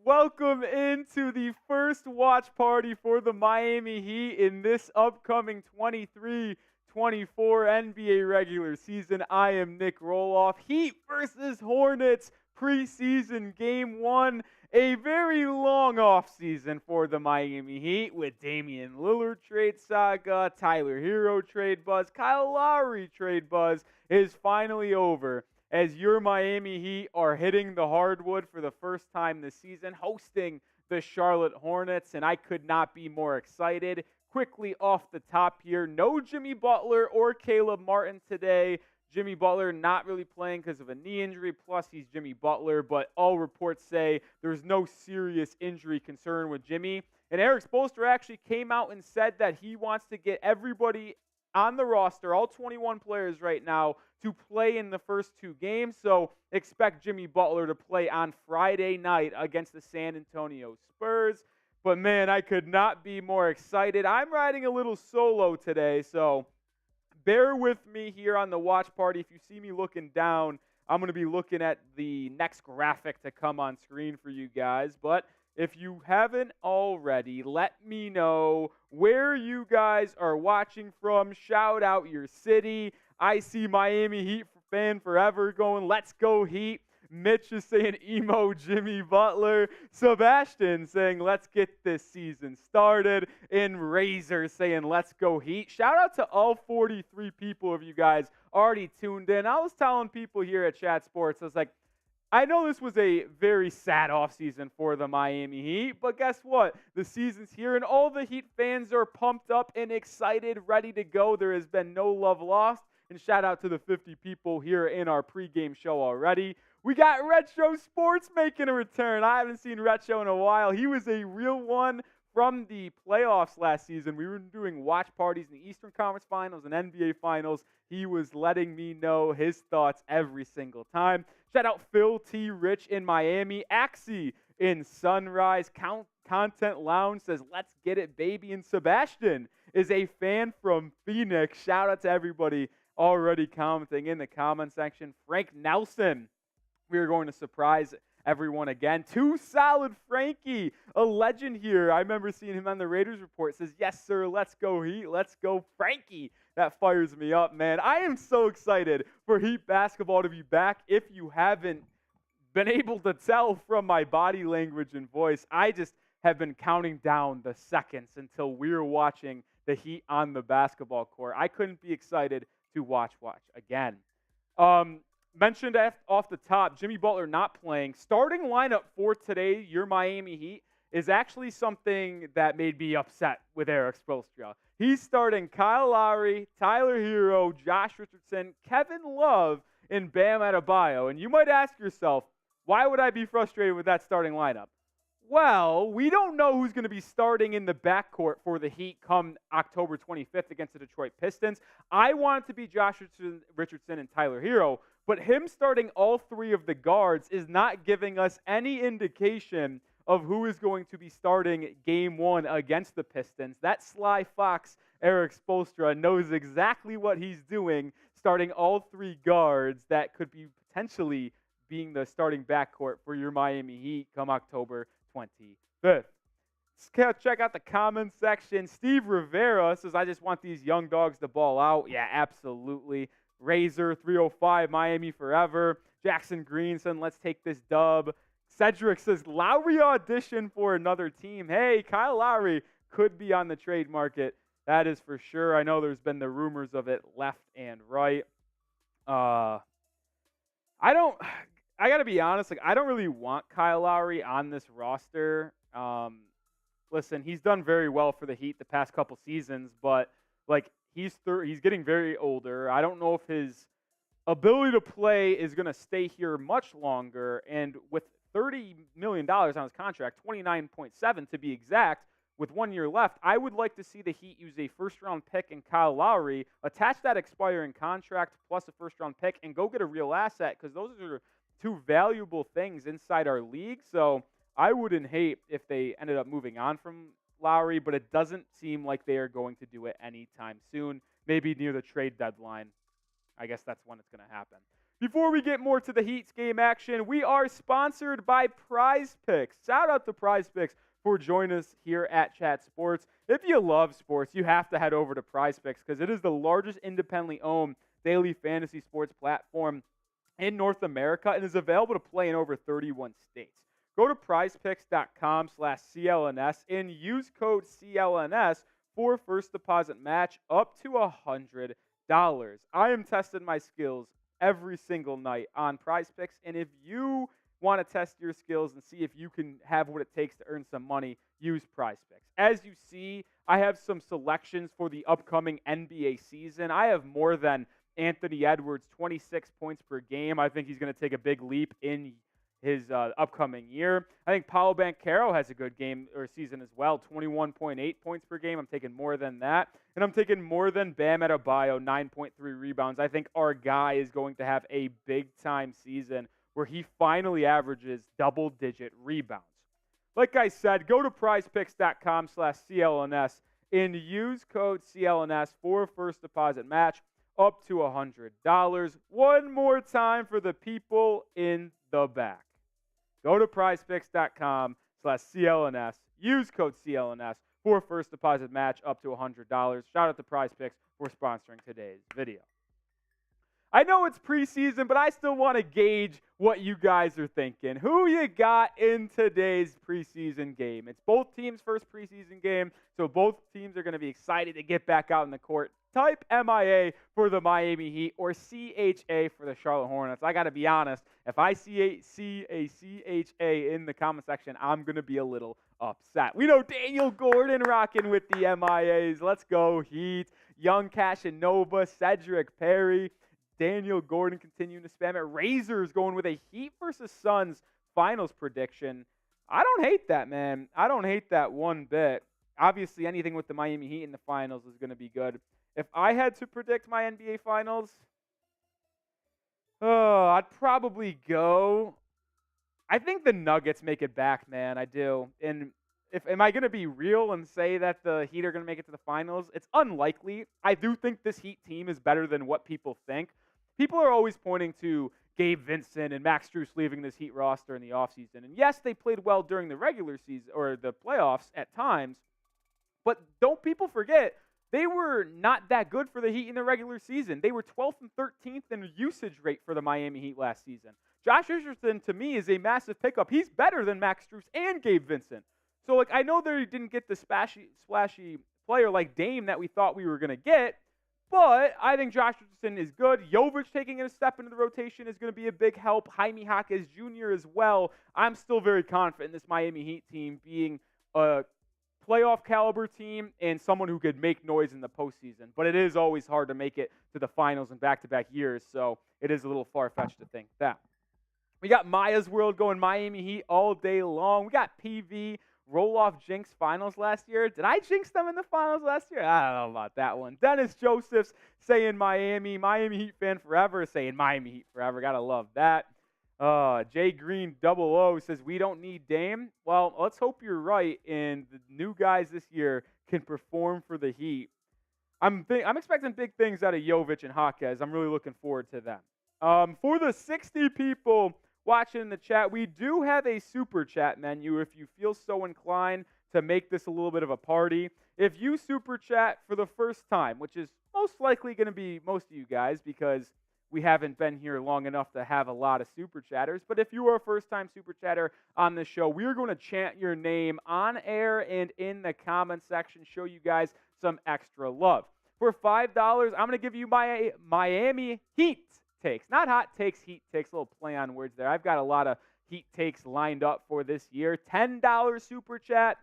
Welcome into the first watch party for the Miami Heat in this upcoming 23-24 NBA regular season. I am Nic Rohloff. Heat versus Hornets preseason game one. A very long offseason for the Miami Heat with Damian Lillard trade saga, Tyler Herro trade buzz, Kyle Lowry trade buzz is finally over, as your Miami Heat are hitting the hardwood for the first time this season, hosting the Charlotte Hornets, and I could not be more excited. Quickly off the top here, no Jimmy Butler or Caleb Martin today. Jimmy Butler not really playing because of a knee injury, plus he's Jimmy Butler, but all reports say there's no serious injury concern with Jimmy. And Erik Spoelstra actually came out and said that he wants to get everybody on the roster, all 21 players right now, to play in the first two games. So expect Jimmy Butler to play on Friday night against the San Antonio Spurs. But man, I could not be more excited. I'm riding a little solo today, so bear with me here on the watch party. If you see me looking down, I'm going to be looking at the next graphic to come on screen for you guys. But if you haven't already, let me know where you guys are watching from. Shout out your city. I see Miami Heat fan forever going, let's go Heat. Mitch is saying emo Jimmy Butler. Sebastian saying let's get this season started. And Razor saying let's go Heat. Shout out to all 43 people of you guys already tuned in. I was telling people here at Chat Sports, I was like, I know this was a very sad offseason for the Miami Heat, but guess what? The season's here, and all the Heat fans are pumped up and excited, ready to go. There has been no love lost. And shout out to the 50 people here in our pregame show already. We got Retro Sports making a return. I haven't seen Retro in a while. He was a real one from the playoffs last season. We were doing watch parties in the Eastern Conference Finals and NBA Finals. He was letting me know his thoughts every single time. Shout out Phil T. Rich in Miami. Axie in Sunrise. Content Lounge says, let's get it, baby. And Sebastian is a fan from Phoenix. Shout out to everybody already commenting in the comment section. Frank Nelson, we are going to surprise everyone again. Too Solid Frankie, a legend here. I remember seeing him on the Raiders Report. Says, yes, sir, let's go Heat. Let's go Frankie. That fires me up, man. I am so excited for Heat basketball to be back. If you haven't been able to tell from my body language and voice, I just have been counting down the seconds until we're watching the Heat on the basketball court. I couldn't be excited to watch again. Mentioned off the top, Jimmy Butler not playing. Starting lineup for today, your Miami Heat, is actually something that made me upset with Erik Spoelstra. He's starting Kyle Lowry, Tyler Herro, Josh Richardson, Kevin Love, and Bam Adebayo. And you might ask yourself, why would I be frustrated with that starting lineup? Well, we don't know who's going to be starting in the backcourt for the Heat come October 25th against the Detroit Pistons. I want it to be Josh Richardson and Tyler Herro, but him starting all three of the guards is not giving us any indication of who is going to be starting game one against the Pistons. That sly fox, Erik Spoelstra, knows exactly what he's doing, starting all three guards that could be potentially being the starting backcourt for your Miami Heat come October 25th. Let's check out the comments section. Steve Rivera says, I just want these young dogs to ball out. Yeah, absolutely. Razor 305, Miami forever. Jackson Green saying, let's take this dub. Cedric says, Lowry audition for another team. Hey, Kyle Lowry could be on the trade market. That is for sure. I know there's been the rumors of it left and right. I got to be honest, I don't really want Kyle Lowry on this roster. Listen, he's done very well for the Heat the past couple seasons, but he's getting very older. I don't know if his ability to play is going to stay here much longer, and with $30 million on his contract, 29.7 to be exact, with 1 year left, I would like to see the Heat use a first-round pick in Kyle Lowry, attach that expiring contract plus a first-round pick, and go get a real asset, because those are two valuable things inside our league. So I wouldn't hate if they ended up moving on from Lowry, but it doesn't seem like they are going to do it anytime soon. Maybe near the trade deadline. I guess that's when it's going to happen. If Before we get more to the Heat's game action, we are sponsored by Prize Picks. Shout out to Prize Picks for joining us here at Chat Sports. If you love sports, you have to head over to Prize Picks because it is the largest independently owned daily fantasy sports platform in North America and is available to play in over 31 states. Go to prizepicks.com/CLNS and use code CLNS for first deposit match up to $100. I am testing my skills every single night on Prize Picks, and if you want to test your skills and see if you can have what it takes to earn some money, use Prize Picks. As you see, I have some selections for the upcoming NBA season. I have more than Anthony Edwards, 26 points per game. I think he's going to take a big leap in his upcoming year. I think Paolo Banchero has a good game or season as well, 21.8 points per game. I'm taking more than that. And I'm taking more than Bam Adebayo, 9.3 rebounds. I think our guy is going to have a big-time season where he finally averages double-digit rebounds. Like I said, go to prizepicks.com/CLNS and use code CLNS for a first deposit match up to $100. One more time for the people in the back. Go to prizepicks.com/CLNS. Use code CLNS for a first deposit match up to $100. Shout out to Prize Picks for sponsoring today's video. I know it's preseason, but I still want to gauge what you guys are thinking. Who you got in today's preseason game? It's both teams' first preseason game, so both teams are going to be excited to get back out in the court. Type MIA for the Miami Heat or CHA for the Charlotte Hornets. I got to be honest, if I see a CHA in the comment section, I'm going to be a little upset. We know Daniel Gordon rocking with the MIAs. Let's go Heat. Young Casanova, Cedric Perry. Daniel Gordon continuing to spam it. Razors going with a Heat versus Suns finals prediction. I don't hate that, man. I don't hate that one bit. Obviously, anything with the Miami Heat in the finals is going to be good. If I had to predict my NBA finals, I'd probably go. I think the Nuggets make it back, man. I do. And am I going to be real and say that the Heat are going to make it to the finals? It's unlikely. I do think this Heat team is better than what people think. People are always pointing to Gabe Vincent and Max Strus leaving this Heat roster in the offseason. And yes, they played well during the regular season or the playoffs at times. But don't people forget, they were not that good for the Heat in the regular season. They were 12th and 13th in usage rate for the Miami Heat last season. Josh Richardson, to me, is a massive pickup. He's better than Max Strus and Gabe Vincent. So, I know they didn't get the splashy player like Dame that we thought we were going to get, but I think Josh Richardson is good. Jovic taking a step into the rotation is going to be a big help. Jaime Jaquez Jr. as well. I'm still very confident in this Miami Heat team being a playoff caliber team and someone who could make noise in the postseason. But it is always hard to make it to the finals in back-to-back years, so it is a little far-fetched to think that. We got Maya's World going Miami Heat all day long. We got PV Rohloff jinx finals last year. Did I jinx them in the finals last year? I don't know about that one. Dennis Josephs saying Miami. Miami Heat fan forever saying Miami Heat forever. Gotta love that. Jay Green 00 says we don't need Dame. Well, let's hope you're right and the new guys this year can perform for the Heat. I'm expecting big things out of Jovic and Jaquez. I'm really looking forward to them. For the 60 people watching in the chat, we do have a super chat menu if you feel so inclined to make this a little bit of a party. If you super chat for the first time, which is most likely going to be most of you guys because we haven't been here long enough to have a lot of super chatters, but if you are a first-time super chatter on the show, we are going to chant your name on air and in the comment section, show you guys some extra love. For $5, I'm going to give you my Miami Heat takes. Not hot takes, Heat takes. A little play on words there. I've got a lot of Heat takes lined up for this year. $10 super chat.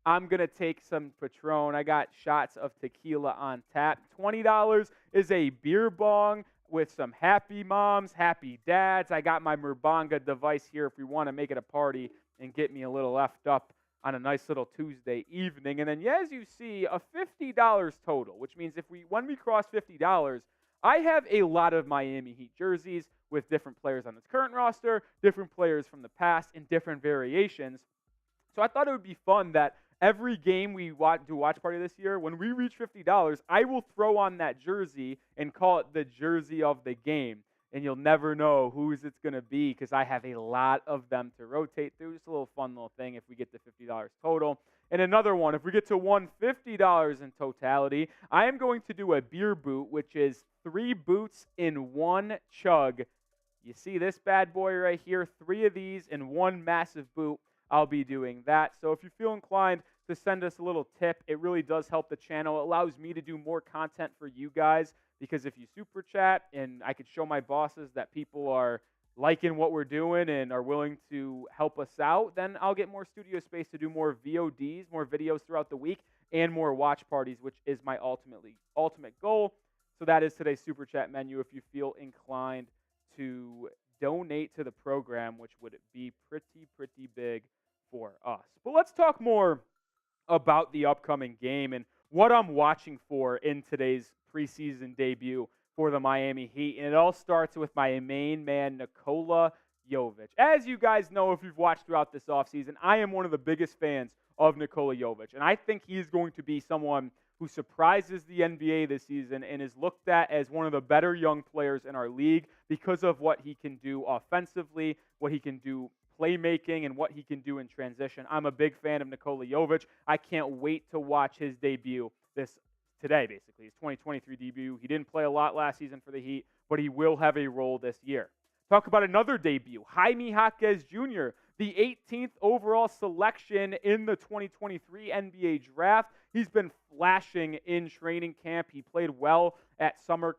I'm going to take some Patron. I got shots of tequila on tap. $20 is a beer bong with some happy moms, happy dads. I got my Murbanga device here if we want to make it a party and get me a little left up on a nice little Tuesday evening. And then, yeah, as you see, a $50 total, which means when we cross $50, I have a lot of Miami Heat jerseys with different players on this current roster, different players from the past, and different variations. So I thought it would be fun that every game we do a watch party this year, when we reach $50, I will throw on that jersey and call it the jersey of the game. and you'll never know whose it's going to be because I have a lot of them to rotate through. Just a little fun little thing if we get to $50 total. And another one, if we get to $150 in totality, I am going to do a beer boot, which is 3 boots in 1 chug. You see this bad boy right here, 3 of these in 1 massive boot. I'll be doing that. So if you feel inclined to send us a little tip, it really does help the channel. It allows me to do more content for you guys because if you super chat and I could show my bosses that people are liking what we're doing and are willing to help us out, then I'll get more studio space to do more VODs, more videos throughout the week, and more watch parties, which is my ultimate goal. So that is today's super chat menu if you feel inclined to donate to the program, which would be pretty big for us. But let's talk more about the upcoming game and what I'm watching for in today's preseason debut for the Miami Heat. And it all starts with my main man, Nikola Jovic. As you guys know, if you've watched throughout this offseason, I am one of the biggest fans of Nikola Jovic. And I think he's going to be someone who surprises the NBA this season and is looked at as one of the better young players in our league because of what he can do offensively, what he can do playmaking, and what he can do in transition. I'm a big fan of Nikola Jovic. I can't wait to watch his debut today, basically. His 2023 debut. He didn't play a lot last season for the Heat, but he will have a role this year. Talk about another debut, Jaime Jaquez Jr., the 18th overall selection in the 2023 NBA draft. He's been flashing in training camp. He played well at summer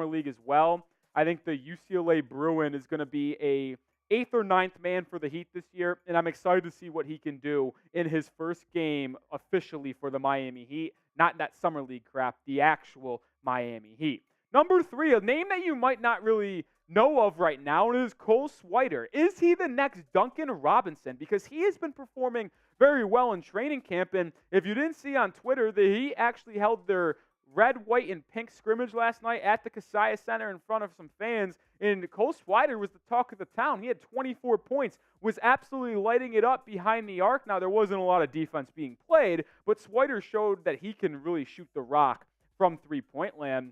league as well. I think the UCLA Bruin is going to be a 8th or 9th man for the Heat this year, and I'm excited to see what he can do in his first game officially for the Miami Heat. Not that summer league crap, the actual Miami Heat. Number 3, a name that you might not really know of right now, and it is Cole Swider. Is he the next Duncan Robinson? Because he has been performing very well in training camp, and if you didn't see on Twitter, the Heat actually held their red, white, and pink scrimmage last night at the Kaseya Center in front of some fans, and Cole Swider was the talk of the town. He had 24 points, was absolutely lighting it up behind the arc. Now, there wasn't a lot of defense being played, but Swider showed that he can really shoot the rock from three-point land.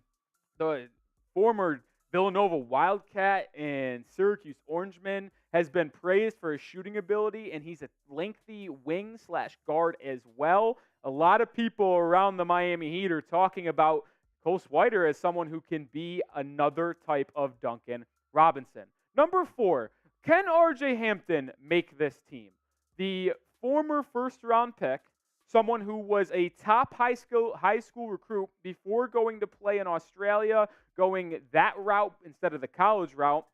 The former Villanova Wildcat and Syracuse Orangeman has been praised for his shooting ability, and he's a lengthy wing/guard as well. A lot of people around the Miami Heat are talking about Cole Swider as someone who can be another type of Duncan Robinson. Number 4, can R.J. Hampton make this team? The former first-round pick, someone who was a top high school recruit before going to play in Australia, going that route instead of the college route.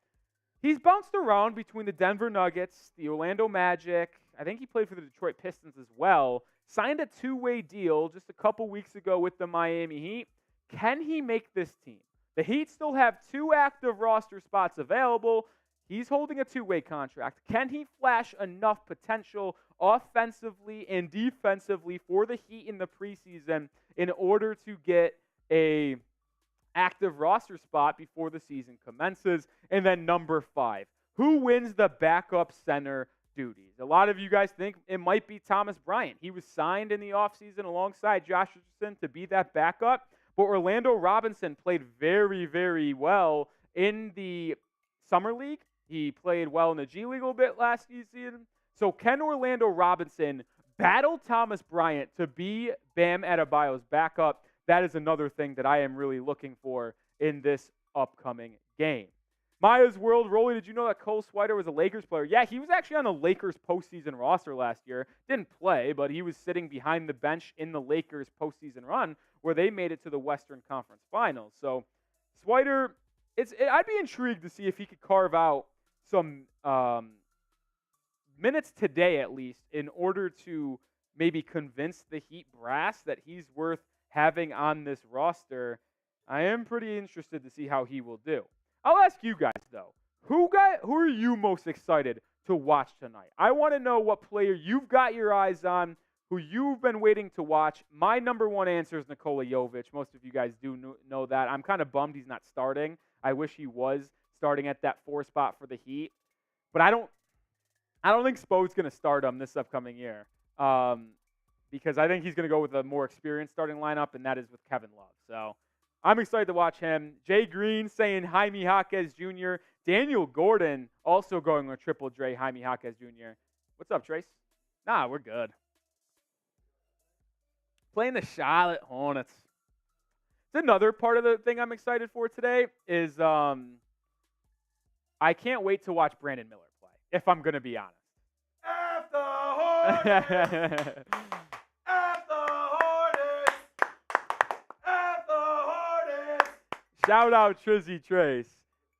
He's bounced around between the Denver Nuggets, the Orlando Magic. I think he played for the Detroit Pistons as well. Signed a 2-way deal just a couple weeks ago with the Miami Heat. Can he make this team? The Heat still have 2 active roster spots available. He's holding a 2-way contract. Can he flash enough potential offensively and defensively for the Heat in the preseason in order to get a active roster spot before the season commences? And then number 5, who wins the backup center duties? A lot of you guys think it might be Thomas Bryant. He was signed in the offseason alongside Josh Richardson to be that backup, but Orlando Robinson played very well in the summer league. He played well in the G League a little bit last season. So can Orlando Robinson battle Thomas Bryant to be Bam Adebayo's backup? That is another thing that I am really looking for in this upcoming game. Maya's World, Rolly, did you know that Cole Swider was a Lakers player? Yeah, he was actually on the Lakers postseason roster last year. Didn't play, but he was sitting behind the bench in the Lakers postseason run where they made it to the Western Conference Finals. So Swider, I'd be intrigued to see if he could carve out some minutes today at least in order to maybe convince the Heat brass that he's worth having on this roster. I am pretty interested to see how he will do. I'll ask you guys, though. Who are you most excited to watch tonight? I want to know what player you've got your eyes on, who you've been waiting to watch. My number 1 answer is Nikola Jovic. Most of you guys do know that. I'm kind of bummed he's not starting. I wish he was starting at that 4 spot for the Heat. But I don't think Spo's going to start him this upcoming year because I think he's going to go with a more experienced starting lineup, and that is with Kevin Love. So I'm excited to watch him. Jay Green saying Jaime Jaquez Jr. Daniel Gordon also going with Triple Dre, Jaime Jaquez Jr. What's up, Trace? Nah, we're good. Playing the Charlotte Hornets. It's another part of the thing I'm excited for today is I can't wait to watch Brandon Miller play, if I'm going to be honest. F the Hornets! F the Hornets! F the Hornets! Shout out Trizzy Trace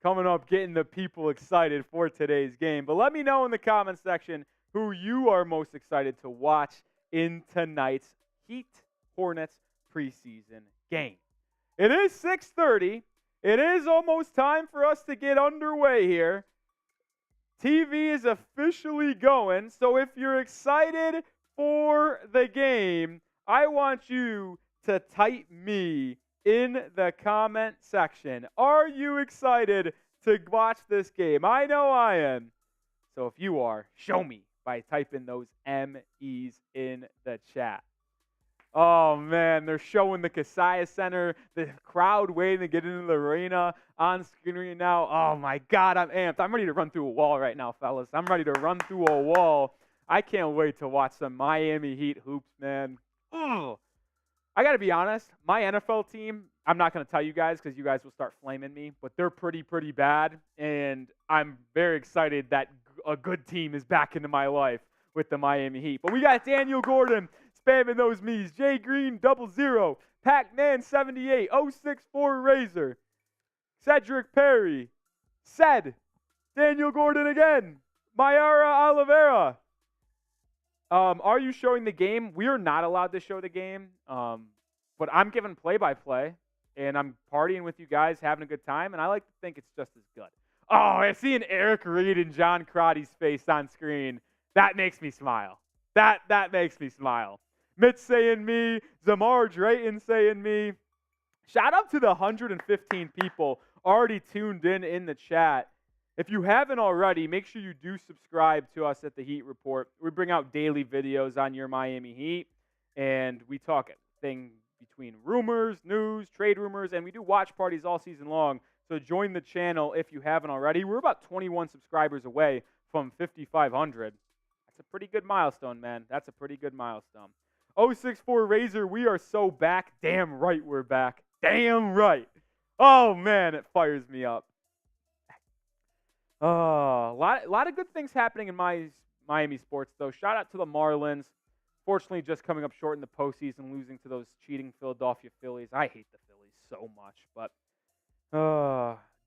coming up, getting the people excited for today's game. But let me know in the comment section who you are most excited to watch in tonight's Heat Hornets preseason game. It is 6:30. It is almost time for us to get underway here. TV is officially going, so if you're excited for the game, I want you to type me in the comment section. Are you excited to watch this game? I know I am. So if you are, show me by typing those MEs in the chat. Oh, man, they're showing the Kaseya Center, the crowd waiting to get into the arena on screen now. Oh, my God, I'm amped. I'm ready to run through a wall right now, fellas. I'm ready to run through a wall. I can't wait to watch some Miami Heat hoops, man. Ugh. I got to be honest, my NFL team, I'm not going to tell you guys because you guys will start flaming me, but they're pretty bad, and I'm very excited that a good team is back into my life with the Miami Heat. But we got Daniel Gordon spamming those me's. Jay Green, 00. Pac-Man, 78. 064 Razor. Cedric Perry. Said. Daniel Gordon again. Mayara Oliveira. Are you showing the game? We are not allowed to show the game, but I'm giving play-by-play, and I'm partying with you guys, having a good time, and I like to think it's just as good. Oh, I see an Eric Reed and John Crotty's face on screen. That makes me smile. That makes me smile. Mitch saying me. Zamar Drayton saying me. Shout out to the 115 people already tuned in the chat. If you haven't already, make sure you do subscribe to us at the Heat Report. We bring out daily videos on your Miami Heat, and we talk things between rumors, news, trade rumors, and we do watch parties all season long. So join the channel if you haven't already. We're about 21 subscribers away from 5,500. That's a pretty good milestone, man. That's a pretty good milestone. 064 Razor, we are so back. Damn right we're back. Damn right. Oh, man, it fires me up. A lot of good things happening in Miami sports, though. Shout out to the Marlins. Fortunately, just coming up short in the postseason, losing to those cheating Philadelphia Phillies. I hate the Phillies so much, but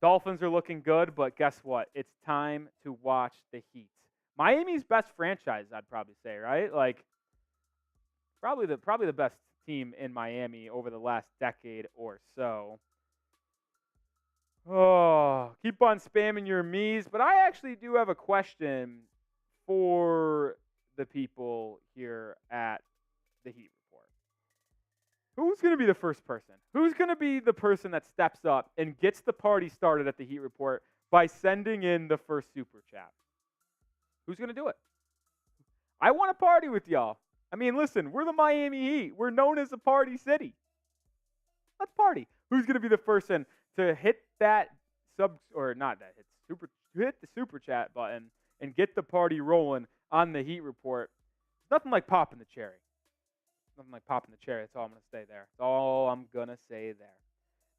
Dolphins are looking good, but guess what? It's time to watch the Heat. Miami's best franchise, I'd probably say, right? Like, probably the best team in Miami over the last decade or so. Oh, keep on spamming your me's, but I actually do have a question for the people here at the Heat Report. Who's going to be the first person? Who's going to be the person that steps up and gets the party started at the Heat Report by sending in the first super chat? Who's going to do it? I want to party with y'all. I mean, listen, we're the Miami Heat. We're known as a party city. Let's party. Who's going to be the person to hit that hit the super chat button and get the party rolling on the Heat Report? Nothing like popping the cherry. Nothing like popping the cherry. That's all I'm going to say there. That's all I'm going to say there.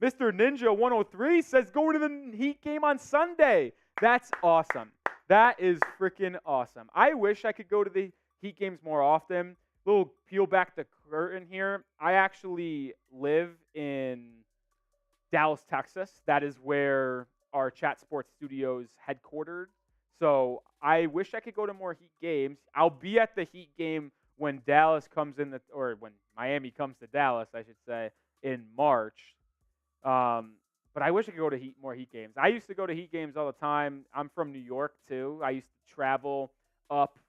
Mr. Ninja 103 says go to the Heat game on Sunday. That's awesome. That is freaking awesome. I wish I could go to the Heat games more often. Little peel back the curtain here. I actually live in Dallas, Texas. That is where our Chat Sports Studios headquartered. So I wish I could go to more Heat games. I'll be at the Heat game when when Miami comes to Dallas, I should say, in March. But I wish I could go to more Heat games. I used to go to Heat games all the time. I'm from New York, too. I used to travel up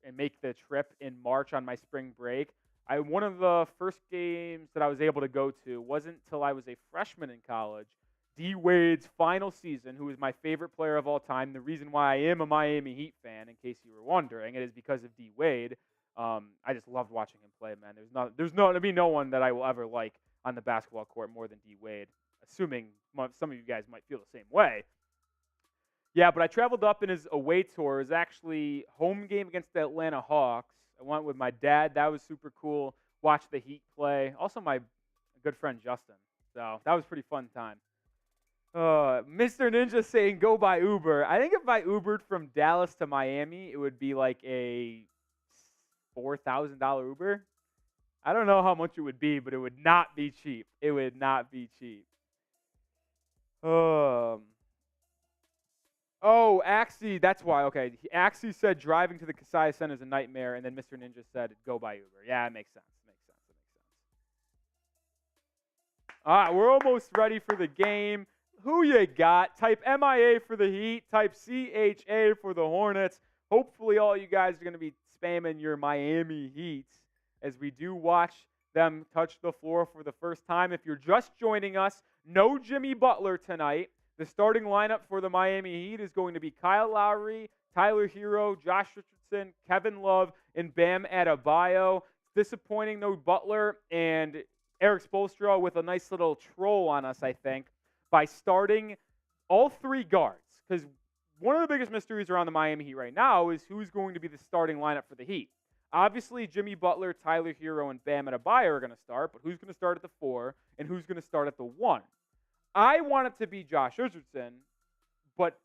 and make the trip in March on my spring break. One of the first games that I was able to go to wasn't until I was a freshman in college. D. Wade's final season, who is my favorite player of all time. The reason why I am a Miami Heat fan, in case you were wondering, it is because of D. Wade. I just loved watching him play, man. There's going to be no one that I will ever like on the basketball court more than D. Wade. assuming some of you guys might feel the same way. Yeah, but I traveled up in his away tour. It was actually home game against the Atlanta Hawks. I went with my dad. That was super cool. Watched the Heat play. Also, my good friend Justin. So that was a pretty fun time. Mr. Ninja saying go by Uber. I think if I Ubered from Dallas to Miami, it would be like a $4,000 Uber. I don't know how much it would be, but it would not be cheap. It would not be cheap. Oh, Axie, that's why. Okay, Axie said driving to the Kaseya Center is a nightmare, and then Mr. Ninja said go by Uber. Yeah, it makes sense. All right, we're almost ready for the game. Who you got? Type MIA for the Heat. Type CHA for the Hornets. Hopefully all you guys are going to be spamming your Miami Heat as we do watch them touch the floor for the first time. If you're just joining us, no Jimmy Butler tonight. The starting lineup for the Miami Heat is going to be Kyle Lowry, Tyler Herro, Josh Richardson, Kevin Love, and Bam Adebayo. Disappointing, no Butler, and Eric Spoelstra with a nice little troll on us, I think, by starting all three guards. Because one of the biggest mysteries around the Miami Heat right now is who's going to be the starting lineup for the Heat. Obviously, Jimmy Butler, Tyler Herro, and Bam Adebayo are going to start, but who's going to start at the 4 and who's going to start at the 1? I want it to be Josh Richardson, but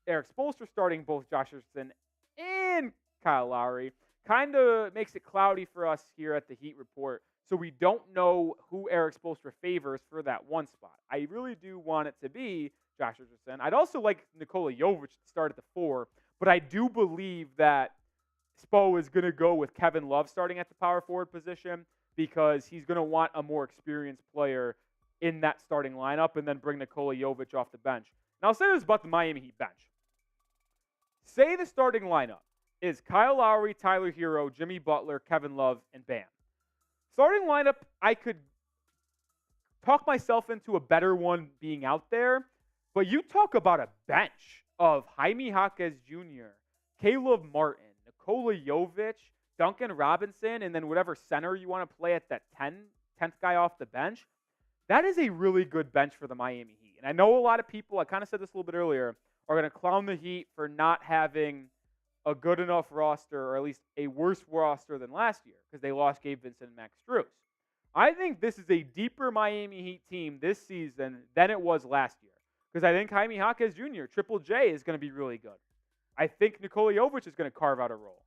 Eric Spoelstra starting both Josh Richardson and Kyle Lowry kind of makes it cloudy for us here at the Heat Report, so we don't know who Eric Spoelstra favors for that 1 spot. I really do want it to be Josh Richardson. I'd also like Nikola Jovic to start at the 4, but I do believe that Spo is going to go with Kevin Love starting at the power forward position because he's going to want a more experienced player in that starting lineup and then bring Nikola Jovic off the bench. Now, I'll say this about the Miami Heat bench. Say the starting lineup is Kyle Lowry, Tyler Herro, Jimmy Butler, Kevin Love, and Bam. Starting lineup, I could talk myself into a better one being out there, but you talk about a bench of Jaime Jaquez Jr., Caleb Martin, Nikola Jovic, Duncan Robinson, and then whatever center you want to play at that 10th guy off the bench. That is a really good bench for the Miami Heat. And I know a lot of people, I kind of said this a little bit earlier, are going to clown the Heat for not having a good enough roster, or at least a worse roster than last year, because they lost Gabe Vincent and Max Strus. I think this is a deeper Miami Heat team this season than it was last year, because I think Jaime Jaquez Jr., Triple J, is going to be really good. I think Nikola Jovic is going to carve out a role.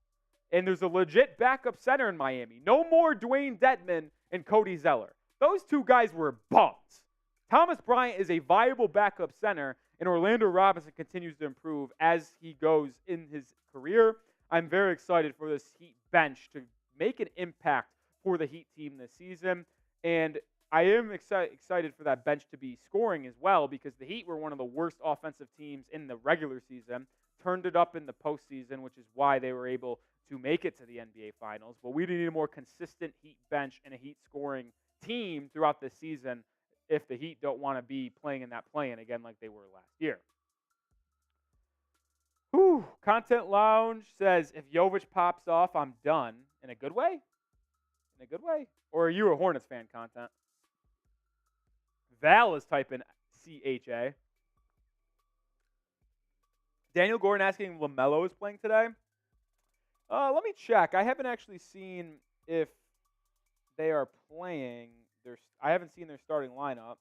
And there's a legit backup center in Miami. No more Dwayne Dedmon and Cody Zeller. Those two guys were bums. Thomas Bryant is a viable backup center, and Orlando Robinson continues to improve as he goes in his career. I'm very excited for this Heat bench to make an impact for the Heat team this season, and I am excited for that bench to be scoring as well, because the Heat were one of the worst offensive teams in the regular season, turned it up in the postseason, which is why they were able to make it to the NBA Finals. But we need a more consistent Heat bench and a Heat scoring team throughout the season if the Heat don't want to be playing in that play-in again like they were last year. Content Lounge says, if Jovic pops off, I'm done. In a good way? In a good way? Or are you a Hornets fan, Content? Val is typing CHA. Daniel Gordon asking if LaMelo is playing today. Let me check. I haven't actually seen if they are playing. I haven't seen their starting lineup.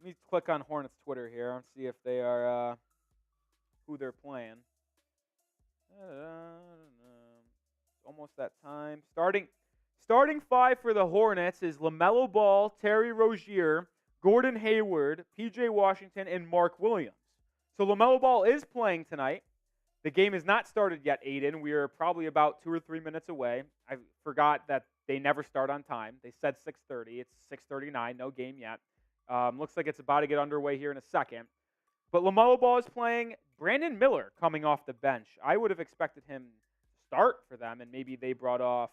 Let me click on Hornets Twitter here and see if they are who they're playing. Almost that time. Starting 5 for the Hornets is LaMelo Ball, Terry Rozier, Gordon Hayward, P.J. Washington, and Mark Williams. So LaMelo Ball is playing tonight. The game has not started yet, Aiden. We are probably about 2 or 3 minutes away. I forgot that they never start on time. They said 6:30. It's 6:39. No game yet. Looks like it's about to get underway here in a second. But LaMelo Ball is playing. Brandon Miller coming off the bench. I would have expected him to start for them, and maybe they brought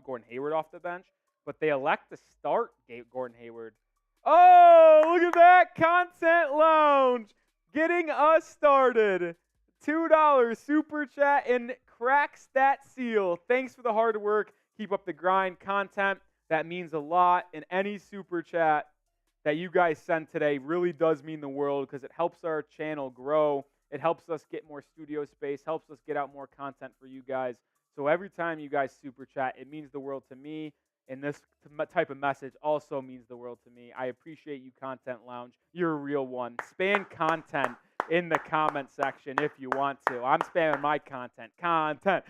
Gordon Hayward off the bench. But they elect to start Gordon Hayward. Oh, look at that. Content Lounge getting us started. $2 super chat and cracks that seal. Thanks for the hard work. Keep up the grind. Content, that means a lot. And any super chat that you guys send today really does mean the world because it helps our channel grow. It helps us get more studio space, helps us get out more content for you guys. So every time you guys super chat, it means the world to me. And this type of message also means the world to me. I appreciate you, Content Lounge. You're a real one. Spam content in the comment section if you want to. I'm spamming my content. Content.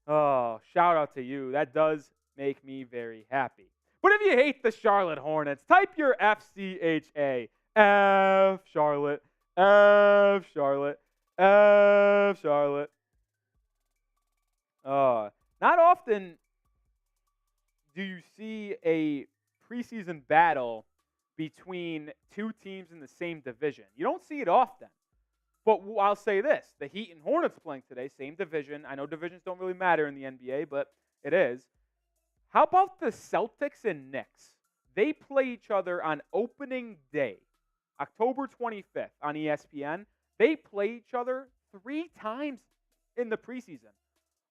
Oh, shout out to you. That does make me very happy. But if you hate the Charlotte Hornets, type your FCHA. F Charlotte. F Charlotte. F Charlotte. Not often do you see a preseason battle between two teams in the same division. You don't see it often. But I'll say this. The Heat and Hornets playing today, same division. I know divisions don't really matter in the NBA, but it is. How about the Celtics and Knicks? They play each other on opening day, October 25th on ESPN. They play each other 3 times in the preseason.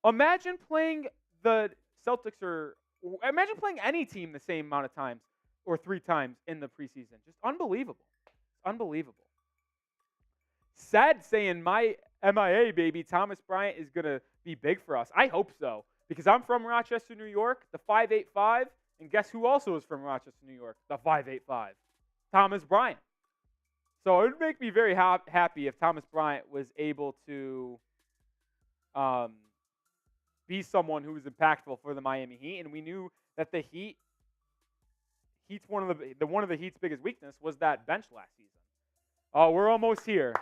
Imagine playing the Celtics imagine playing any team the same amount of times or 3 times in the preseason. Just unbelievable. Unbelievable. Sad saying my MIA, baby, Thomas Bryant is going to be big for us. I hope so because I'm from Rochester, New York, the 585, and guess who also is from Rochester, New York, the 585, Thomas Bryant. So it would make me very happy if Thomas Bryant was able to be someone who was impactful for the Miami Heat, and we knew that the Heat's one of the Heat's biggest weakness was that bench last season. Oh, we're almost here.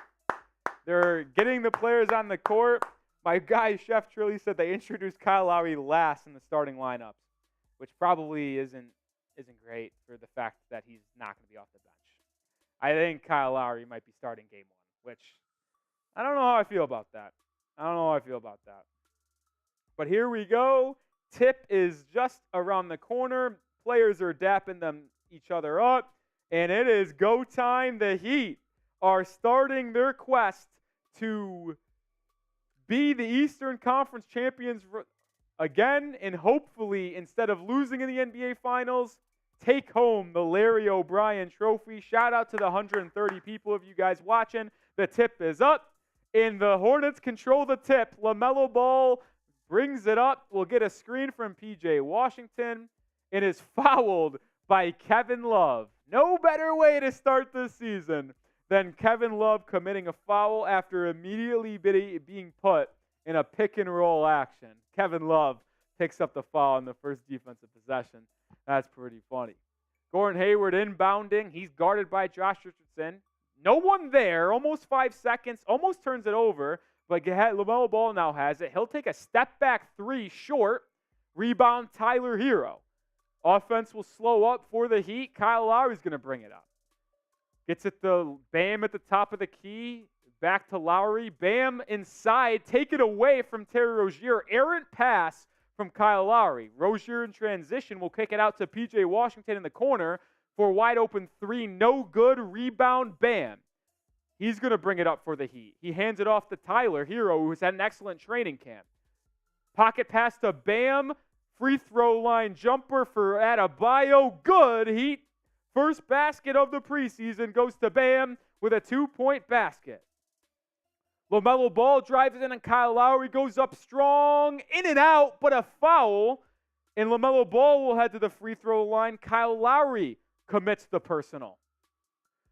They're getting the players on the court. My guy Chef Trilly said they introduced Kyle Lowry last in the starting lineups, which probably isn't great for the fact that he's not going to be off the bench. I think Kyle Lowry might be starting game 1, which I don't know how I feel about that. But here we go. Tip is just around the corner. Players are dapping each other up. And it is go time. The Heat are starting their quest to be the Eastern Conference champions again. And hopefully, instead of losing in the NBA Finals, take home the Larry O'Brien Trophy. Shout out to the 130 people of you guys watching. The tip is up. And the Hornets control the tip. LaMelo Ball brings it up. We'll get a screen from P.J. Washington. It is fouled by Kevin Love. No better way to start the season than Kevin Love committing a foul after immediately being put in a pick-and-roll action. Kevin Love picks up the foul in the first defensive possession. That's pretty funny. Gordon Hayward inbounding. He's guarded by Josh Richardson. No one there. Almost 5 seconds. Almost turns it over. But LaMelo Ball now has it. He'll take a step-back 3 short. Rebound Tyler Herro. Offense will slow up for the Heat. Kyle Lowry's going to bring it up. Gets it to Bam at the top of the key. Back to Lowry. Bam inside. Take it away from Terry Rozier. Errant pass from Kyle Lowry. Rozier in transition will kick it out to P.J. Washington in the corner for a wide open 3. No good. Rebound Bam. He's going to bring it up for the Heat. He hands it off to Tyler Herro, who's had an excellent training camp. Pocket pass to Bam. Free throw line jumper for Adebayo. Good. Heat. First basket of the preseason goes to Bam with a 2-point basket. LaMelo Ball drives in and Kyle Lowry goes up strong. In and out, but a foul. And LaMelo Ball will head to the free throw line. Kyle Lowry commits the personal.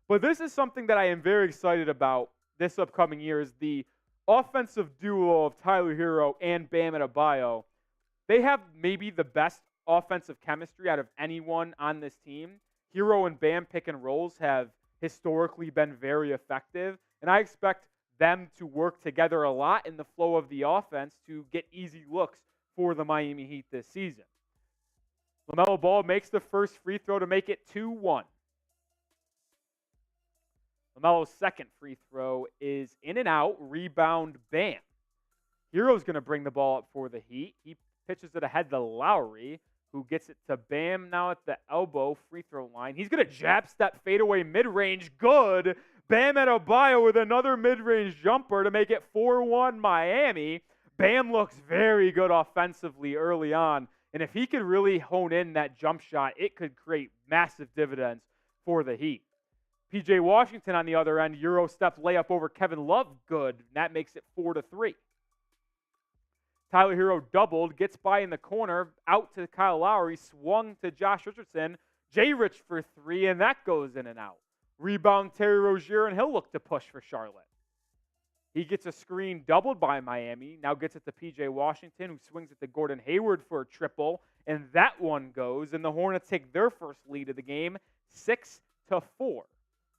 But this is something that I am very excited about this upcoming year is the offensive duo of Tyler Herro and Bam Adebayo. They have maybe the best offensive chemistry out of anyone on this team. Herro and Bam pick and rolls have historically been very effective, and I expect them to work together a lot in the flow of the offense to get easy looks for the Miami Heat this season. LaMelo Ball makes the first free throw to make it 2-1. LaMelo's second free throw is in and out. Rebound Bam. Herro's going to bring the ball up for the Heat. He pitches it ahead to Lowry, who gets it to Bam now at the elbow free throw line. He's going to jab step fadeaway mid-range. Good. Bam Adebayo with another mid-range jumper to make it 4-1 Miami. Bam looks very good offensively early on And if he could really hone in that jump shot, it could create massive dividends for the Heat. P.J. Washington on the other end, Euro step layup over Kevin Love, good. And that makes it 4-3. Tyler Herro doubled, gets by in the corner, out to Kyle Lowry, swung to Josh Richardson, J-Rich for three, and that goes in and out. Rebound Terry Rozier, and he'll look to push for Charlotte. He gets a screen doubled by Miami, now gets it to P.J. Washington, who swings it to Gordon Hayward for a triple, and that one goes, and the Hornets take their first lead of the game, 6-4.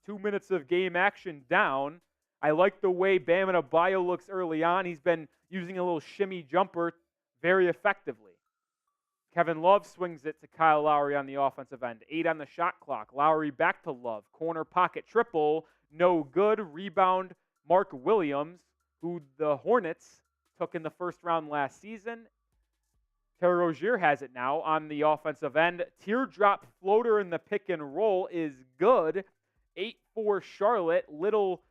2 minutes of game action down. I like the way Bam Adebayo looks early on. He's been using a little shimmy jumper very effectively. Kevin Love swings it to Kyle Lowry on the offensive end. 8 on the shot clock. Lowry back to Love. Corner pocket triple. No good. Rebound Mark Williams, who the Hornets took in the first round last season. Terry Rozier has it now on the offensive end. Teardrop floater in the pick and roll is good. 8-4 Charlotte. Little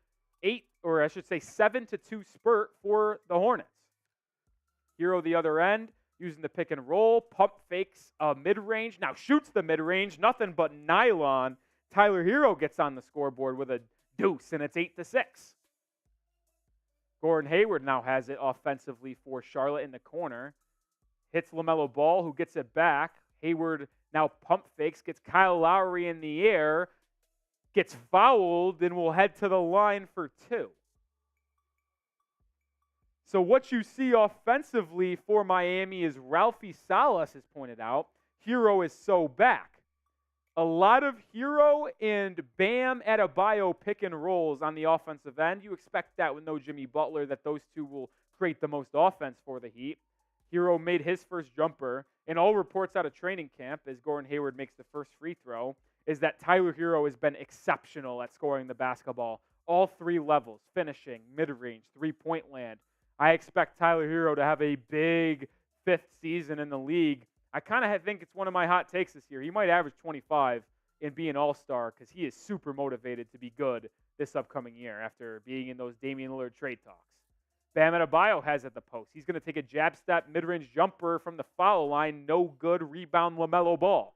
7-2 spurt for the Hornets. Herro the other end, using the pick and roll, pump fakes mid-range, now shoots the mid-range, nothing but nylon. Tyler Herro gets on the scoreboard with a deuce, and it's 8-6. Gordon Hayward now has it offensively for Charlotte in the corner. Hits LaMelo Ball, who gets it back. Hayward now pump fakes, gets Kyle Lowry in the air, gets fouled, and will head to the line for 2. So what you see offensively for Miami is Ralphie Salas has pointed out, Herro is so back. A lot of Herro and Bam Adebayo pick and rolls on the offensive end. You expect that with no Jimmy Butler, that those two will create the most offense for the Heat. Herro made his first jumper, and all reports out of training camp, as Gordon Hayward makes the first free throw, is that Tyler Herro has been exceptional at scoring the basketball. All 3 levels, finishing, mid-range, three-point land. I expect Tyler Herro to have a big 5th season in the league. I kind of think it's one of my hot takes this year. He might average 25 and be an all-star because he is super motivated to be good this upcoming year after being in those Damian Lillard trade talks. Bam Adebayo has at the post. He's going to take a jab step mid-range jumper from the foul line. No good. Rebound LaMelo Ball.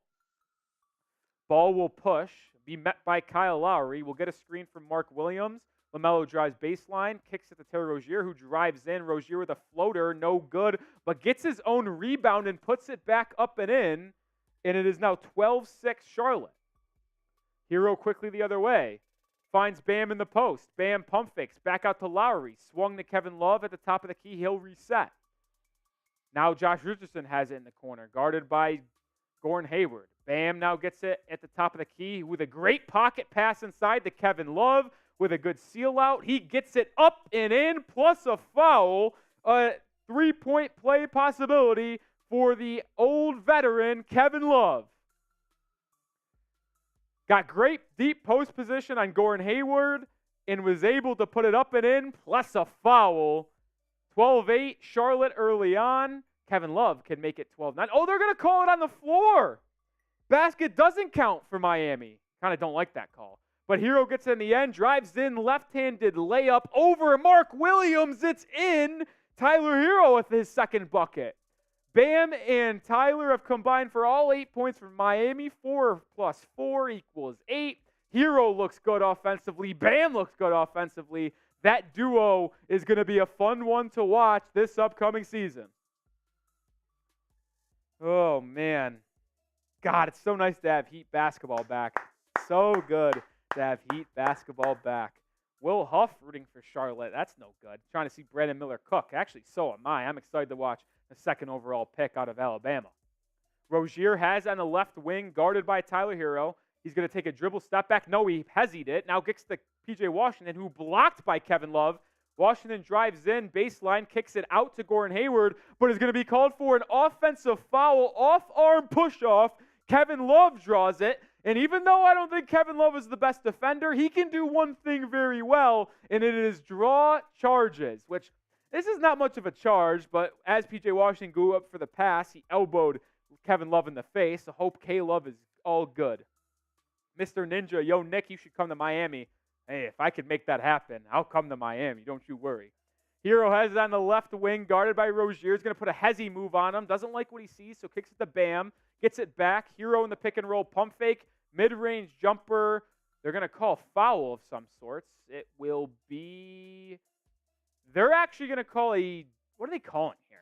Ball will push, be met by Kyle Lowry. We'll get a screen from Mark Williams. LaMelo drives baseline, kicks it to Terry Rozier, who drives in. Rozier with a floater, no good, but gets his own rebound and puts it back up and in, and it is now 12-6 Charlotte. Herro quickly the other way. Finds Bam in the post. Bam pump fakes, back out to Lowry. Swung to Kevin Love at the top of the key. He'll reset. Now Josh Richardson has it in the corner, guarded by Gordon Hayward. Bam now gets it at the top of the key with a great pocket pass inside to Kevin Love with a good seal out. He gets it up and in, plus a foul. A 3-point play possibility for the old veteran, Kevin Love. Got great deep post position on Gordon Hayward and was able to put it up and in, plus a foul. 12-8, Charlotte early on. Kevin Love can make it 12-9. Oh, they're going to call it on the floor. Basket doesn't count for Miami. Kind of don't like that call. But Herro gets in the end, drives in, left-handed layup over Mark Williams. It's in. Tyler Herro with his second bucket. Bam and Tyler have combined for all 8 points for Miami. 4 plus 4 equals 8. Herro looks good offensively. Bam looks good offensively. That duo is going to be a fun one to watch this upcoming season. Oh, man. God, it's so nice to have Heat basketball back. So good to have Heat basketball back. Will Huff rooting for Charlotte. That's no good. Trying to see Brandon Miller cook. Actually, so am I. I'm excited to watch the second overall pick out of Alabama. Rozier has on the left wing, guarded by Tyler Herro. He's going to take a dribble step back. No, he hesitated it. Now gets to P.J. Washington, who blocked by Kevin Love. Washington drives in, baseline, kicks it out to Gordon Hayward, but is going to be called for an offensive foul, off-arm push-off. Kevin Love draws it, and even though I don't think Kevin Love is the best defender, he can do one thing very well, and it is draw charges, which this is not much of a charge, but as P.J. Washington grew up for the pass, he elbowed Kevin Love in the face. So hope K-Love is all good. Mr. Ninja, yo, Nick, you should come to Miami. Hey, if I could make that happen, I'll come to Miami. Don't you worry. Herro has it on the left wing, guarded by Rozier. He's going to put a hezzy move on him. Doesn't like what he sees, so kicks it to Bam. Gets it back. Herro in the pick and roll, pump fake, mid-range jumper. They're going to call foul of some sorts. It will be... They're actually going to call a... What are they calling here?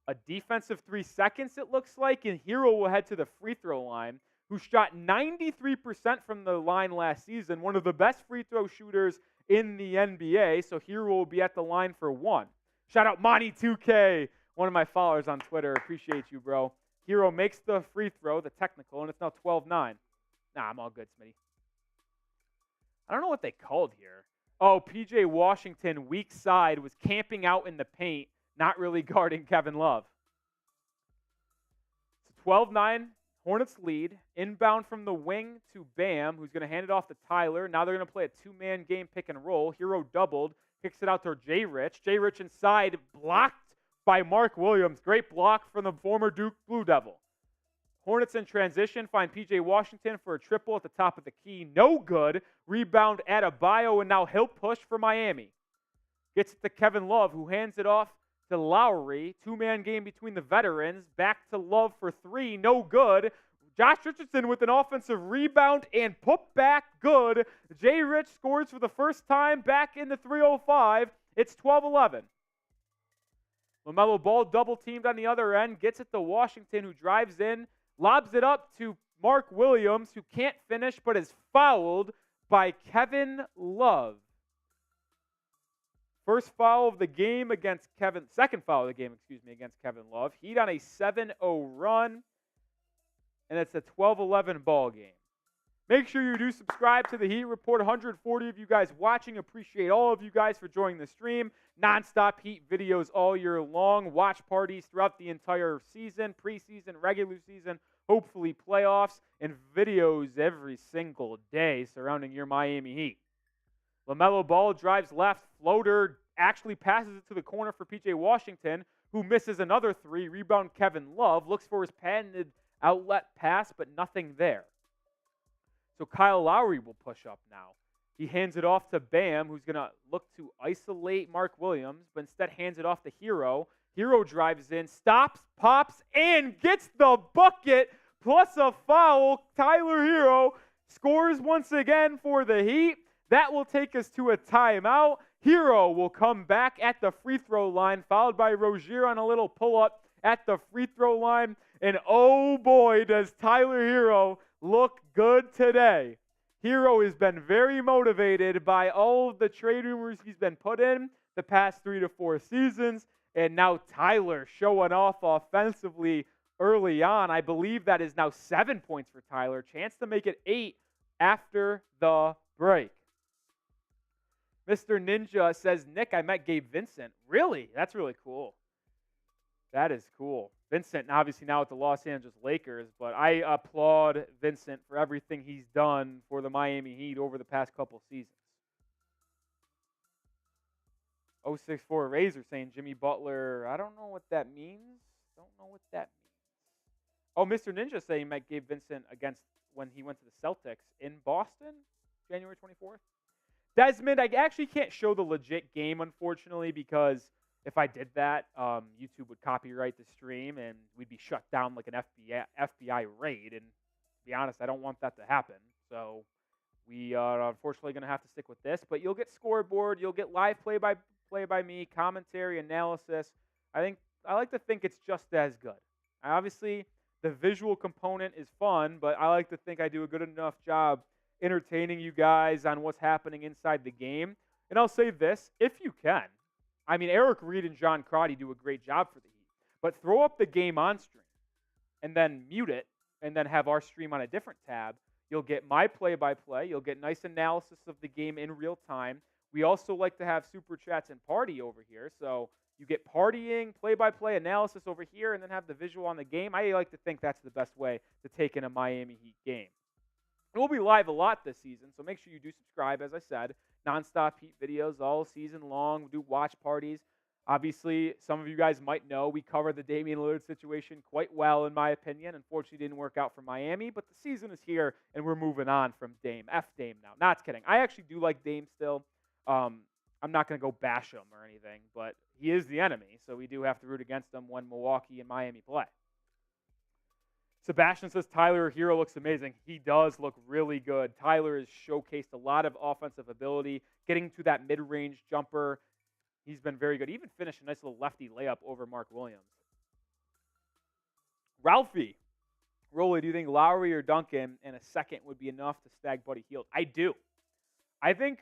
A defensive 3 seconds, it looks like, and Herro will head to the free throw line, who shot 93% from the line last season, one of the best free throw shooters in the NBA, so Herro will be at the line for 1. Shout out Monty2K, one of my followers on Twitter. Appreciate you, bro. Herro makes the free throw, the technical, and it's now 12-9. Nah, I'm all good, Smitty. I don't know what they called here. Oh, P.J. Washington, weak side, was camping out in the paint, not really guarding Kevin Love. It's 12-9. Hornets lead. Inbound from the wing to Bam, who's going to hand it off to Tyler. Now they're going to play a two-man game pick and roll. Herro doubled. Kicks it out to J-Rich. J-Rich inside, blocked by Mark Williams. Great block from the former Duke Blue Devil. Hornets in transition. Find P.J. Washington for a triple at the top of the key. No good. Rebound Adebayo, and now he'll push for Miami. Gets it to Kevin Love, who hands it off to Lowry. Two-man game between the veterans. Back to Love for 3. No good. Josh Richardson with an offensive rebound and put back good. J. Rich scores for the first time back in the 3:05. It's 12-11. LaMelo Ball double-teamed on the other end. Gets it to Washington, who drives in. Lobs it up to Mark Williams, who can't finish but is fouled by Kevin Love. First foul of the game against Kevin, second foul of the game, against Kevin Love. Heat on a 7-0 run, and it's a 12-11 ball game. Make sure you do subscribe to the Heat Report. 140 of you guys watching. Appreciate all of you guys for joining the stream. Non-stop Heat videos all year long. Watch parties throughout the entire season, preseason, regular season, hopefully playoffs, and videos every single day surrounding your Miami Heat. LaMelo Ball drives left, floater, actually passes it to the corner for P.J. Washington, who misses another 3. Rebound Kevin Love, looks for his patented outlet pass, but nothing there. So Kyle Lowry will push up now. He hands it off to Bam, who's going to look to isolate Mark Williams, but instead hands it off to Herro. Herro drives in, stops, pops, and gets the bucket, plus a foul. Tyler Herro scores once again for the Heat. That will take us to a timeout. Herro will come back at the free throw line, followed by Rozier on a little pull-up at the free throw line. And oh boy, does Tyler Herro look good today. Herro has been very motivated by all of the trade rumors he's been put in the past 3 to 4 seasons. And now Tyler showing off offensively early on. I believe that is now 7 points for Tyler. Chance to make it 8 after the break. Mr. Ninja says, Nick, I met Gabe Vincent. Really? That's really cool. That is cool. Vincent, obviously now with the Los Angeles Lakers, but I applaud Vincent for everything he's done for the Miami Heat over the past couple seasons. 064 Razor saying Jimmy Butler, I don't know what that means. Oh, Mr. Ninja saying he met Gabe Vincent against when he went to the Celtics in Boston, January 24th. Desmond, I actually can't show the legit game, unfortunately, because if I did that, YouTube would copyright the stream and we'd be shut down like an FBI raid. And to be honest, I don't want that to happen. So we are unfortunately going to have to stick with this. But you'll get Scoreboard. You'll get live play by me, commentary, analysis. I like to think it's just as good. Obviously, the visual component is fun, but I like to think I do a good enough job entertaining you guys on what's happening inside the game. And I'll say this, if you can. I mean, Eric Reed and John Crotty do a great job for the Heat. But throw up the game on stream and then mute it and then have our stream on a different tab. You'll get my play-by-play. You'll get nice analysis of the game in real time. We also like to have super chats and party over here. So you get partying, play-by-play analysis over here, and then have the visual on the game. I like to think that's the best way to take in a Miami Heat game. We'll be live a lot this season, so make sure you do subscribe, as I said. Nonstop Heat videos all season long. We do watch parties. Obviously, some of you guys might know we cover the Damian Lillard situation quite well, in my opinion. Unfortunately, it didn't work out for Miami, but the season is here, and we're moving on from Dame. F Dame now. Not kidding. I actually do like Dame still. I'm not going to go bash him or anything, but he is the enemy, so we do have to root against him when Milwaukee and Miami play. Sebastian says Tyler Herro looks amazing. He does look really good. Tyler has showcased a lot of offensive ability, getting to that mid-range jumper. He's been very good. He even finished a nice little lefty layup over Mark Williams. Ralphie, Rolly, do you think Lowry or Duncan in a second would be enough to snag Buddy Hield? I do. I think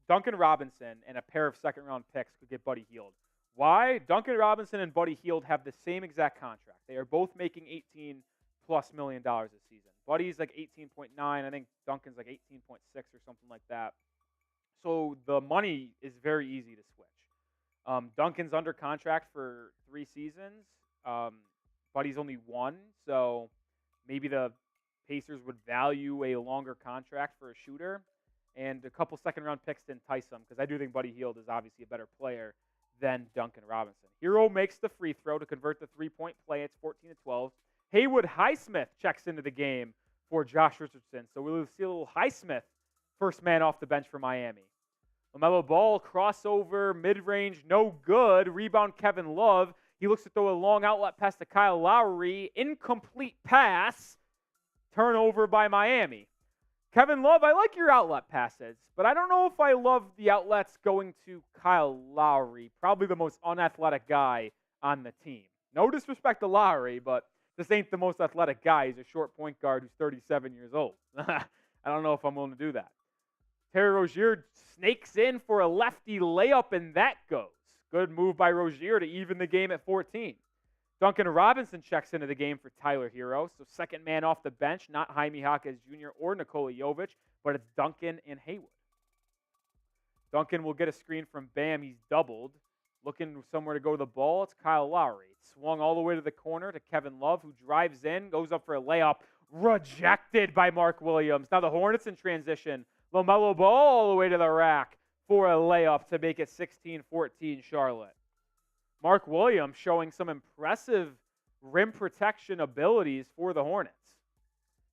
Duncan Robinson and a pair of second-round picks could get Buddy Hield. Why? Duncan Robinson and Buddy Hield have the same exact contract. They are both making $18+ million this season. Buddy's like 18.9. I think Duncan's like 18.6 or something like that. So the money is very easy to switch. Duncan's under contract for 3 seasons. Buddy's only 1, so maybe the Pacers would value a longer contract for a shooter. And a couple second-round picks to entice them, because I do think Buddy Hield is obviously a better player than Duncan Robinson. Herro makes the free throw to convert the three-point play. It's 14-12. Haywood Highsmith checks into the game for Josh Richardson. So we'll see a little Highsmith, first man off the bench for Miami. LaMelo Ball, crossover, mid-range, no good. Rebound, Kevin Love. He looks to throw a long outlet pass to Kyle Lowry. Incomplete pass. Turnover by Miami. Kevin Love, I like your outlet passes, but I don't know if I love the outlets going to Kyle Lowry, probably the most unathletic guy on the team. No disrespect to Lowry, but this ain't the most athletic guy. He's a short point guard who's 37 years old. I don't know if I'm willing to do that. Terry Rozier snakes in for a lefty layup, and that goes. Good move by Rozier to even the game at 14. Duncan Robinson checks into the game for Tyler Herro. So second man off the bench, not Jaime Jaquez Jr. or Nikola Jovic, but it's Duncan and Haywood. Duncan will get a screen from Bam. He's doubled. Looking somewhere to go to the ball, it's Kyle Lowry. It's swung all the way to the corner to Kevin Love, who drives in, goes up for a layup. Rejected by Mark Williams. Now the Hornets in transition. LaMelo Ball all the way to the rack for a layup to make it 16-14 Charlotte. Mark Williams showing some impressive rim protection abilities for the Hornets.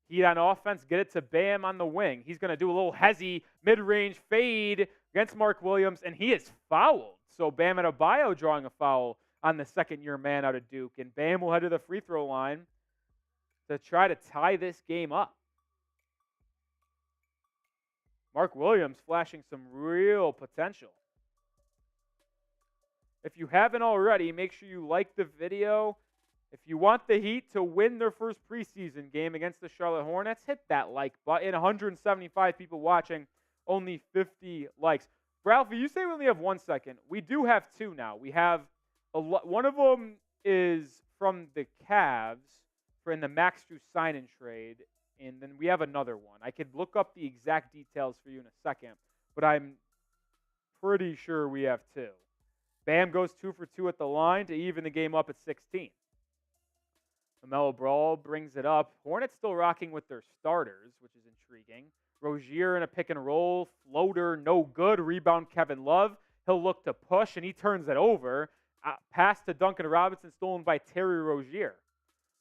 Heat on offense, get it to Bam on the wing. He's going to do a little hezzy mid-range fade against Mark Williams, and he is fouled. So Bam Adebayo drawing a foul on the second-year man out of Duke, and Bam will head to the free throw line to try to tie this game up. Mark Williams flashing some real potential. If you haven't already, make sure you like the video. If you want the Heat to win their first preseason game against the Charlotte Hornets, hit that like button. 175 people watching, only 50 likes. Ralphie, you say we only have 1 second. We do have 2 now. We have one of them is from the Cavs for in the Max Drew sign-in trade, and then we have another one. I could look up the exact details for you in a second, but I'm pretty sure we have 2. Bam goes 2 for 2 at the line to even the game up at 16. LaMelo Ball brings it up. Hornets still rocking with their starters, which is intriguing. Rozier in a pick and roll. Floater, no good. Rebound, Kevin Love. He'll look to push, and he turns it over. Pass to Duncan Robinson, stolen by Terry Rozier.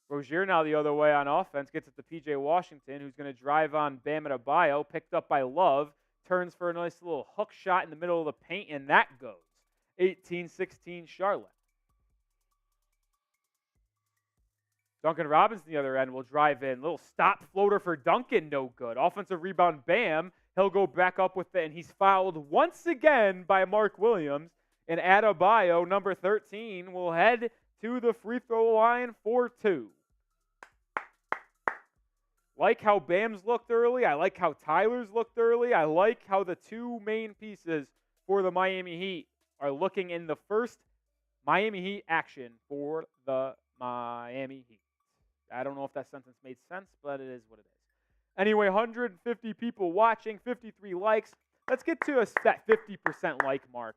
Rozier now the other way on offense. Gets it to P.J. Washington, who's going to drive on Bam Adebayo. Picked up by Love. Turns for a nice little hook shot in the middle of the paint, and that goes. 18-16 Charlotte. Duncan Robinson, the other end, will drive in. Little stop floater for Duncan, no good. Offensive rebound, Bam. He'll go back up with it, and he's fouled once again by Mark Williams. And Adebayo, number 13, will head to the free throw line for 2. Like how Bam's looked early. I like how Tyler's looked early. I like how the 2 main pieces for the Miami Heat are looking in the first Miami Heat action for the Miami Heat. I don't know if that sentence made sense, but it is what it is. Anyway, 150 people watching, 53 likes. Let's get to that 50% like mark.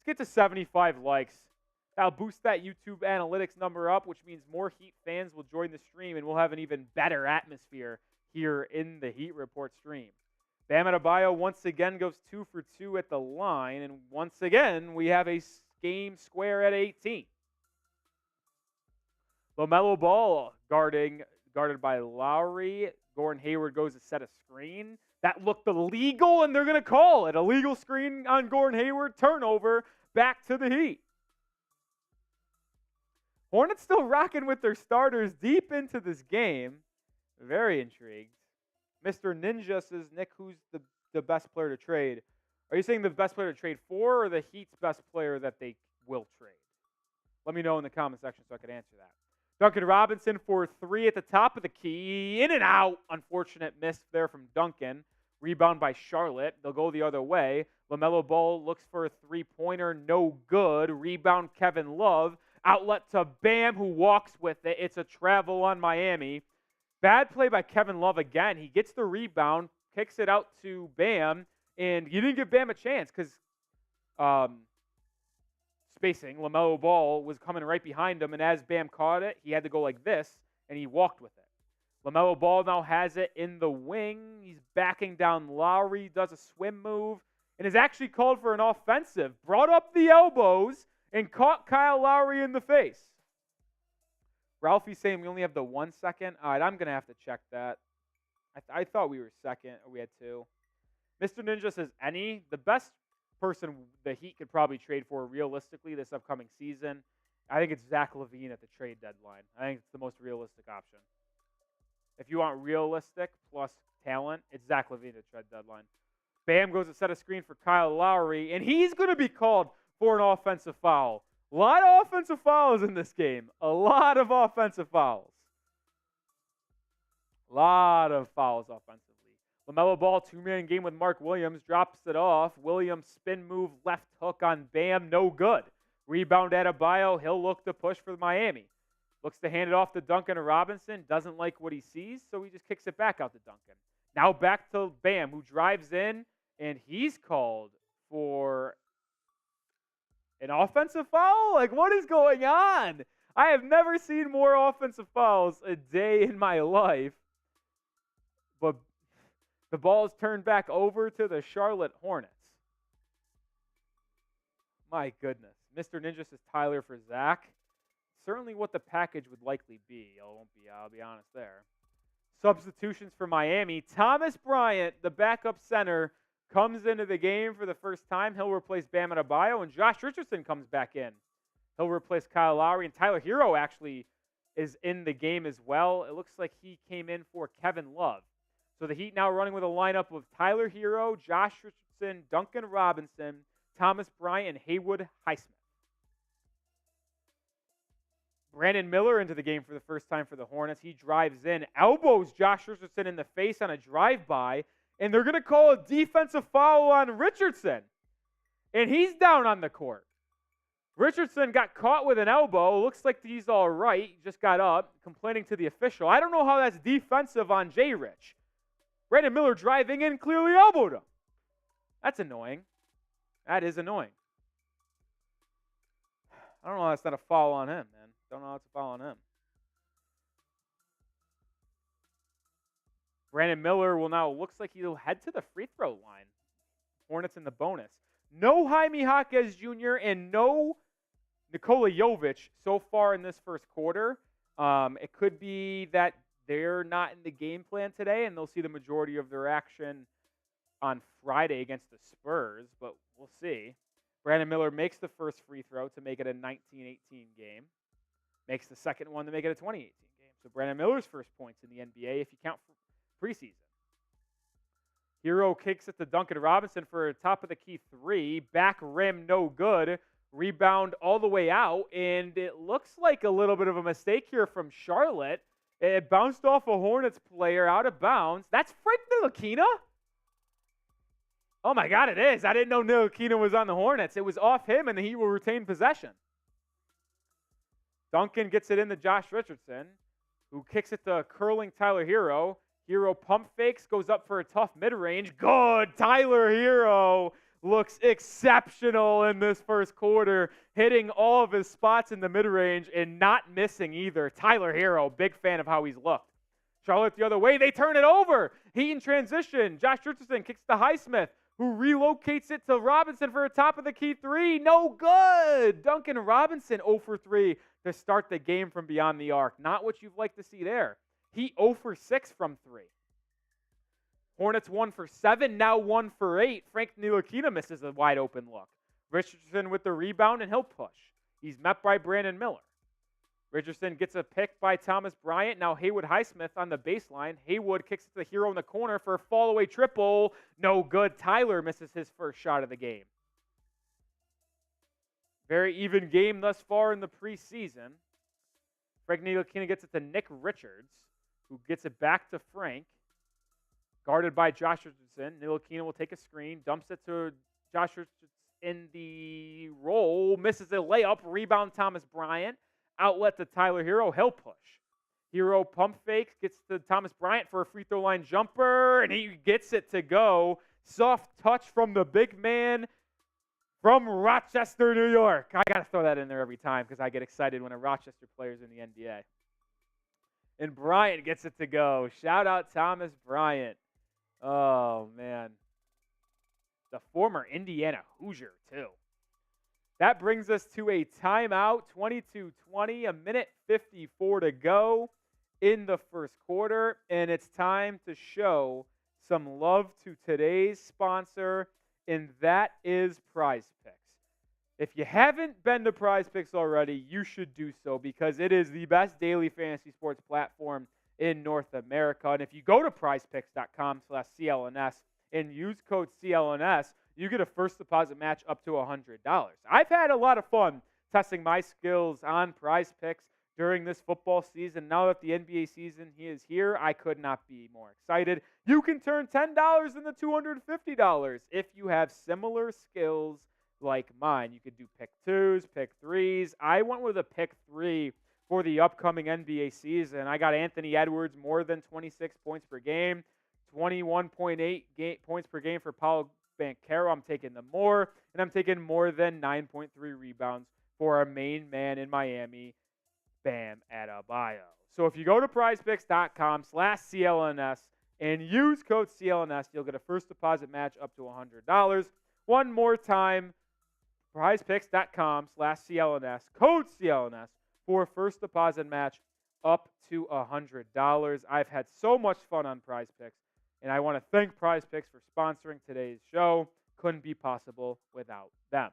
Let's get to 75 likes. That'll boost that YouTube analytics number up, which means more Heat fans will join the stream, and we'll have an even better atmosphere here in the Heat Report stream. Bam Adebayo once again goes 2 for 2 at the line, and once again, we have a game square at 18. LaMelo Ball guarded by Lowry. Gordon Hayward goes to set a screen. That looked illegal, and they're going to call it. Illegal screen on Gordon Hayward. Turnover back to the Heat. Hornets still rocking with their starters deep into this game. Very intrigued. Mr. Ninja says, Nick, who's the best player to trade? Are you saying the best player to trade for or the Heat's best player that they will trade? Let me know in the comment section so I can answer that. Duncan Robinson for 3 at the top of the key. In and out. Unfortunate miss there from Duncan. Rebound by Charlotte. They'll go the other way. LaMelo Ball looks for a three-pointer. No good. Rebound Kevin Love. Outlet to Bam, who walks with it. It's a travel on Miami. Bad play by Kevin Love again. He gets the rebound, kicks it out to Bam, and you didn't give Bam a chance because spacing. LaMelo Ball was coming right behind him, and as Bam caught it, he had to go like this, and he walked with it. LaMelo Ball now has it in the wing. He's backing down Lowry, does a swim move, and is actually called for an offensive. Brought up the elbows and caught Kyle Lowry in the face. Ralphie's saying we only have the 1 second. All right, I'm going to have to check that. I thought we were second, or we had 2. Mr. Ninja says any. The best person the Heat could probably trade for realistically this upcoming season, I think it's Zach LaVine at the trade deadline. I think it's the most realistic option. If you want realistic plus talent, it's Zach LaVine at the trade deadline. Bam goes to set a screen for Kyle Lowry, and he's going to be called for an offensive foul. A lot of offensive fouls in this game. A lot of offensive fouls. A lot of fouls offensively. LaMelo Ball, 2-man game with Mark Williams, drops it off. Williams spin move, left hook on Bam, no good. Rebound Adebayo, he'll look to push for Miami. Looks to hand it off to Duncan Robinson, doesn't like what he sees, so he just kicks it back out to Duncan. Now back to Bam, who drives in, and he's called for an offensive foul? Like, what is going on? I have never seen more offensive fouls a day in my life. But the ball is turned back over to the Charlotte Hornets. My goodness. Mr. Ninja says Tyler for Zach. Certainly what the package would likely be. I'll be honest there. Substitutions for Miami. Thomas Bryant, the backup center, comes into the game for the first time. He'll replace Bam Adebayo, and Josh Richardson comes back in. He'll replace Kyle Lowry, and Tyler Herro actually is in the game as well. It looks like he came in for Kevin Love. So the Heat now running with a lineup of Tyler Herro, Josh Richardson, Duncan Robinson, Thomas Bryant, and Haywood Highsmith. Brandon Miller into the game for the first time for the Hornets. He drives in, elbows Josh Richardson in the face on a drive-by, and they're going to call a defensive foul on Richardson. And he's down on the court. Richardson got caught with an elbow. Looks like he's all right. He just got up, complaining to the official. I don't know how that's defensive on J. Rich. Brandon Miller driving in, clearly elbowed him. That's annoying. That is annoying. I don't know how that's not a foul on him, man. Don't know how it's a foul on him. Brandon Miller will now, looks like he'll head to the free throw line. Hornets in the bonus. No Jaime Jaquez Jr. and no Nikola Jovic so far in this first quarter. It could be that they're not in the game plan today, and they'll see the majority of their action on Friday against the Spurs, but we'll see. Brandon Miller makes the first free throw to make it a 19-18 game. Makes the second one to make it a 2018 game. So Brandon Miller's first points in the NBA if you count preseason. Herro kicks it to Duncan Robinson for a top-of-the-key 3. Back rim, no good. Rebound all the way out, and it looks like a little bit of a mistake here from Charlotte. It bounced off a Hornets player out of bounds. That's Frank Ntilikina? Oh, my God, it is. I didn't know Ntilikina was on the Hornets. It was off him, and the Heat will retain possession. Duncan gets it into Josh Richardson, who kicks it to curling Tyler Herro. Herro pump fakes, goes up for a tough mid-range. Good! Tyler Herro looks exceptional in this first quarter, hitting all of his spots in the mid-range and not missing either. Tyler Herro, big fan of how he's looked. Charlotte the other way, they turn it over. Heat in transition. Josh Richardson kicks to Highsmith, who relocates it to Robinson for a top-of-the-key 3. No good! Duncan Robinson 0 for 3 to start the game from beyond the arc. Not what you'd like to see there. Heat 0 for 6 from 3. Hornets 1 for 7, now 1 for 8. Frank Ntilikina misses a wide open look. Richardson with the rebound, and he'll push. He's met by Brandon Miller. Richardson gets a pick by Thomas Bryant. Now Haywood Highsmith on the baseline. Haywood kicks it to Herro in the corner for a fall-away triple. No good. Tyler misses his first shot of the game. Very even game thus far in the preseason. Frank Ntilikina gets it to Nic Richards, who gets it back to Frank. Guarded by Josh Richardson. Ntilikina will take a screen, dumps it to Josh Richardson in the roll, misses a layup, rebound Thomas Bryant. Outlet to Tyler Herro, he'll push. Herro pump fakes, gets to Thomas Bryant for a free throw line jumper, and he gets it to go. Soft touch from the big man from Rochester, New York. I got to throw that in there every time because I get excited when a Rochester player's in the NBA. And Bryant gets it to go. Shout out Thomas Bryant. Oh, man. The former Indiana Hoosier, too. That brings us to a timeout, 22-20, a minute 54 to go in the first quarter, and it's time to show some love to today's sponsor, and that is Prize Picks. If you haven't been to Prize Picks already, you should do so because it is the best daily fantasy sports platform in North America. And if you go to prizepicks.com/CLNS and use code CLNS, you get a first deposit match up to $100. I've had a lot of fun testing my skills on Prize Picks during this football season. Now that the NBA season is here, I could not be more excited. You can turn $10 into $250 if you have similar skills like mine. You could do pick twos, pick threes. I went with a pick three for the upcoming NBA season. I got Anthony Edwards more than 26 points per game, 21.8 points per game for Paolo Banchero. I'm taking the more, and I'm taking more than 9.3 rebounds for our main man in Miami, Bam Adebayo. So if you go to prizepicks.com/CLNS and use code CLNS, you'll get a first deposit match up to $100. One more time, prizepicks.com/CLNS, code CLNS for a first deposit match up to $100. I've had so much fun on Prize Picks, and I want to thank Prize Picks for sponsoring today's show. Couldn't be possible without them.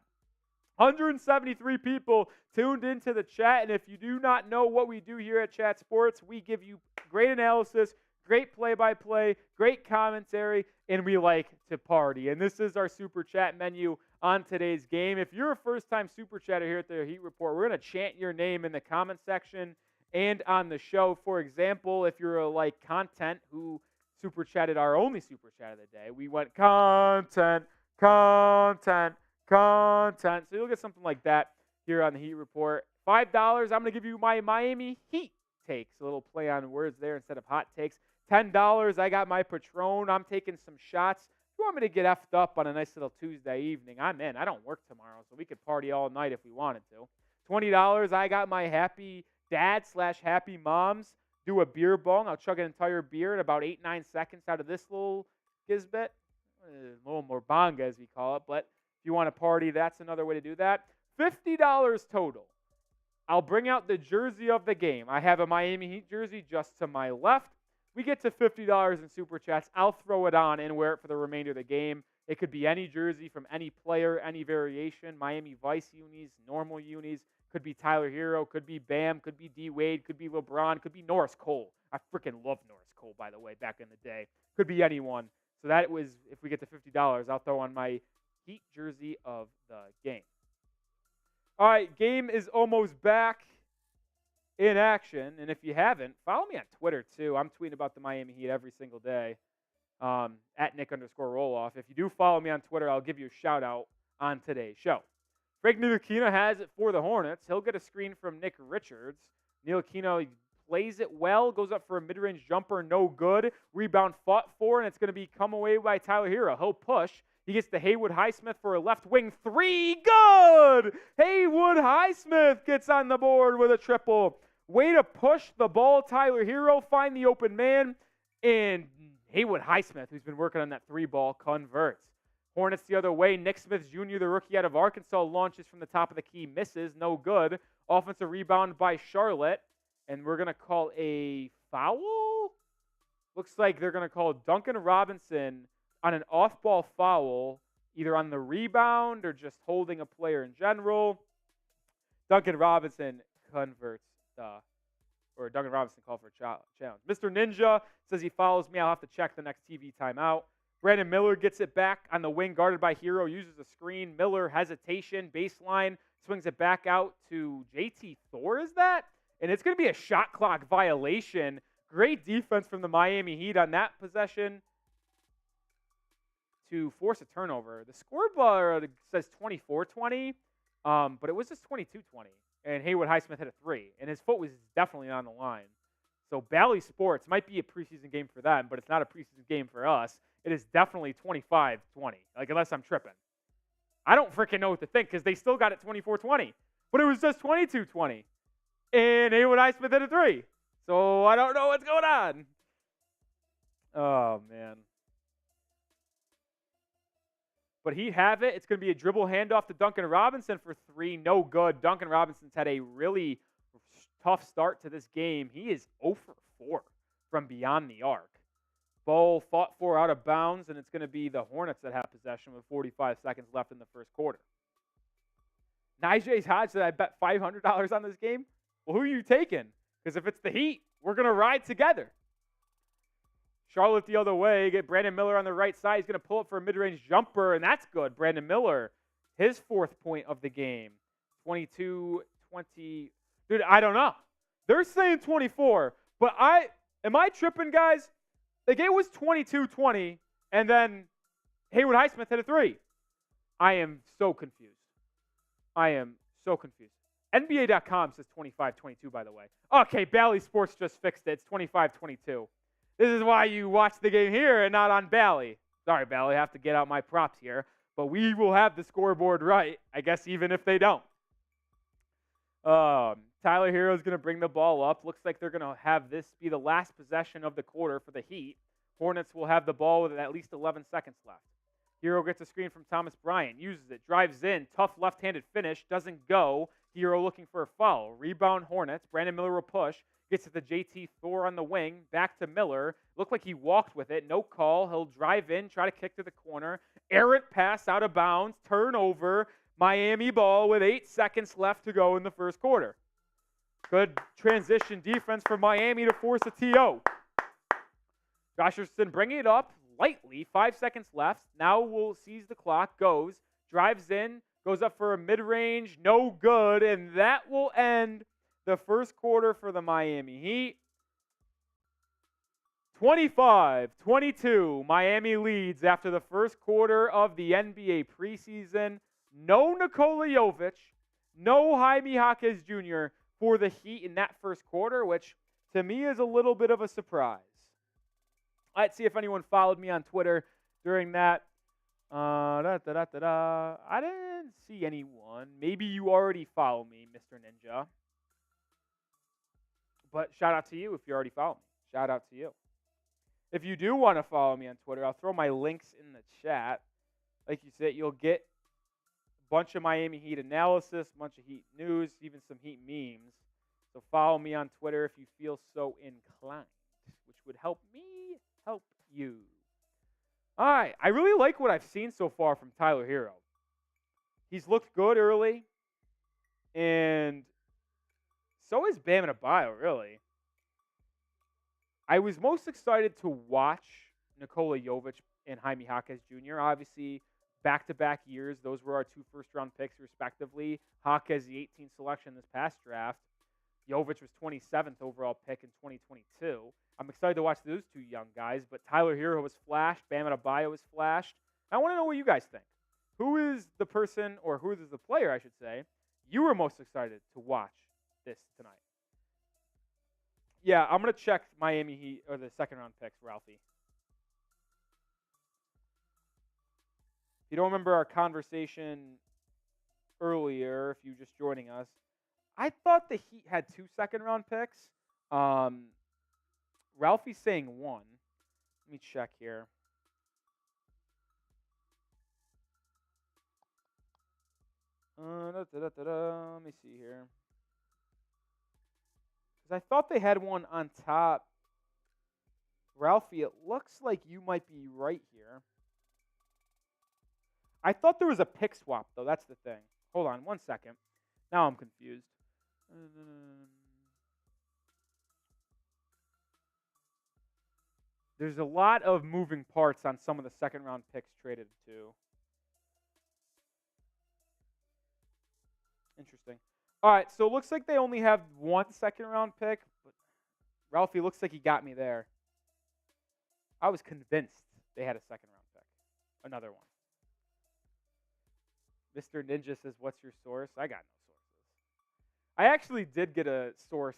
173 people tuned into the chat, and if you do not know what we do here at Chat Sports, we give you great analysis, great play-by-play, great commentary, and we like to party. And this is our Super Chat menu on today's game. If you're a first-time Super Chatter here at the Heat Report, we're going to chant your name in the comment section and on the show. For example, if you're like Content, who Super Chatted our only Super Chat of the day, we went content. So you'll get something like that here on the Heat Report. $5, I'm going to give you my Miami Heat takes. A little play on words there instead of hot takes. $10, I got my Patron. I'm taking some shots. If you want me to get effed up on a nice little Tuesday evening, I'm in. I don't work tomorrow, so we could party all night if we wanted to. $20, I got my Happy Dad/Happy Moms. Do a beer bong. I'll chug an entire beer in about 8-9 seconds out of this little gizbit. A little more bonga, as we call it, but if you want to party, that's another way to do that. $50 total. I'll bring out the jersey of the game. I have a Miami Heat jersey just to my left. We get to $50 in Super Chats. I'll throw it on and wear it for the remainder of the game. It could be any jersey from any player, any variation. Miami Vice unis, normal unis. Could be Tyler Herro, could be Bam, could be D. Wade, could be LeBron, could be Norris Cole. I freaking love Norris Cole, by the way, back in the day. Could be anyone. So that was, if we get to $50, I'll throw on my Heat jersey of the game. All right, game is almost back in action. And if you haven't, follow me on Twitter, too. I'm tweeting about the Miami Heat every single day, at Nic_Rohloff. If you do follow me on Twitter, I'll give you a shout-out on today's show. Frank Ntilikina has it for the Hornets. He'll get a screen from Nic Richards. Ntilikina plays it well, goes up for a mid-range jumper, no good. Rebound fought for, and it's going to be come away by Tyler Herro. He'll push. He gets to Haywood Highsmith for a left wing three. Good! Haywood Highsmith gets on the board with a triple. Way to push the ball, Tyler Herro. Find the open man. And Haywood Highsmith, who's been working on that three ball, converts. Hornets the other way. Nick Smith Jr., the rookie out of Arkansas, launches from the top of the key. Misses. No good. Offensive rebound by Charlotte. And we're going to call a foul? Looks like they're going to call Duncan Robinson on an off-ball foul, either on the rebound or just holding a player in general. Duncan Robinson called for a challenge. Mr. Ninja says he follows me. I'll have to check the next TV timeout. Brandon Miller gets it back on the wing, guarded by Herro, uses a screen. Miller, hesitation, baseline, swings it back out to JT Thor, is that? And it's going to be a shot clock violation. Great defense from the Miami Heat on that possession to force a turnover. The scoreboard says 24-20, but it was just 22-20. And Haywood Highsmith hit a three, and his foot was definitely on the line. So Bally Sports might be a preseason game for them, but it's not a preseason game for us. It is definitely 25-20, like unless I'm tripping. I don't freaking know what to think because they still got it 24-20, but it was just 22-20. And Haywood Highsmith hit a three. So I don't know what's going on. Oh, man. But he'd have it. It's going to be a dribble handoff to Duncan Robinson for three. No good. Duncan Robinson's had a really tough start to this game. He is 0 for 4 from beyond the arc. Ball fought for out of bounds, and it's going to be the Hornets that have possession with 45 seconds left in the first quarter. Nijay's Hodge said, I bet $500 on this game. Well, who are you taking? Because if it's the Heat, we're going to ride together. Charlotte the other way. Get Brandon Miller on the right side. He's going to pull up for a mid-range jumper, and that's good. Brandon Miller, his fourth point of the game. 22-20. Dude, I don't know. They're saying 24, but am I tripping, guys? The game was 22-20, and then Haywood Highsmith hit a three. I am so confused. NBA.com says 25-22, by the way. Okay, Bally Sports just fixed it. It's 25-22. This is why you watch the game here and not on Bally. Sorry, Bally, I have to get out my props here. But we will have the scoreboard right, I guess, even if they don't. Tyler Herro is going to bring the ball up. Looks like they're going to have this be the last possession of the quarter for the Heat. Hornets will have the ball with at least 11 seconds left. Herro gets a screen from Thomas Bryant, uses it, drives in, tough left-handed finish, doesn't go. Herro looking for a foul. Rebound Hornets. Brandon Miller will push. Gets it to JT Thor on the wing. Back to Miller. Looked like he walked with it. No call. He'll drive in, try to kick to the corner. Errant pass out of bounds. Turnover. Miami ball with 8 seconds left to go in the first quarter. Good transition defense for Miami to force a TO. Richardson bringing it up lightly. 5 seconds left. Now we'll seize the clock. Goes. Drives in. Goes up for a mid-range. No good. And that will end the first quarter for the Miami Heat. 25-22. Miami leads after the first quarter of the NBA preseason. No Nikola Jovic. No Jaime Jaquez Jr. for the Heat in that first quarter, which to me is a little bit of a surprise. Let's see if anyone followed me on Twitter during that. I didn't see anyone. Maybe you already follow me, Mr. Ninja. But shout out to you if you already follow me. Shout out to you. If you do want to follow me on Twitter, I'll throw my links in the chat. Like you said, you'll get a bunch of Miami Heat analysis, a bunch of Heat news, even some Heat memes. So follow me on Twitter if you feel so inclined, which would help me help you. All right, I really like what I've seen so far from Tyler Herro. He's looked good early, and so is Bam Adebayo, really. I was most excited to watch Nikola Jovic and Jaime Jaquez Jr. Obviously, back-to-back years, those were our 2 first-round picks, respectively. Jaquez, the 18th selection this past draft. Jovic was 27th overall pick in 2022. I'm excited to watch those 2 young guys, but Tyler Herro was flashed. Bam Adebayo was flashed. I want to know what you guys think. Who is the person, or who is the player, I should say, you were most excited to watch this tonight? Yeah, I'm going to check Miami Heat, or the second-round picks, Ralphie. If you don't remember our conversation earlier, if you're just joining us, I thought the Heat had 2 second-round picks. Ralphie's saying 1. Let me check here. Let me see here. Because I thought they had one on top. Ralphie, it looks like you might be right here. I thought there was a pick swap, though. That's the thing. Hold on 1 second. Now I'm confused. There's a lot of moving parts on some of the second-round picks traded, too. Interesting. All right, so it looks like they only have one second-round pick. But Ralphie, looks like he got me there. I was convinced they had a second-round pick. Another one. Mr. Ninja says, what's your source? I got no sources. I actually did get a source,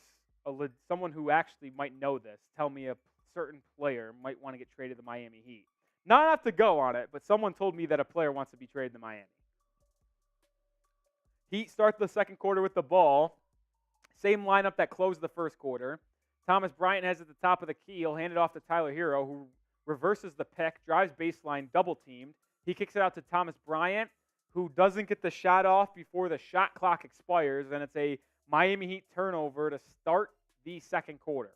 someone who actually might know this, tell me a certain player might want to get traded to the Miami Heat. Not enough to go on it, but someone told me that a player wants to be traded to Miami. Heat start the second quarter with the ball. Same lineup that closed the first quarter. Thomas Bryant has at the top of the key. He'll hand it off to Tyler Herro, who reverses the pick, drives baseline, double-teamed. He kicks it out to Thomas Bryant, who doesn't get the shot off before the shot clock expires, and it's a Miami Heat turnover to start the second quarter.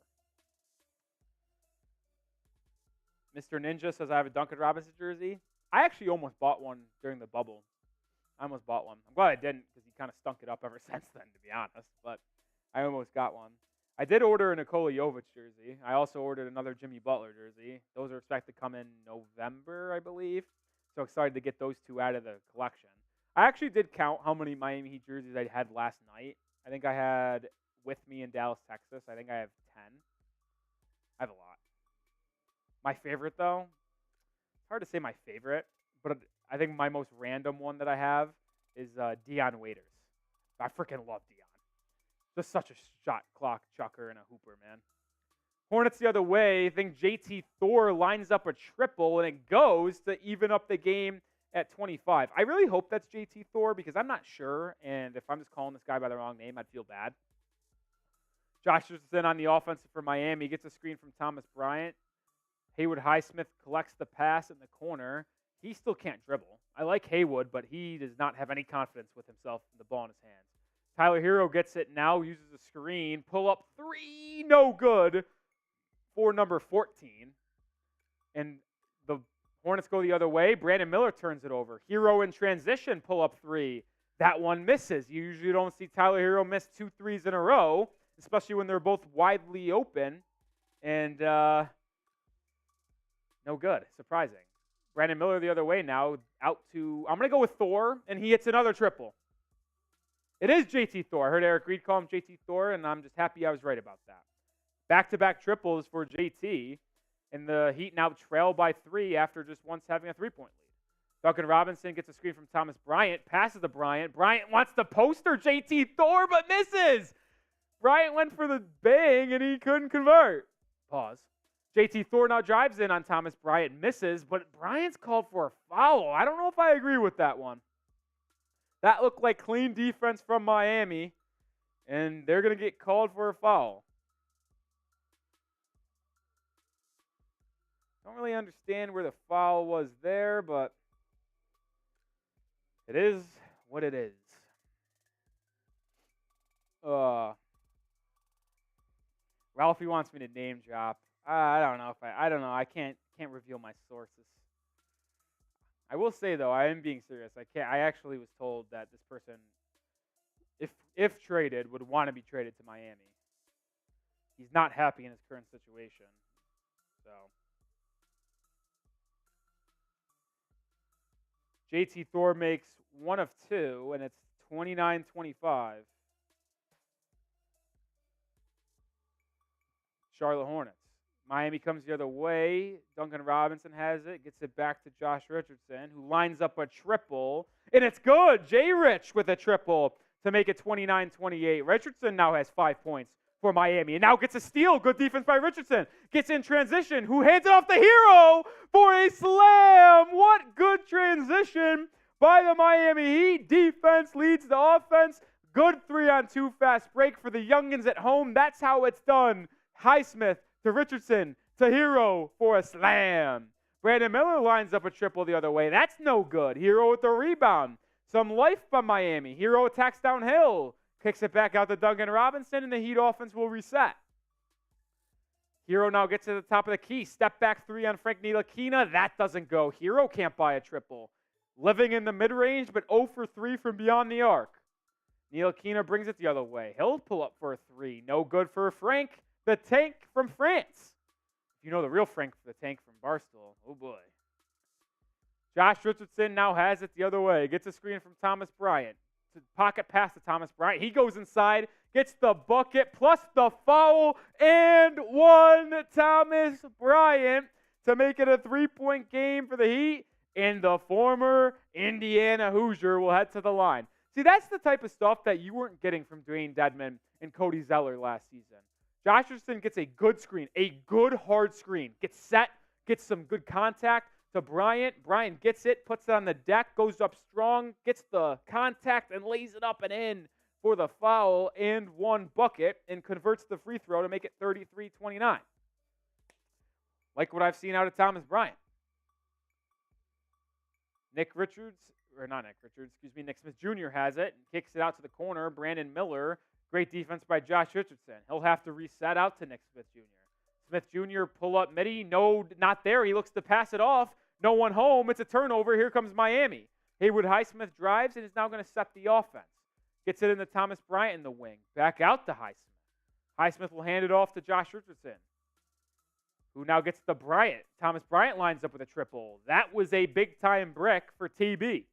Mr. Ninja says, I have a Duncan Robinson jersey. I actually almost bought one during the bubble. I almost bought one. I'm glad I didn't because he kind of stunk it up ever since then, to be honest. But I almost got one. I did order a Nikola Jovic jersey. I also ordered another Jimmy Butler jersey. Those are expected to come in November, I believe. So excited to get those two out of the collection. I actually did count how many Miami Heat jerseys I had last night. I think I had, with me in Dallas, Texas, I think I have 10. I have a lot. My favorite, though, it's hard to say my favorite, but I think my most random one that I have is Dion Waiters. I freaking love Dion. Just such a shot clock chucker and a hooper, man. Hornets the other way. I think JT Thor lines up a triple, and it goes to even up the game at 25. I really hope that's JT Thor because I'm not sure, and if I'm just calling this guy by the wrong name, I'd feel bad. Josh Richardson on the offensive for Miami gets a screen from Thomas Bryant. Haywood Highsmith collects the pass in the corner. He still can't dribble. I like Haywood, but he does not have any confidence with himself and the ball in his hands. Tyler Herro gets it now, uses a screen. Pull up three, no good for number 14. And the Hornets go the other way. Brandon Miller turns it over. Herro in transition, pull up three. That one misses. You usually don't see Tyler Herro miss 2 threes in a row, especially when they're both widely open. And no good. Surprising. Brandon Miller the other way now, out to, I'm going to go with Thor, and he hits another triple. It is JT Thor. I heard Eric Reed call him JT Thor, and I'm just happy I was right about that. Back-to-back triples for JT, and the Heat now trail by 3 after just once having a 3-point lead. Duncan Robinson gets a screen from Thomas Bryant, passes to Bryant. Bryant wants to poster JT Thor, but misses. Bryant went for the bang, and he couldn't convert. Pause. JT Thor now drives in on Thomas Bryant, misses, but Bryant's called for a foul. I don't know if I agree with that one. That looked like clean defense from Miami, and they're going to get called for a foul. Don't really understand where the foul was there, but it is what it is. Ralphie wants me to name drop. I don't know if I don't know. I can't reveal my sources. I will say though, I am being serious. I actually was told that this person, if traded, would want to be traded to Miami. He's not happy in his current situation. So JT Thor makes 1 of 2, and it's 29-25. Charlotte Hornets. Miami comes the other way. Duncan Robinson has it, gets it back to Josh Richardson, who lines up a triple, and it's good. J. Rich with a triple to make it 29-28. Richardson now has 5 points for Miami, and now gets a steal. Good defense by Richardson. Gets in transition, who hands it off to Herro for a slam. What good transition by the Miami Heat. Defense leads the offense. Good 3-on-2 fast break for the youngins at home. That's how it's done. Highsmith to Richardson to Herro for a slam. Brandon Miller lines up a triple the other way. That's no good. Herro with the rebound. Some life by Miami. Herro attacks downhill. Kicks it back out to Duncan Robinson, and the Heat offense will reset. Herro now gets to the top of the key. Step back three on Frank Ntilikina. That doesn't go. Herro can't buy a triple. Living in the mid-range, but 0 for 3 from beyond the arc. Ntilikina brings it the other way. He'll pull up for a three. No good for Frank, the tank from France. If you know the real Frank the Tank from Barstool, oh boy. Josh Richardson now has it the other way. Gets a screen from Thomas Bryant. Pocket pass to Thomas Bryant. He goes inside, gets the bucket, plus the foul, and one Thomas Bryant to make it a 3-point game for the Heat, and the former Indiana Hoosier will head to the line. See, that's the type of stuff that you weren't getting from Dwayne Dedmon and Cody Zeller last season. Josh Richardson gets a good screen, a good hard screen, gets set, gets some good contact to Bryant. Bryant gets it, puts it on the deck, goes up strong, gets the contact, and lays it up and in for the foul and one bucket, and converts the free throw to make it 33-29. Like what I've seen out of Thomas Bryant. Nick Smith Jr. has it and kicks it out to the corner. Brandon Miller, great defense by Josh Richardson. He'll have to reset out to Nick Smith Jr. Smith Jr. pull up midi. No, not there. He looks to pass it off. No one home. It's a turnover. Here comes Miami. Haywood Highsmith drives and is now going to set the offense. Gets it into Thomas Bryant in the wing. Back out to Highsmith. Highsmith will hand it off to Josh Richardson, who now gets the Bryant. Thomas Bryant lines up with a triple. That was a big-time brick for TB.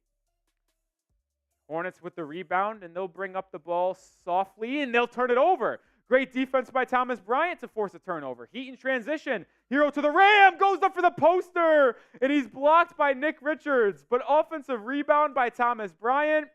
Hornets with the rebound, and they'll bring up the ball softly, and they'll turn it over. Great defense by Thomas Bryant to force a turnover. Heat in transition. Herro to the ram, goes up for the poster, and he's blocked by Nick Richards. But offensive rebound by Thomas Bryant.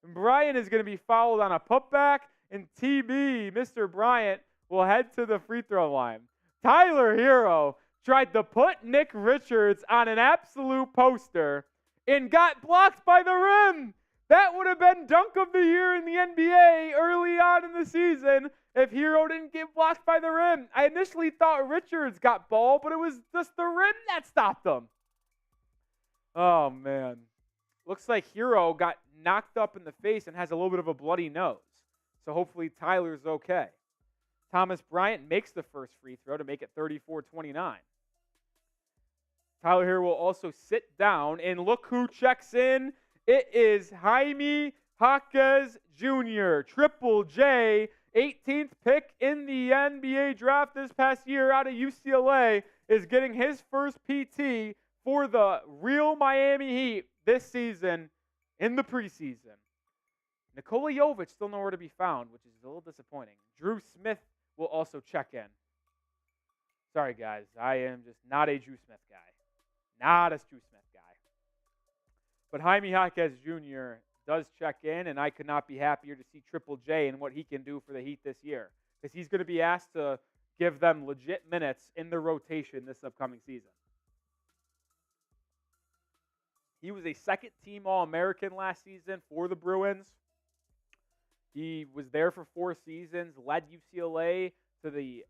And Bryant is going to be fouled on a putback, and TB, Mr. Bryant, will head to the free throw line. Tyler Herro tried to put Nick Richards on an absolute poster and got blocked by the rim. That would have been dunk of the year in the NBA early on in the season if Herro didn't get blocked by the rim. I initially thought Richards got ball, but it was just the rim that stopped him. Oh, man. Looks like Herro got knocked up in the face and has a little bit of a bloody nose. So hopefully Tyler's okay. Thomas Bryant makes the first free throw to make it 34-29. Tyler here will also sit down, and look who checks in. It is Jaime Jaquez Jr., Triple J, 18th pick in the NBA draft this past year out of UCLA, is getting his first PT for the real Miami Heat this season in the preseason. Nikola Jovic still nowhere to be found, which is a little disappointing. Drew Smith will also check in. Sorry, guys. I am just not a Drew Smith guy. Not a Drew Smith guy. But Jaime Jaquez Jr. does check in, and I could not be happier to see Triple J and what he can do for the Heat this year, because he's going to be asked to give them legit minutes in the rotation this upcoming season. He was a second-team All-American last season for the Bruins. He was there for 4 seasons, led UCLA to the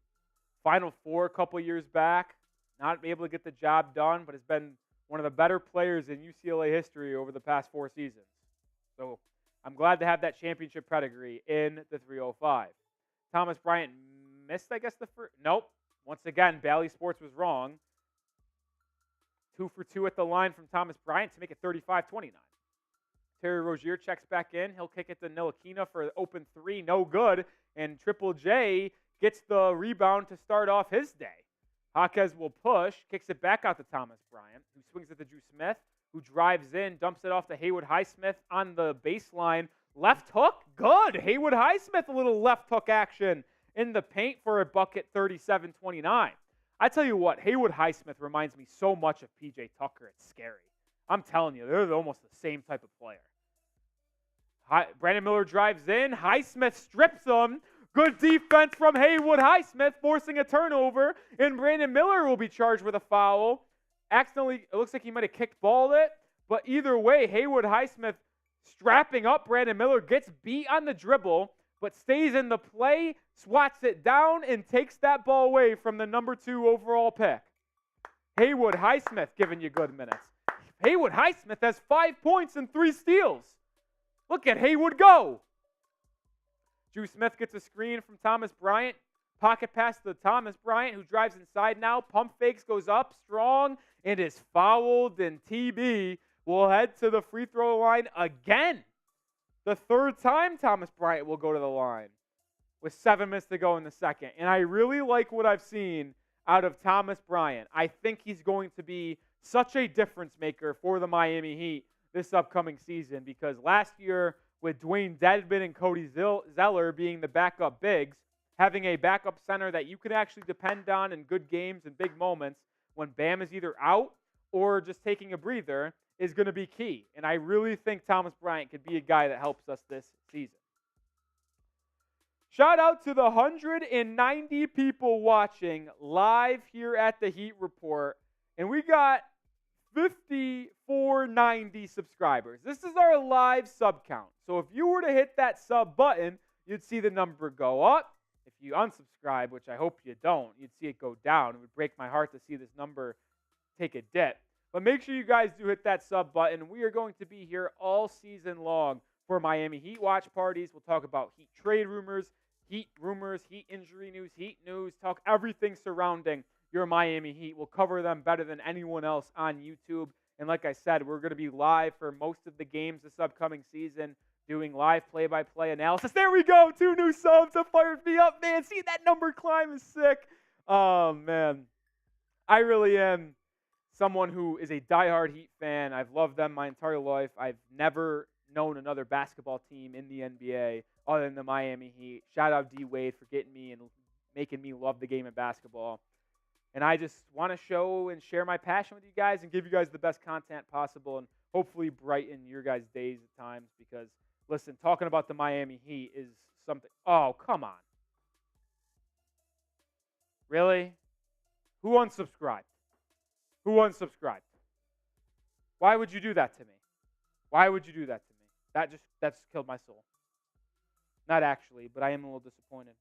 Final Four a couple years back. Not able to get the job done, but has been one of the better players in UCLA history over the past 4 seasons. So I'm glad to have that championship pedigree in the 305. Thomas Bryant missed, I guess, the first. Nope. Once again, Bally Sports was wrong. 2 for 2 at the line from Thomas Bryant to make it 35-29. Terry Rozier checks back in. He'll kick it to Ntilikina for an open 3. No good. And Triple J gets the rebound to start off his day. Jaquez will push, kicks it back out to Thomas Bryant, who swings it to Drew Smith, who drives in, dumps it off to Haywood Highsmith on the baseline. Left hook, good. Haywood Highsmith, a little left hook action in the paint for a bucket, 37-29. I tell you what, Haywood Highsmith reminds me so much of P.J. Tucker. It's scary. I'm telling you, they're almost the same type of player. Brandon Miller drives in. Highsmith strips him. Good defense from Haywood Highsmith, forcing a turnover, and Brandon Miller will be charged with a foul. Accidentally, it looks like he might have kickballed it, but either way, Haywood Highsmith strapping up Brandon Miller, gets beat on the dribble, but stays in the play, swats it down, and takes that ball away from the number 2 overall pick. Haywood Highsmith giving you good minutes. Haywood Highsmith has 5 points and 3 steals. Look at Haywood go. Drew Smith gets a screen from Thomas Bryant, Pocket pass to Thomas Bryant, who drives inside now. Pump fakes, goes up strong, and is fouled. And TB will head to the free throw line again. The third time Thomas Bryant will go to the line with 7 minutes to go in the second. And I really like what I've seen out of Thomas Bryant. I think he's going to be such a difference maker for the Miami Heat this upcoming season, because last year with Dwayne Dedmon and Cody Zeller being the backup bigs, having a backup center that you can actually depend on in good games and big moments when Bam is either out or just taking a breather is going to be key. And I really think Thomas Bryant could be a guy that helps us this season. Shout out to the 190 people watching live here at the Heat Report. And we got 5,490 subscribers. This is our live sub count. So if you were to hit that sub button, you'd see the number go up. If you unsubscribe, which I hope you don't, you'd see it go down. It would break my heart to see this number take a dip. But make sure you guys do hit that sub button. We are going to be here all season long for Miami Heat watch parties. We'll talk about Heat trade rumors, Heat injury news, talk everything surrounding your Miami Heat. We'll cover them better than anyone else on YouTube. And like I said, we're going to be live for most of the games this upcoming season, doing live play-by-play analysis. There we go. 2 new subs have fired me up, man. See, that number climb is sick. Oh, man. I really am someone who is a diehard Heat fan. I've loved them my entire life. I've never known another basketball team in the NBA other than the Miami Heat. Shout out D. Wade for getting me and making me love the game of basketball. And I just want to show and share my passion with you guys and give you guys the best content possible and hopefully brighten your guys' days at times, because, listen, talking about the Miami Heat is something. Oh, come on. Really? Who unsubscribed? Who unsubscribed? Why would you do that to me? Why would you do that to me? That's killed my soul. Not actually, but I am a little disappointed.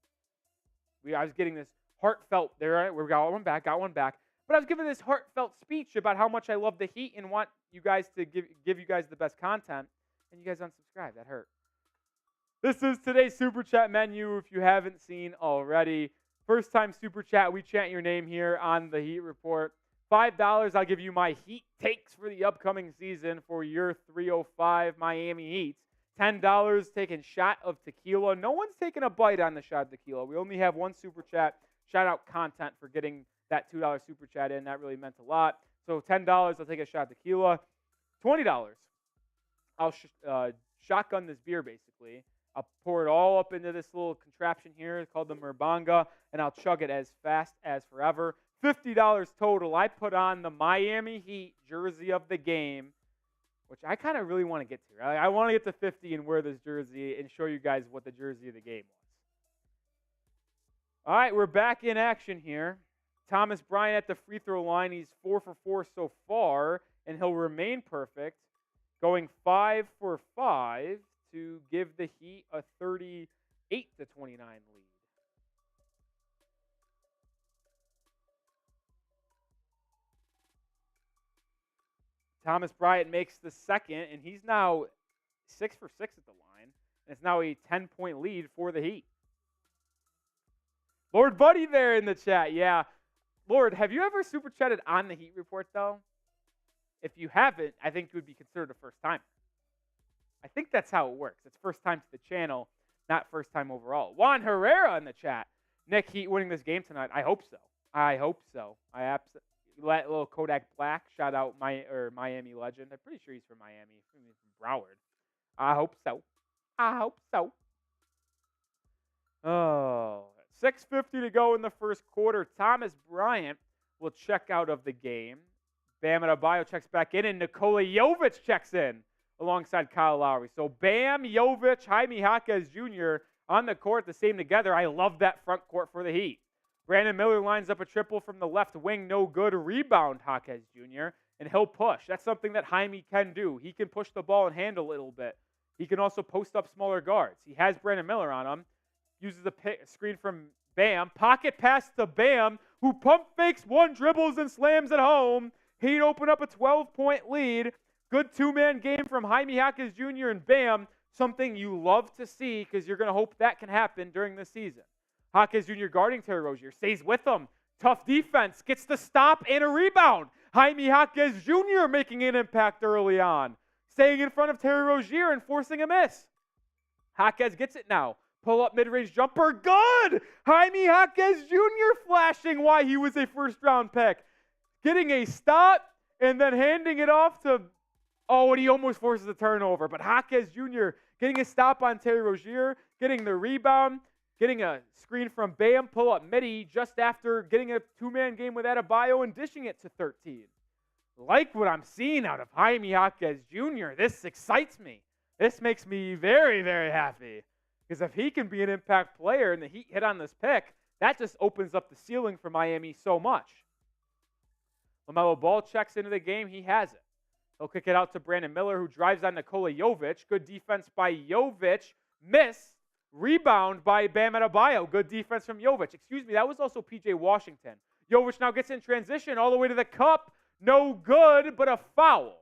I was getting this heartfelt, there, we got one back. But I was giving this heartfelt speech about how much I love the Heat and want you guys to give you guys the best content, and you guys unsubscribed. That hurt. This is today's Super Chat menu, if you haven't seen already. First time Super Chat, we chant your name here on the Heat Report. $5, I'll give you my Heat takes for the upcoming season for your 305 Miami Heat. $10, taking shot of tequila. No one's taking a bite on the shot of tequila. We only have one Super Chat. Shout out Content for getting that $2 Super Chat in. That really meant a lot. So $10, I'll take a shot of tequila. $20, I'll shotgun this beer, basically. I'll pour it all up into this little contraption here called the Merbanga, and I'll chug it as fast as forever. $50 total. I put on the Miami Heat jersey of the game, which I kind of really want to get to. Right? I want to get to 50 and wear this jersey and show you guys what the jersey of the game was. All right, we're back in action here. Thomas Bryant at the free throw line. He's 4 for 4 so far, and he'll remain perfect, going 5 for 5 to give the Heat a 38-29 lead. Thomas Bryant makes the second, and he's now 6 for 6 at the line, and it's now a 10-point lead for the Heat. Lord Buddy there in the chat. Yeah. Lord, have you ever super chatted on the Heat Report, though? If you haven't, I think you would be considered a first-timer. I think that's how it works. It's first time to the channel, not first time overall. Juan Herrera in the chat. Nick, Heat winning this game tonight. I hope so. I absolutely. Let little Kodak Black shout out Miami legend. I'm pretty sure he's from Miami. He's from Broward. I hope so. Oh, 6:50 to go in the first quarter. Thomas Bryant will check out of the game. Bam Adebayo checks back in, and Nikola Jovic checks in alongside Kyle Lowry. So Bam, Jovic, Jaime Jaquez Jr. on the court, the same together. I love that front court for the Heat. Brandon Miller lines up a triple from the left wing, no good. Rebound, Jaquez Jr., and he'll push. That's something that Jaime can do. He can push the ball and handle a little bit. He can also post up smaller guards. He has Brandon Miller on him. Uses a screen from Bam. Pocket pass to Bam, who pump fakes, one dribbles, and slams it home. He'd open up a 12-point lead. Good two-man game from Jaime Jaquez Jr. and Bam. Something you love to see because you're going to hope that can happen during the season. Jaquez Jr. guarding Terry Rozier, stays with him. Tough defense, gets the stop and a rebound. Jaime Jaquez Jr. making an impact early on, staying in front of Terry Rozier and forcing a miss. Jaquez gets it now. Pull up mid-range jumper, good! Jaime Jaquez Jr. flashing why he was a first-round pick. Getting a stop and then handing it off to, and he almost forces a turnover. But Jaquez Jr. getting a stop on Terry Rozier, getting the rebound, getting a screen from Bam, pull up midi just after getting a two-man game with Adebayo and dishing it to 13. Like what I'm seeing out of Jaime Jaquez Jr. This excites me. This makes me very, very happy. Because if he can be an impact player and the Heat hit on this pick, that just opens up the ceiling for Miami so much. LaMelo Ball checks into the game. He has it. He'll kick it out to Brandon Miller, who drives on Nikola Jovic. Good defense by Jovic. Miss. Rebound by Bam Adebayo. Good defense from Jovic. Excuse me, that was also P.J. Washington. Jovic now gets in transition all the way to the cup. No good, but a foul.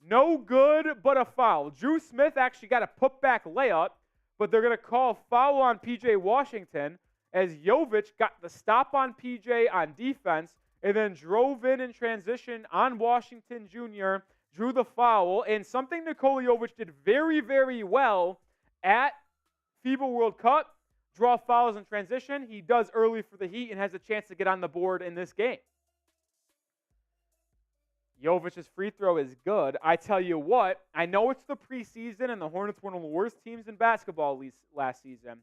No good, but a foul. Drew Smith actually got a putback layup, but they're going to call foul on P.J. Washington as Jovic got the stop on P.J. on defense and then drove in transition on Washington Jr., drew the foul, and something Nikola Jovic did very, very well at FIBA World Cup, draw fouls in transition. He does early for the Heat and has a chance to get on the board in this game. Jovic's free throw is good. I tell you what, I know it's the preseason and the Hornets were one of the worst teams in basketball last season,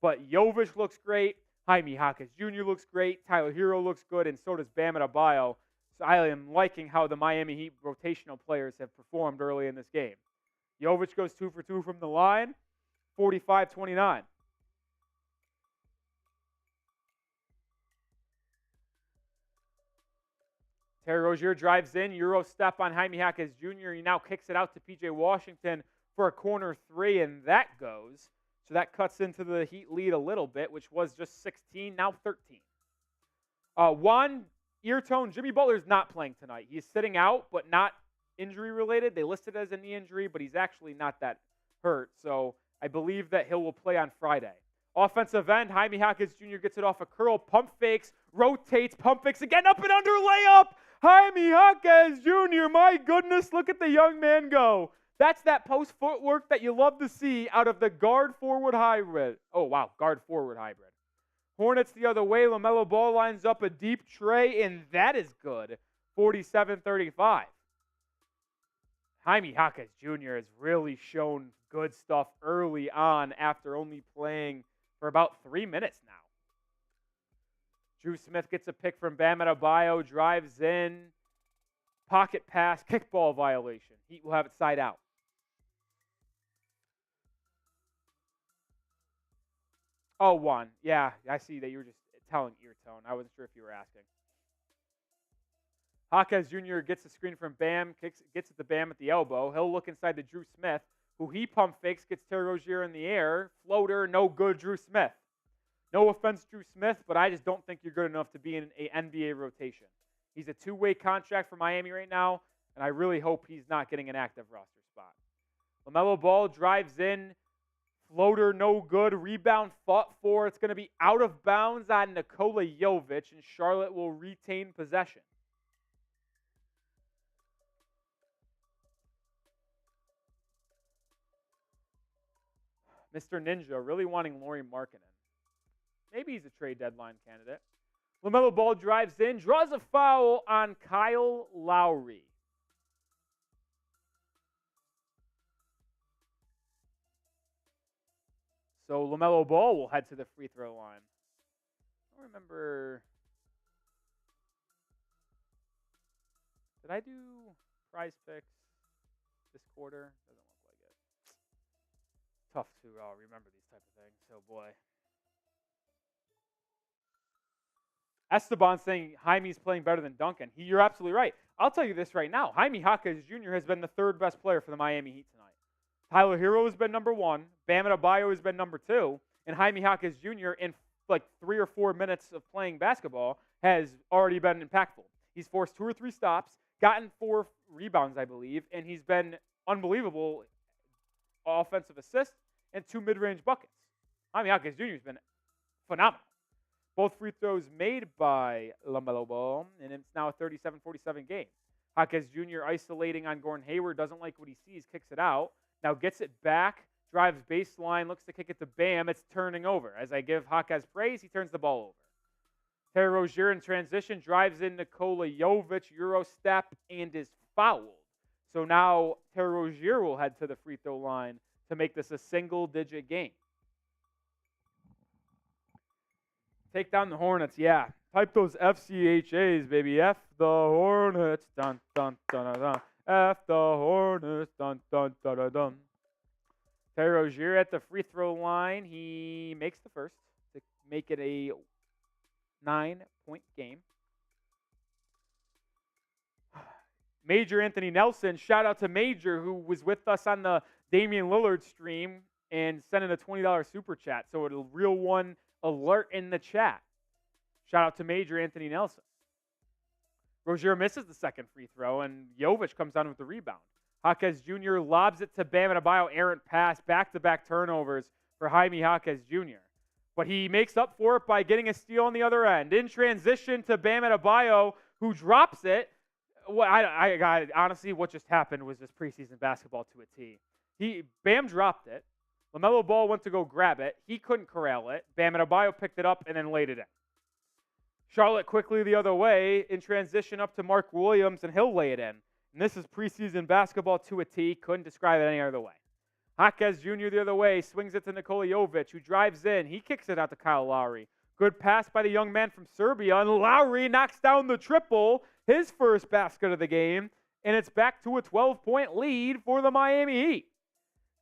but Jovic looks great. Jaime Jaquez Jr. looks great. Tyler Herro looks good, and so does Bam Adebayo. So I am liking how the Miami Heat rotational players have performed early in this game. Jovic goes 2 for 2 from the line, 45-29. Terry Rozier drives in, Euro step on Jaime Jaquez Jr. He now kicks it out to P.J. Washington for a corner three, and that goes. So that cuts into the Heat lead a little bit, which was just 16, now 13. Juan Eartone, Jimmy Butler's not playing tonight. He's sitting out, but not injury-related. They listed it as a knee injury, but he's actually not that hurt. So I believe that he will play on Friday. Offensive end, Jaime Jaquez Jr. gets it off a curl, pump fakes, rotates, pump fakes again, up and under layup. Jaime Jaquez Jr., my goodness, look at the young man go. That's that post footwork that you love to see out of the guard-forward hybrid. Oh, wow, guard-forward hybrid. Hornets the other way. LaMelo Ball lines up a deep tray, and that is good. 47-35. Jaime Jaquez Jr. has really shown good stuff early on after only playing for about 3 minutes now. Drew Smith gets a pick from Bam Adebayo, drives in, pocket pass, kickball violation. Heat will have it side out. Oh, one. Yeah, I see that you were just telling Eartone. I wasn't sure if you were asking. Jaquez Jr. gets the screen from Bam, gets it to Bam at the elbow. He'll look inside to Drew Smith, who he pump fakes, gets Terry Rozier in the air. Floater, no good, Drew Smith. No offense, Drew Smith, but I just don't think you're good enough to be in an NBA rotation. He's a two-way contract for Miami right now, and I really hope he's not getting an active roster spot. LaMelo Ball drives in. Floater, no good. Rebound fought for. It's going to be out of bounds on Nikola Jovic, and Charlotte will retain possession. Mr. Ninja really wanting Lauri Markkanen. Maybe he's a trade deadline candidate. LaMelo Ball drives in, draws a foul on Kyle Lowry. So LaMelo Ball will head to the free throw line. I don't remember. Did I do prize picks this quarter? Doesn't look like it. Tough to remember these type of things. Oh boy. Esteban saying Jaime's playing better than Duncan. You're absolutely right. I'll tell you this right now. Jaime Jaquez Jr. has been the third best player for the Miami Heat tonight. Tyler Herro has been number 1. Bam Adebayo has been number 2. And Jaime Jaquez Jr. in like 3 or 4 minutes of playing basketball has already been impactful. He's forced 2 or 3 stops, gotten 4 rebounds, I believe, and he's been unbelievable offensive assists and 2 mid-range buckets. Jaime Jaquez Jr. has been phenomenal. Both free throws made by LaMelo Ball, and it's now a 37-47 game. Jaquez Jr. isolating on Gordon Hayward, doesn't like what he sees, kicks it out. Now gets it back, drives baseline, looks to kick it to Bam. It's turning over. As I give Jaquez praise, he turns the ball over. Terry Rozier in transition, drives in Nikola Jovic, Euro step, and is fouled. So now Terry Rozier will head to the free throw line to make this a single-digit game. Take down the Hornets, yeah. Type those FCHAs, baby. F the Hornets, dun, dun, dun, dun, dun. F the Hornets, dun, dun, dun, dun, dun. Terry Rozier at the free throw line. He makes the first to make it a 9-point game. Major Anthony Nelson, shout out to Major, who was with us on the Damian Lillard stream and sent in a $20 super chat. So a real one alert in the chat. Shout out to Major Anthony Nelson. Rozier misses the second free throw, and Jovic comes down with the rebound. Jaquez Jr. lobs it to Bam Adebayo, errant pass, back-to-back turnovers for Jaime Jaquez Jr. But he makes up for it by getting a steal on the other end. In transition to Bam Adebayo, who drops it. Well, honestly, what just happened was just preseason basketball to a T. Bam dropped it. LaMelo Ball went to go grab it. He couldn't corral it. Bam Adebayo picked it up and then laid it in. Charlotte quickly the other way in transition up to Mark Williams, and he'll lay it in. And this is preseason basketball to a T. Couldn't describe it any other way. Jaquez Jr. the other way swings it to Nikola Jovic, who drives in. He kicks it out to Kyle Lowry. Good pass by the young man from Serbia, and Lowry knocks down the triple, his first basket of the game, and it's back to a 12-point lead for the Miami Heat.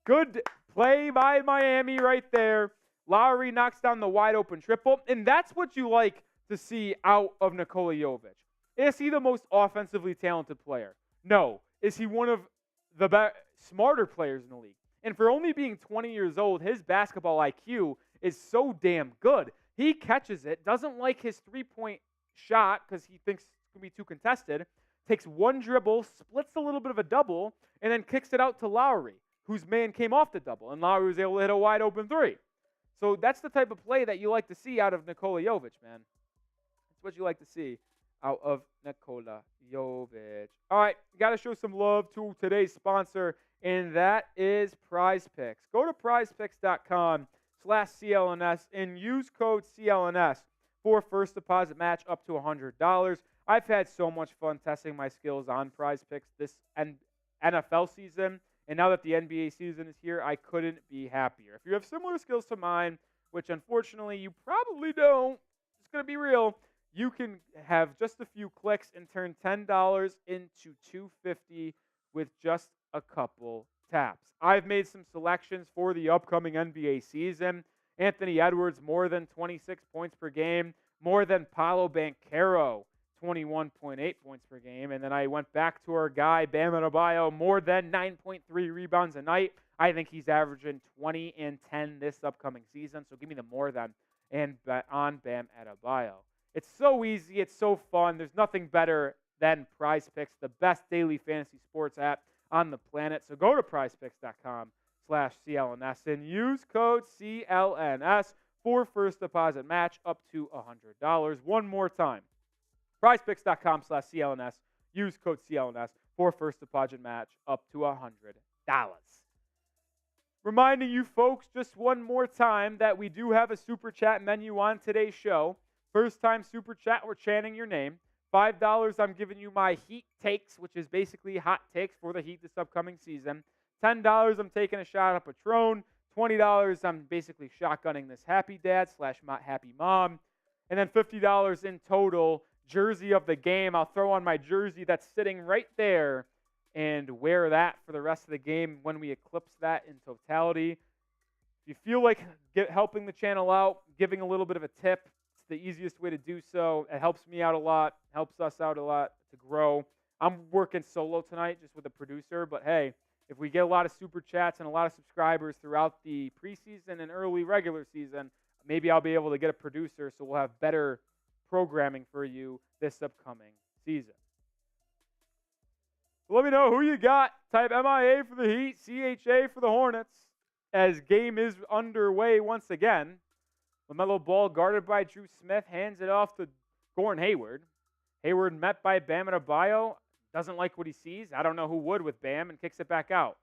Good play by Miami right there. Lowry knocks down the wide-open triple, and that's what you like to see out of Nikola Jovic. Is he the most offensively talented player? No. Is he one of the smarter players in the league? And for only being 20 years old, his basketball IQ is so damn good. He catches it, doesn't like his three-point shot because he thinks it's going to be too contested, takes one dribble, splits a little bit of a double, and then kicks it out to Lowry, whose man came off the double, and Lowry was able to hit a wide-open three. So that's the type of play that you like to see out of Nikola Jovic, man. That's what you like to see out of Nikola Jovic. All right, got to show some love to today's sponsor, and that is Prize Picks. Go to prizepicks.com/CLNS and use code CLNS for first deposit match up to $100. I've had so much fun testing my skills on Prize Picks this NFL season, and now that the NBA season is here, I couldn't be happier. If you have similar skills to mine, which unfortunately you probably don't, it's going to be real, you can have just a few clicks and turn $10 into $250 with just a couple taps. I've made some selections for the upcoming NBA season. Anthony Edwards, more than 26 points per game, more than Paolo Banchero, 21.8 points per game. And then I went back to our guy, Bam Adebayo, more than 9.3 rebounds a night. I think he's averaging 20 and 10 this upcoming season. So give me the more than and on Bam Adebayo. It's so easy. It's so fun. There's nothing better than Prize Picks, the best daily fantasy sports app on the planet. So go to prizepicks.com/CLNS and use code CLNS for first deposit match up to $100. One more time. prizepicks.com/CLNS. Use code CLNS for first deposit match up to $100. Reminding you folks just one more time that we do have a super chat menu on today's show. First time super chat, we're chanting your name. $5, I'm giving you my Heat takes, which is basically hot takes for the Heat this upcoming season. $10, I'm taking a shot at Patron. $20, I'm basically shotgunning this happy dad / happy mom. And then $50 in total, jersey of the game. I'll throw on my jersey that's sitting right there and wear that for the rest of the game when we eclipse that in totality. If you feel like helping the channel out, giving a little bit of a tip, the easiest way to do so. It helps me out a lot, helps us out a lot to grow. I'm working solo tonight just with a producer, but hey, if we get a lot of super chats and a lot of subscribers throughout the preseason and early regular season, maybe I'll be able to get a producer so we'll have better programming for you this upcoming season. So let me know who you got. Type MIA for the Heat, CHA for the Hornets, as game is underway once again. LaMelo Ball guarded by Drew Smith, hands it off to Gordon Hayward. Hayward met by Bam Adebayo, doesn't like what he sees. I don't know who would with Bam, and kicks it back out.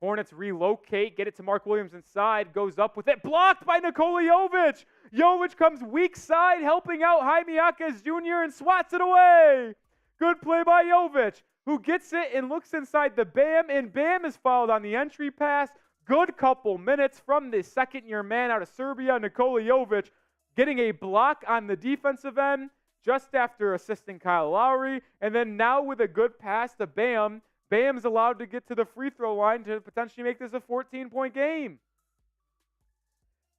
Hornets relocate, get it to Mark Williams inside, goes up with it, blocked by Nikola Jovic. Jovic comes weak side, helping out Jaime Jaquez Jr. and swats it away. Good play by Jovic, who gets it and looks inside the Bam, and Bam is fouled on the entry pass. Good couple minutes from the second-year man out of Serbia, Nikola Jovic, getting a block on the defensive end just after assisting Kyle Lowry, and then now with a good pass to Bam, Bam's allowed to get to the free throw line to potentially make this a 14-point game.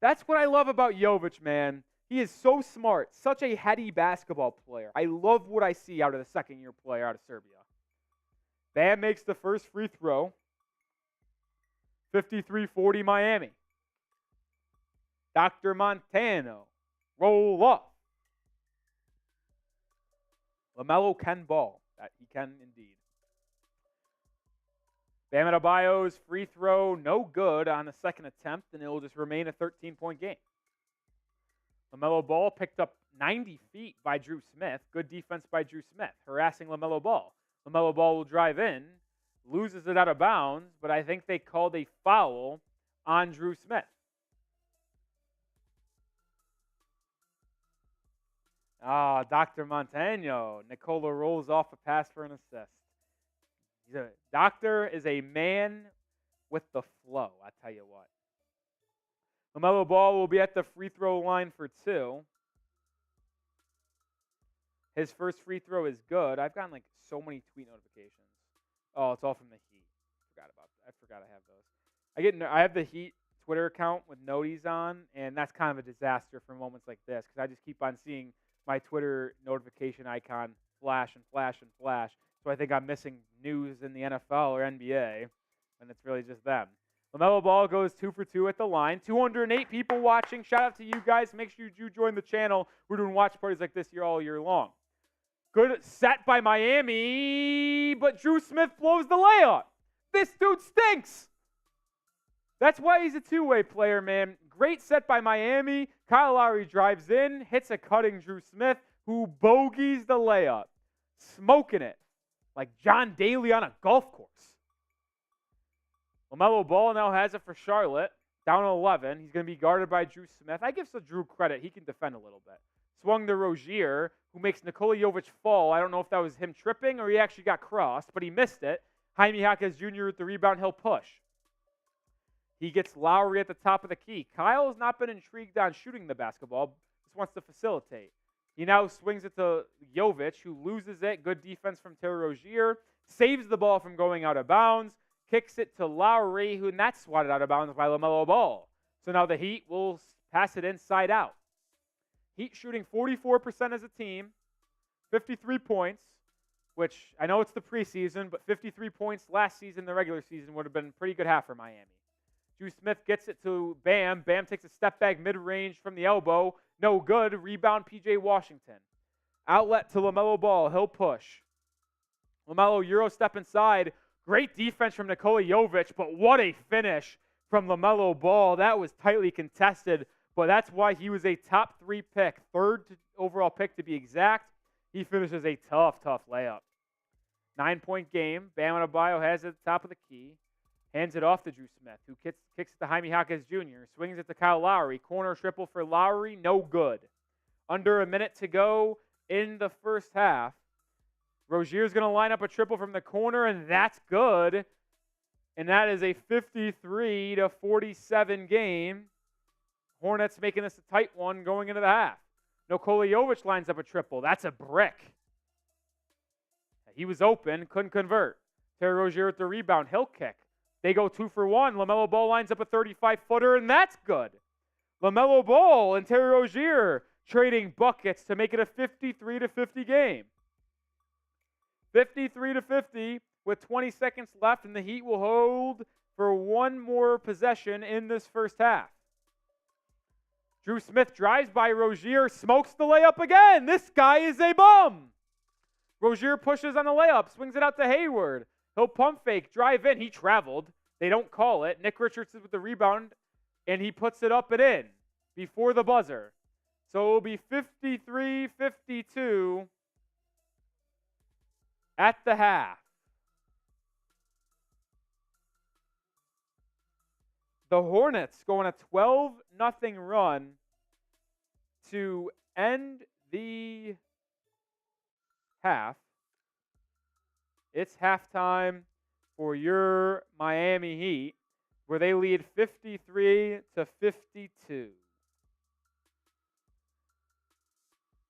That's what I love about Jovic, man. He is so smart, such a heady basketball player. I love what I see out of the second-year player out of Serbia. Bam makes the first free throw. 53-40 Miami. Dr. Montano. Roll off. LaMelo can ball. That he can indeed. Bam Adebayo's free throw, no good on the second attempt, and it will just remain a 13-point game. LaMelo Ball picked up 90 feet by Drew Smith. Good defense by Drew Smith, harassing LaMelo Ball. LaMelo Ball will drive in, loses it out of bounds, but I think they called a foul on Drew Smith. Dr. Montano. Nikola rolls off a pass for an assist. Doctor is a man with the flow, I tell you what. LaMelo Ball will be at the free throw line for 2. His first free throw is good. I've gotten like so many tweet notifications. Oh, it's all from the Heat. I forgot I have those. I have the Heat Twitter account with noties on, and that's kind of a disaster for moments like this because I just keep on seeing my Twitter notification icon flash and flash and flash. So I think I'm missing news in the NFL or NBA, and it's really just them. LaMelo Ball goes 2 for 2 at the line. 208 people watching. Shout out to you guys. Make sure you do join the channel. We're doing watch parties like this here all year long. Good set by Miami, but Drew Smith blows the layup. This dude stinks. That's why he's a two-way player, man. Great set by Miami. Kyle Lowry drives in, hits a cutting Drew Smith, who bogeys the layup. Smoking it like John Daly on a golf course. LaMelo Ball now has it for Charlotte. Down 11. He's going to be guarded by Drew Smith. I give Drew credit. He can defend a little bit. Swung to Rozier, who makes Nikola Jovic fall. I don't know if that was him tripping or he actually got crossed, but he missed it. Jaime Jaquez Jr. with the rebound. He'll push. He gets Lowry at the top of the key. Kyle has not been intrigued on shooting the basketball. Just wants to facilitate. He now swings it to Jovic, who loses it. Good defense from Terry Rozier. Saves the ball from going out of bounds. Kicks it to Lowry, who that's swatted out of bounds by LaMelo Ball. So now the Heat will pass it inside out. Heat shooting 44% as a team. 53 points, which I know it's the preseason, but 53 points last season, the regular season, would have been a pretty good half for Miami. Drew Smith gets it to Bam. Bam takes a step back mid-range from the elbow. No good. Rebound P.J. Washington. Outlet to LaMelo Ball. He'll push. LaMelo Euro step inside. Great defense from Nikola Jovic, but what a finish from LaMelo Ball. That was tightly contested, but that's why he was a top 3 pick, third overall pick to be exact. He finishes a tough layup. 9-point game. Bam Adebayo has it at the top of the key. Hands it off to Drew Smith, who kicks it to Jaime Jaquez Jr., swings it to Kyle Lowry. Corner triple for Lowry, no good. Under a minute to go in the first half. Rozier's going to line up a triple from the corner, and that's good. And that is a 53-47 game. Hornets making this a tight one going into the half. Nikola Jovic lines up a triple. That's a brick. He was open, couldn't convert. Terry Rozier with the rebound. He'll kick. They go 2 for 1. LaMelo Ball lines up a 35-footer, and that's good. LaMelo Ball and Terry Rozier trading buckets to make it a 53-50 game. 53-50 with 20 seconds left, and the Heat will hold for one more possession in this first half. Drew Smith drives by Rozier, smokes the layup again. This guy is a bum. Rozier pushes on the layup, swings it out to Hayward. He'll pump fake, drive in. He traveled. They don't call it. Nic Richardson with the rebound, and he puts it up and in before the buzzer. So it will be 53-52 at the half. The Hornets go on a 12-0 run to end the half. It's halftime for your Miami Heat, where they lead 53-52.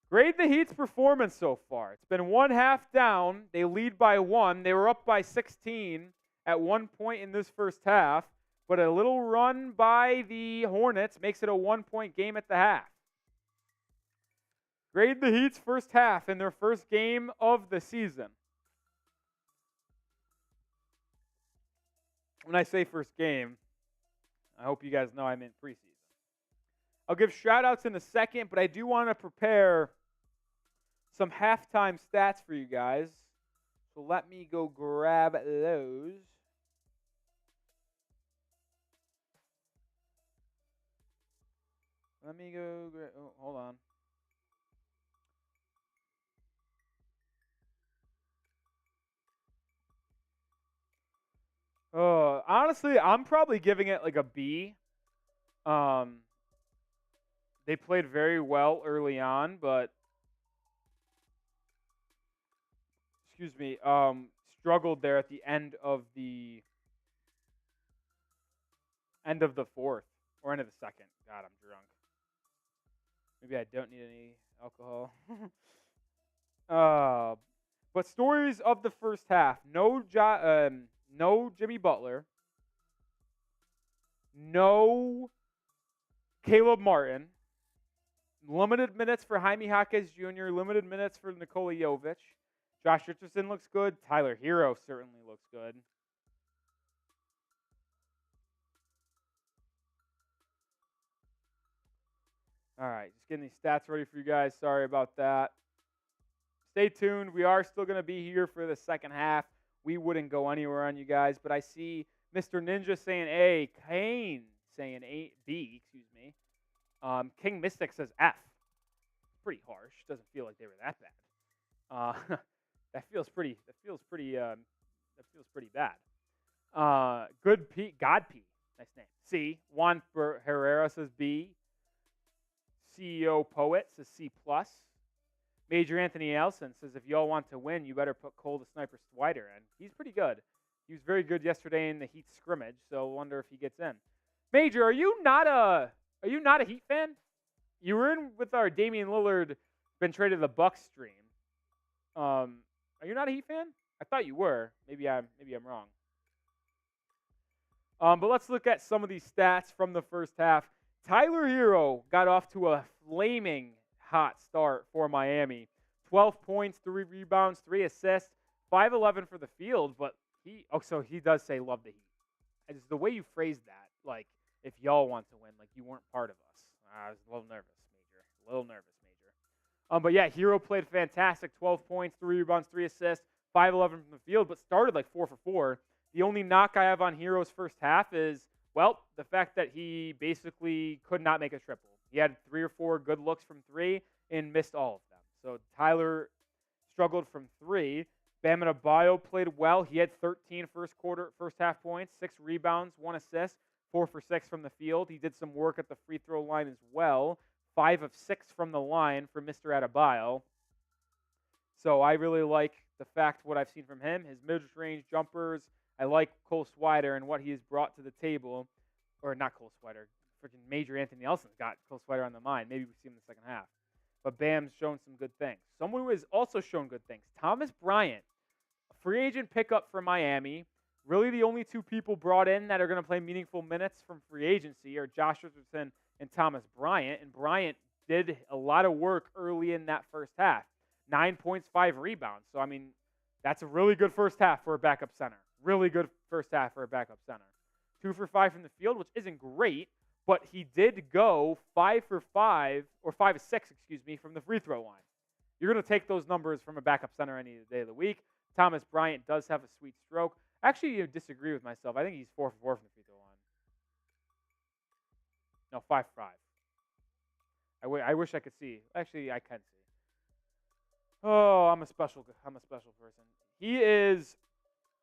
Grade the Heat's performance so far. It's been one half down. They lead by 1. They were up by 16 at one point in this first half, but a little run by the Hornets makes it a 1-point game at the half. Grade the Heat's first half in their first game of the season. When I say first game, I hope you guys know I meant preseason. I'll give shout-outs in a second, but I do want to prepare some halftime stats for you guys. So let me go grab those. Let me go grab, oh, hold on. Honestly, I'm probably giving it like a B. They played very well early on, but struggled there at the end of the fourth or end of the second. God, I'm drunk. Maybe I don't need any alcohol. But stories of the first half: no Jimmy Butler, no Caleb Martin, limited minutes for Jaime Jaquez Jr., limited minutes for Nikola Jovic. Josh Richardson looks good. Tyler Herro certainly looks good. All right, just getting these stats ready for you guys. Sorry about that. Stay tuned. We are still going to be here for the second half. We wouldn't go anywhere on you guys, but I see Mr. Ninja saying A, Kane saying A, B, excuse me. King Mystic says F. Pretty harsh. Doesn't feel like they were that bad. That feels pretty bad. Good P, God P, nice name. C. Juan Herrera says B. CEO Poet says C+. Major Anthony Elson says, if y'all want to win, you better put Cole the Sniper Swider in. He's pretty good. He was very good yesterday in the Heat scrimmage, so I wonder if he gets in. Major, are you not a Heat fan? You were in with our Damian Lillard been traded to the Bucks stream. Are you not a Heat fan? I thought you were. Maybe I'm wrong. But let's look at some of these stats from the first half. Tyler Herro got off to a flaming hot start for Miami. 12 points, 3 rebounds, 3 assists, 5-11 for the field, but he does say love the Heat. And just the way you phrased that, like, if y'all want to win, like you weren't part of us. I was a little nervous, Major. But yeah, Herro played fantastic. 12 points, 3 rebounds, 3 assists, 5-11 from the field, but started like 4 for 4. The only knock I have on Herro's first half is, well, the fact that he basically could not make a triple. He had 3 or 4 good looks from 3 and missed all of them. So Tyler struggled from 3. Bam Adebayo played well. He had 13 first half points, 6 rebounds, 1 assist, 4 for 6 from the field. He did some work at the free throw line as well. 5 of 6 from the line for Mr. Adebayo. So I really like the fact what I've seen from him, his mid-range jumpers. I like Cole Swider and what he has brought to the table. Or not Cole Swider. Freaking Major Anthony Elson's got Cole Swider on the mind. Maybe we see him in the second half. But Bam's shown some good things. Someone who has also shown good things, Thomas Bryant, a free agent pickup for Miami. Really the only 2 people brought in that are going to play meaningful minutes from free agency are Josh Richardson and Thomas Bryant. And Bryant did a lot of work early in that first half. 9 points, 5 rebounds. So, I mean, that's a really good first half for a backup center. Really good first half for a backup center. 2 for 5 from the field, which isn't great, but he did go 5 for 5, or 5 of 6, from the free throw line. You're going to take those numbers from a backup center any day of the week. Thomas Bryant does have a sweet stroke. Actually, you disagree with myself. I think he's 4 for 4 from the free throw line. No, 5 for 5. I wish I could see. Actually, I can see. Oh, I'm a special person. He is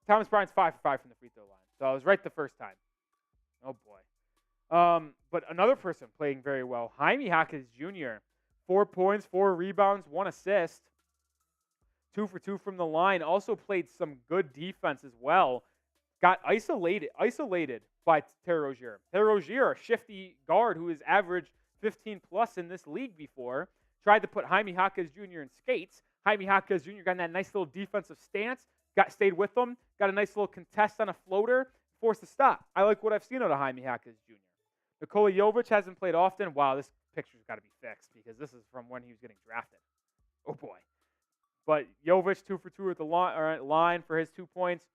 Thomas Bryant's 5 for 5 from the free throw line. So I was right the first time. Oh boy. But another person playing very well, Jaime Jaquez Jr. 4 points, 4 rebounds, 1 assist. 2 for 2 from the line. Also played some good defense as well. Got isolated by Terry Rozier. Terry Rozier, a shifty guard who has averaged 15 plus in this league before, tried to put Jaime Jaquez Jr. in skates. Jaime Jaquez Jr. got in that nice little defensive stance, stayed with them, got a nice little contest on a floater, forced to stop. I like what I've seen out of Jaime Jaquez Jr. Nikola Jovic hasn't played often. Wow, this picture's got to be fixed because this is from when he was getting drafted. Oh boy. But Jovic 2 for 2 at the line for his 2 points.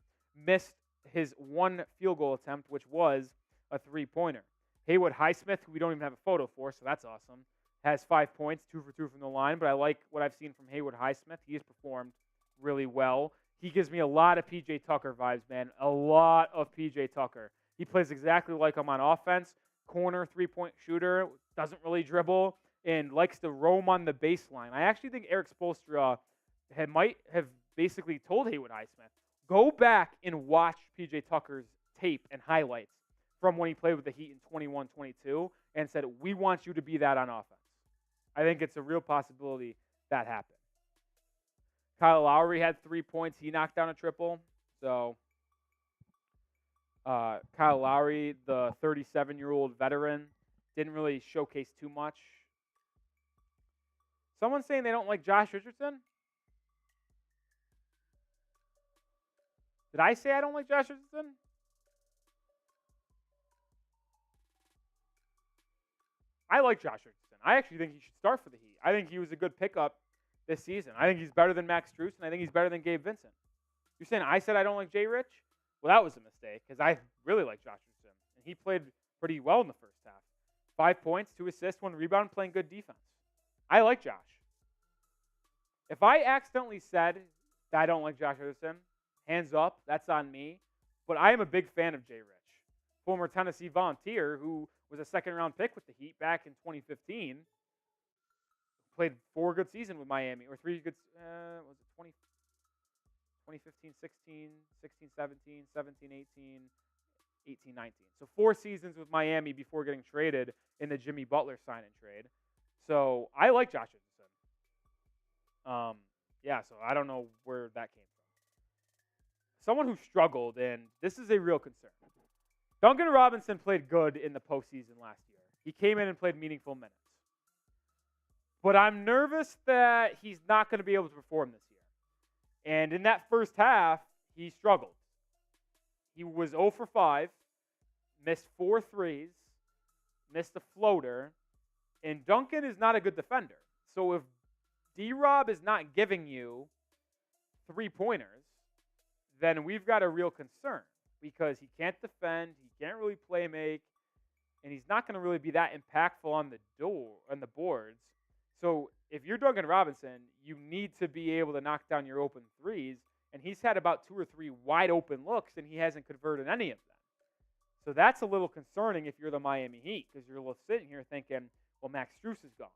Missed his 1 field goal attempt, which was a 3-pointer. Haywood Highsmith, who we don't even have a photo for, so that's awesome, has 5 points, 2 for 2 from the line. But I like what I've seen from Haywood Highsmith. He has performed really well. He gives me a lot of P.J. Tucker vibes, man. A lot of P.J. Tucker. He plays exactly like him on offense. Corner, 3-point shooter, doesn't really dribble, and likes to roam on the baseline. I actually think Eric Spoelstra might have basically told Haywood Highsmith, go back and watch P.J. Tucker's tape and highlights from when he played with the Heat in 21-22 and said, we want you to be that on offense. I think it's a real possibility that happened. Kyle Lowry had 3 points. He knocked down a triple. So Kyle Lowry, the 37-year-old veteran, didn't really showcase too much. Someone's saying they don't like Josh Richardson? Did I say I don't like Josh Richardson? I like Josh Richardson. I actually think he should start for the Heat. I think he was a good pickup this season. I think he's better than Max Strus, and I think he's better than Gabe Vincent. You're saying I said I don't like Jay Rich? Well, that was a mistake because I really like Josh Richardson. And he played pretty well in the first half. 5 points, 2 assists, 1 rebound, playing good defense. I like Josh. If I accidentally said that I don't like Josh Richardson, hands up, that's on me. But I am a big fan of Jay Rich, former Tennessee Volunteer who was a second-round pick with the Heat back in 2015. Played 4 good seasons with Miami, or 3 good, was it 2015, 16, 16, 17, 17, 18, 18, 19. So 4 seasons with Miami before getting traded in the Jimmy Butler sign-and trade. So I like Josh Richardson. Yeah, so I don't know where that came from. Someone who struggled, and this is a real concern. Duncan Robinson played good in the postseason last year. He came in and played meaningful minutes. But I'm nervous that he's not going to be able to perform this year. And in that first half, he struggled. He was 0 for 5, missed 4 threes, missed a floater, and Duncan is not a good defender. So if D-Rob is not giving you 3-pointers, then we've got a real concern because he can't defend, he can't really play make, and he's not going to really be that impactful on the boards. So if you're Duncan Robinson, you need to be able to knock down your open threes, and he's had about 2 or 3 wide open looks, and he hasn't converted any of them. So that's a little concerning if you're the Miami Heat because you're sitting here thinking, well, Max Strus is gone.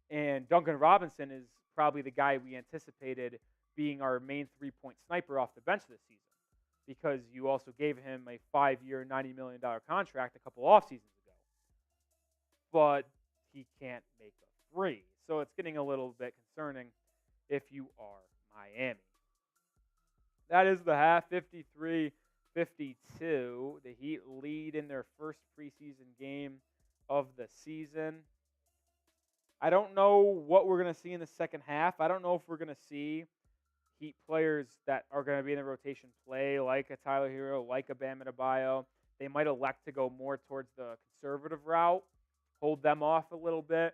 And Duncan Robinson is probably the guy we anticipated being our main 3-point sniper off the bench this season because you also gave him a 5-year, $90 million contract a couple off seasons ago. But he can't make a 3. So it's getting a little bit concerning if you are Miami. That is the half, 53-52. The Heat lead in their first preseason game of the season. I don't know what we're going to see in the second half. I don't know if we're going to see Heat players that are going to be in the rotation play like a Tyler Herro, like a Bam Adebayo. They might elect to go more towards the conservative route, hold them off a little bit,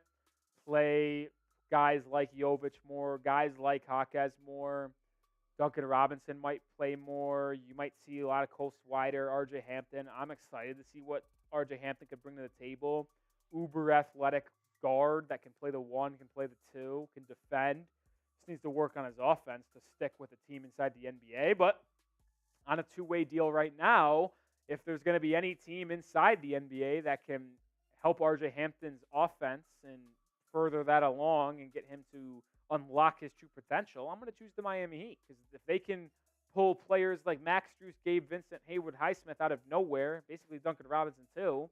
play guys like Jovic more, guys like Jaquez more. Duncan Robinson might play more. You might see a lot of Cole Swider, R.J. Hampton. I'm excited to see what R.J. Hampton can bring to the table. Uber athletic guard that can play the 1, can play the 2, can defend. Just needs to work on his offense to stick with the team inside the NBA. But on a two-way deal right now. If there's going to be any team inside the NBA that can help RJ Hampton's offense and further that along and get him to unlock his true potential, I'm going to choose the Miami Heat. Because if they can pull players like Max Strus, Gabe Vincent, Haywood Highsmith out of nowhere, basically Duncan Robinson too,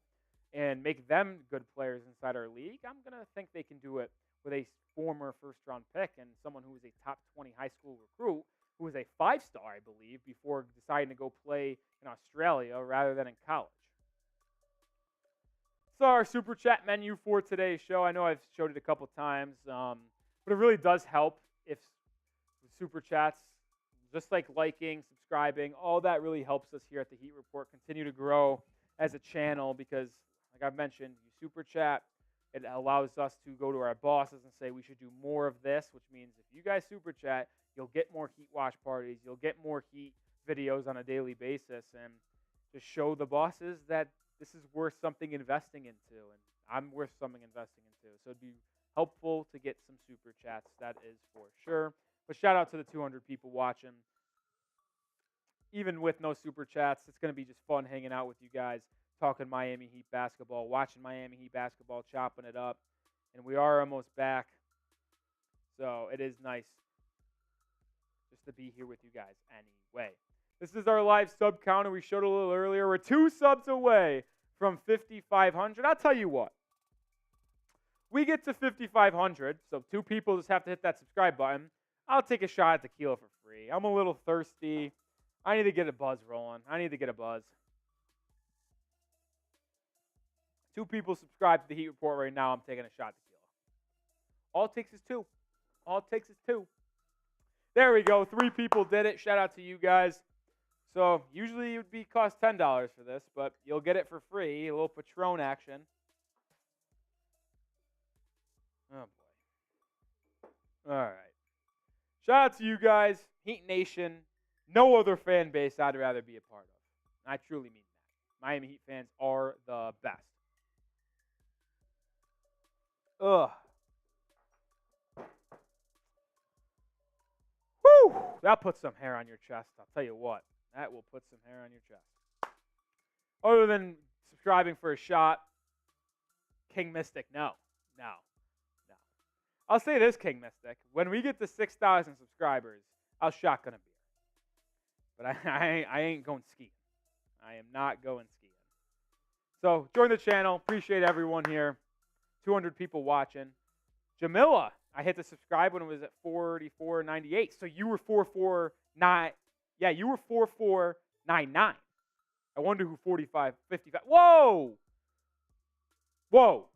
and make them good players inside our league, I'm going to think they can do it with a former first-round pick and someone who was a top 20 high school recruit, who was a 5-star, I believe, before deciding to go play in Australia rather than in college. So our Super Chat menu for today's show, I know I've showed it a couple times, but it really does help if Super Chats, just like liking, subscribing, all that really helps us here at the Heat Report continue to grow as a channel because, like I've mentioned, you Super Chat, it allows us to go to our bosses and say we should do more of this, which means if you guys Super Chat, you'll get more Heat watch parties, you'll get more Heat videos on a daily basis, and just show the bosses that this is worth something investing into, and I'm worth something investing into. So it'd be helpful to get some Super Chats, that is for sure. But shout out to the 200 people watching. Even with no Super Chats, it's going to be just fun hanging out with you guys, talking Miami Heat basketball, watching Miami Heat basketball, chopping it up. And we are almost back. So it is nice just to be here with you guys anyway. This is our live sub counter. We showed a little earlier. We're 2 subs away from 5,500. I'll tell you what. We get to 5,500, so 2 people just have to hit that subscribe button. I'll take a shot at tequila for free. I'm a little thirsty. I need to get a buzz rolling. I need to get a buzz. 2 people subscribe to the Heat Report right now. I'm taking a shot at tequila. All it takes is 2. All it takes is 2. There we go. 3 people did it. Shout out to you guys. So usually it would cost $10 for this, but you'll get it for free. A little Patron action. Oh, boy. All right. Shout out to you guys. Heat Nation. No other fan base I'd rather be a part of. I truly mean that. Miami Heat fans are the best. Ugh. Whew. That puts some hair on your chest. I'll tell you what. That will put some hair on your chest. Other than subscribing for a shot, King Mystic, no. I'll say this, King Mystic. When we get to 6,000 subscribers, I'll shotgun a beer. But I ain't going skiing. I am not going skiing. So join the channel. Appreciate everyone here. 200 people watching. Jamila, I hit the subscribe when it was at 44.98. So you were 449. Yeah, you were 4499. I wonder who 55. Whoa! What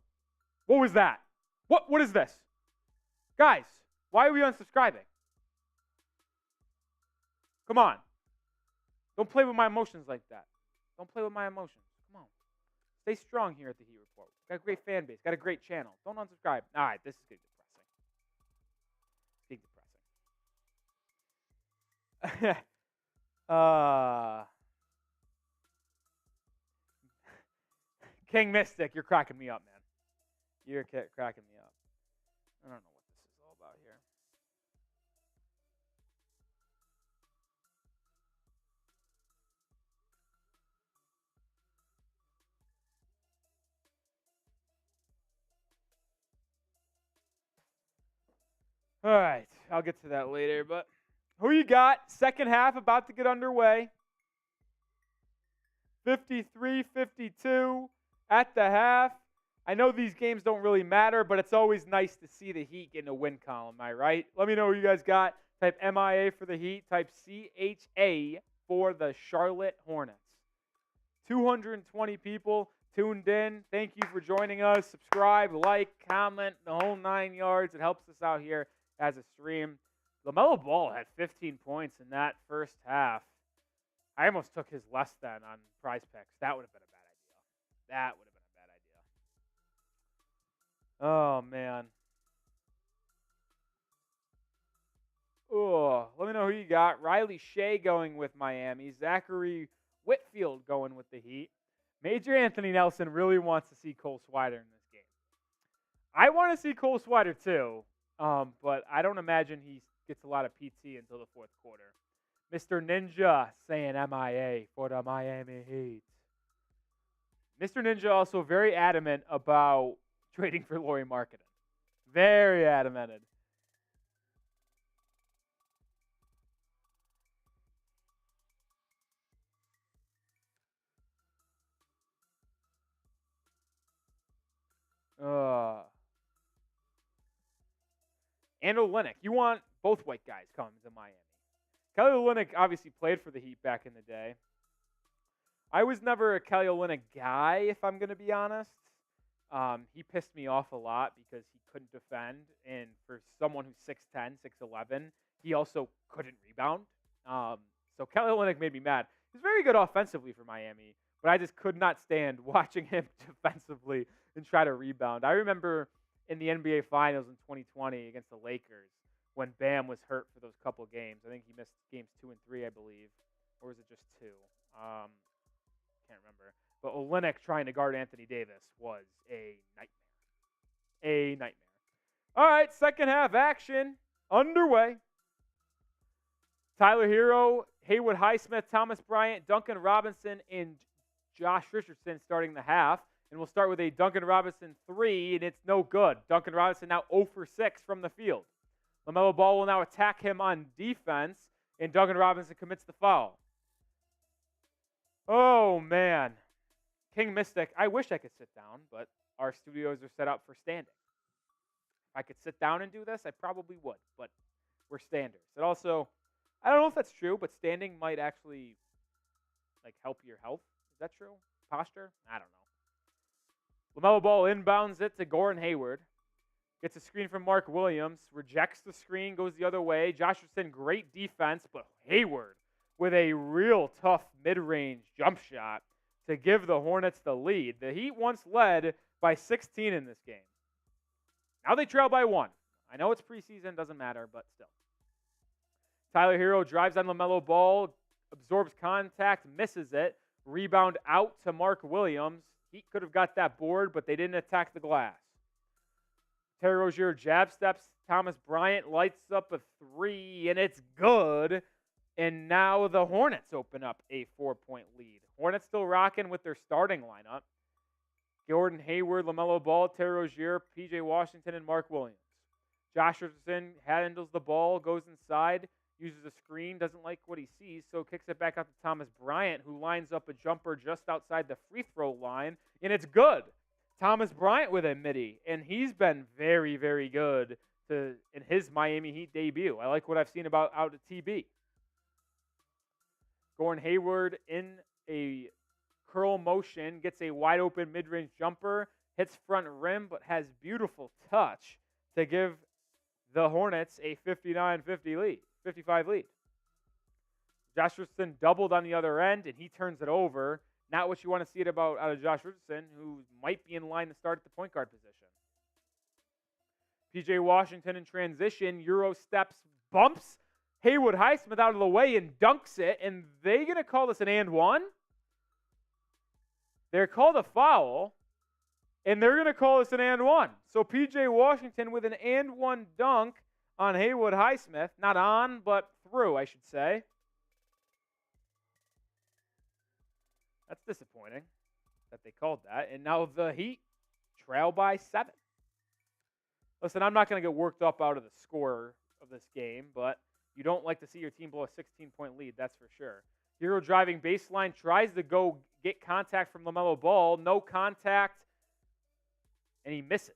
was that? What is this? Guys, why are we unsubscribing? Come on. Don't play with my emotions like that. Don't play with my emotions. Come on. Stay strong here at the Heat Report. Got a great fan base. Got a great channel. Don't unsubscribe. All right, this is getting depressing. King Mystic, you're cracking me up, man. You're cracking me up. I don't know what this is all about here. All right, I'll get to that later, but who you got? Second half about to get underway. 53-52 at the half. I know these games don't really matter, but it's always nice to see the Heat get in a win column, am I right? Let me know what you guys got. Type MIA for the Heat. Type CHA for the Charlotte Hornets. 220 people tuned in. Thank you for joining us. Subscribe, like, comment, the whole 9 yards. It helps us out here as a stream. LaMelo Ball had 15 points in that first half. I almost took his less than on Prize Picks. That would have been a bad idea. That would have been a bad idea. Oh, man. Oh, let me know who you got. Riley Shea going with Miami. Zachary Whitfield going with the Heat. Major Anthony Nelson really wants to see Cole Swider in this game. I want to see Cole Swider too, but I don't imagine he gets a lot of PT until the fourth quarter. Mr. Ninja saying MIA for the Miami Heat. Mr. Ninja also very adamant about trading for Lauri Markkanen. Very adamant. And Olynyk. You want both white guys coming to Miami. Kelly Olynyk obviously played for the Heat back in the day. I was never a Kelly Olynyk guy, if I'm going to be honest. He pissed me off a lot because he couldn't defend. And for someone who's 6'10", 6'11", he also couldn't rebound. So Kelly Olynyk made me mad. He's very good offensively for Miami, but I just could not stand watching him defensively and try to rebound. I remember in the NBA Finals in 2020 against the Lakers when Bam was hurt for those couple games. I think he missed games 2 and 3, I believe. Or was it just 2? Can't remember. But Olynyk trying to guard Anthony Davis was a nightmare. A nightmare. All right, second half action underway. Tyler Herro, Haywood Highsmith, Thomas Bryant, Duncan Robinson, and Josh Richardson starting the half. And we'll start with a Duncan Robinson 3, and it's no good. Duncan Robinson now 0 for 6 from the field. LaMelo Ball will now attack him on defense, and Duncan Robinson commits the foul. Oh, man. King Mystic, I wish I could sit down, but our studios are set up for standing. If I could sit down and do this, I probably would, but we're standers. It also, I don't know if that's true, but standing might actually help your health. Is that true? Posture? I don't know. LaMelo Ball inbounds it to Gordon Hayward. Gets a screen from Mark Williams. Rejects the screen, goes the other way. Josh Richardson, great defense, but Hayward with a real tough mid-range jump shot to give the Hornets the lead. The Heat once led by 16 in this game. Now they trail by 1. I know it's preseason, doesn't matter, but still. Tyler Herro drives on LaMelo Ball, absorbs contact, misses it. Rebound out to Mark Williams. Heat could have got that board, but they didn't attack the glass. Terry Rozier jab steps. Thomas Bryant lights up a 3, and it's good. And now the Hornets open up a 4-point lead. Hornets still rocking with their starting lineup. Gordon Hayward, LaMelo Ball, Terry Rozier, P.J. Washington, and Mark Williams. Josh Richardson handles the ball, goes inside, uses a screen, doesn't like what he sees, so kicks it back out to Thomas Bryant, who lines up a jumper just outside the free throw line, and it's good. Thomas Bryant with a midi, and he's been very, very good in his Miami Heat debut. I like what I've seen out of TB. Gordon Hayward in a curl motion, gets a wide open mid-range jumper, hits front rim, but has beautiful touch to give the Hornets a 55 lead. Josh Richardson doubled on the other end, and he turns it over. Not what you want to see out of Josh Richardson, who might be in line to start at the point guard position. P.J. Washington in transition, Euro steps, bumps Haywood Highsmith out of the way and dunks it, and they're going to call this an and one? They're called a foul, and they're going to call this an and one. So P.J. Washington with an and one dunk on Haywood Highsmith. Not on, but through, I should say. That's disappointing that they called that. And now the Heat trail by 7. Listen, I'm not going to get worked up out of the score of this game, but you don't like to see your team blow a 16-point lead, that's for sure. Herro driving baseline, tries to go get contact from LaMelo Ball. No contact, and he misses.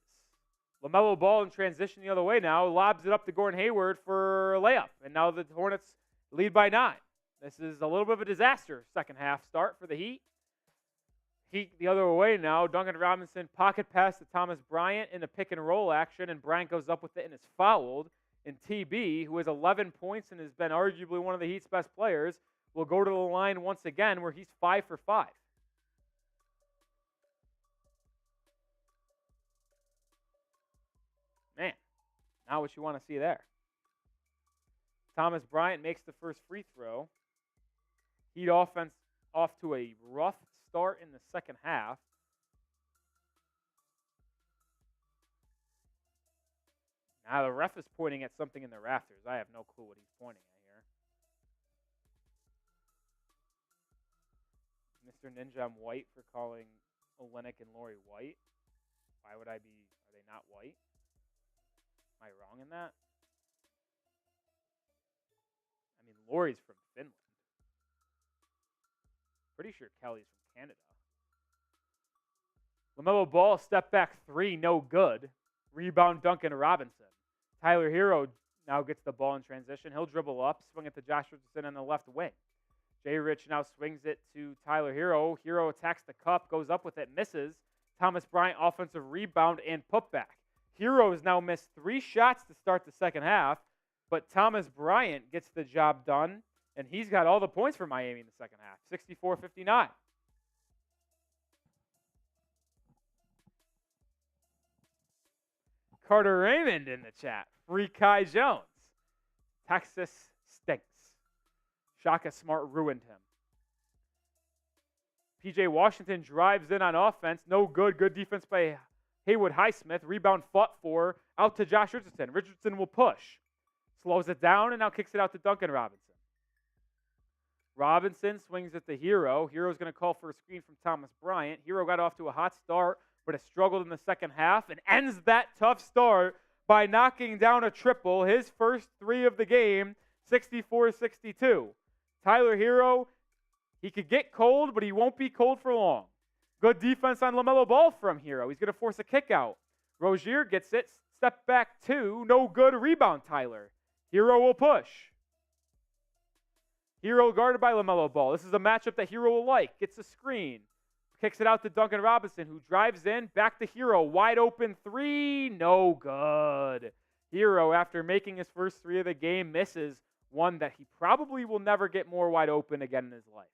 LaMelo Ball in transition the other way now, lobs it up to Gordon Hayward for a layup. And now the Hornets lead by 9. This is a little bit of a disaster second half start for the Heat. Heat the other way now. Duncan Robinson pocket pass to Thomas Bryant in a pick and roll action, and Bryant goes up with it and is fouled. And TB, who has 11 points and has been arguably one of the Heat's best players, will go to the line once again where he's 5 for 5. Man, not what you want to see there. Thomas Bryant makes the first free throw. Heat offense off to a rough start in the second half. Now the ref is pointing at something in the rafters. I have no clue what he's pointing at here. Mr. Ninja, I'm white for calling Olenek and Lori white. Why would I be? Are they not white? Am I wrong in that? I mean, Lori's from Finland. Pretty sure Kelly's from Canada. LaMelo Ball, step back three, no good. Rebound, Duncan Robinson. Tyler Herro now gets the ball in transition. He'll dribble up, swing it to Josh Richardson on the left wing. Jay Rich now swings it to Tyler Herro. Herro attacks the cup, goes up with it, misses. Thomas Bryant, offensive rebound and putback. Herro has now missed 3 shots to start the second half, but Thomas Bryant gets the job done, and he's got all the points for Miami in the second half, 64-59. Carter Raymond in the chat. Free Kai Jones. Texas stinks. Shaka Smart ruined him. P.J. Washington drives in on offense. No good. Good defense by Haywood Highsmith. Rebound fought for. Out to Josh Richardson. Richardson will push. Slows it down and now kicks it out to Duncan Robinson. Robinson swings it to Herro. Herro's going to call for a screen from Thomas Bryant. Herro got off to a hot start, but has struggled in the second half and ends that tough start by knocking down a triple, his first 3 of the game, 64-62. Tyler Herro, he could get cold, but he won't be cold for long. Good defense on LaMelo Ball from Herro. He's going to force a kick out. Rozier gets it, step back 2, no good, rebound Tyler. Herro will push. Herro guarded by LaMelo Ball. This is a matchup that Herro will like. Gets a screen. Kicks it out to Duncan Robinson, who drives in. Back to Herro. Wide open 3. No good. Herro, after making his first 3 of the game, misses one that he probably will never get more wide open again in his life.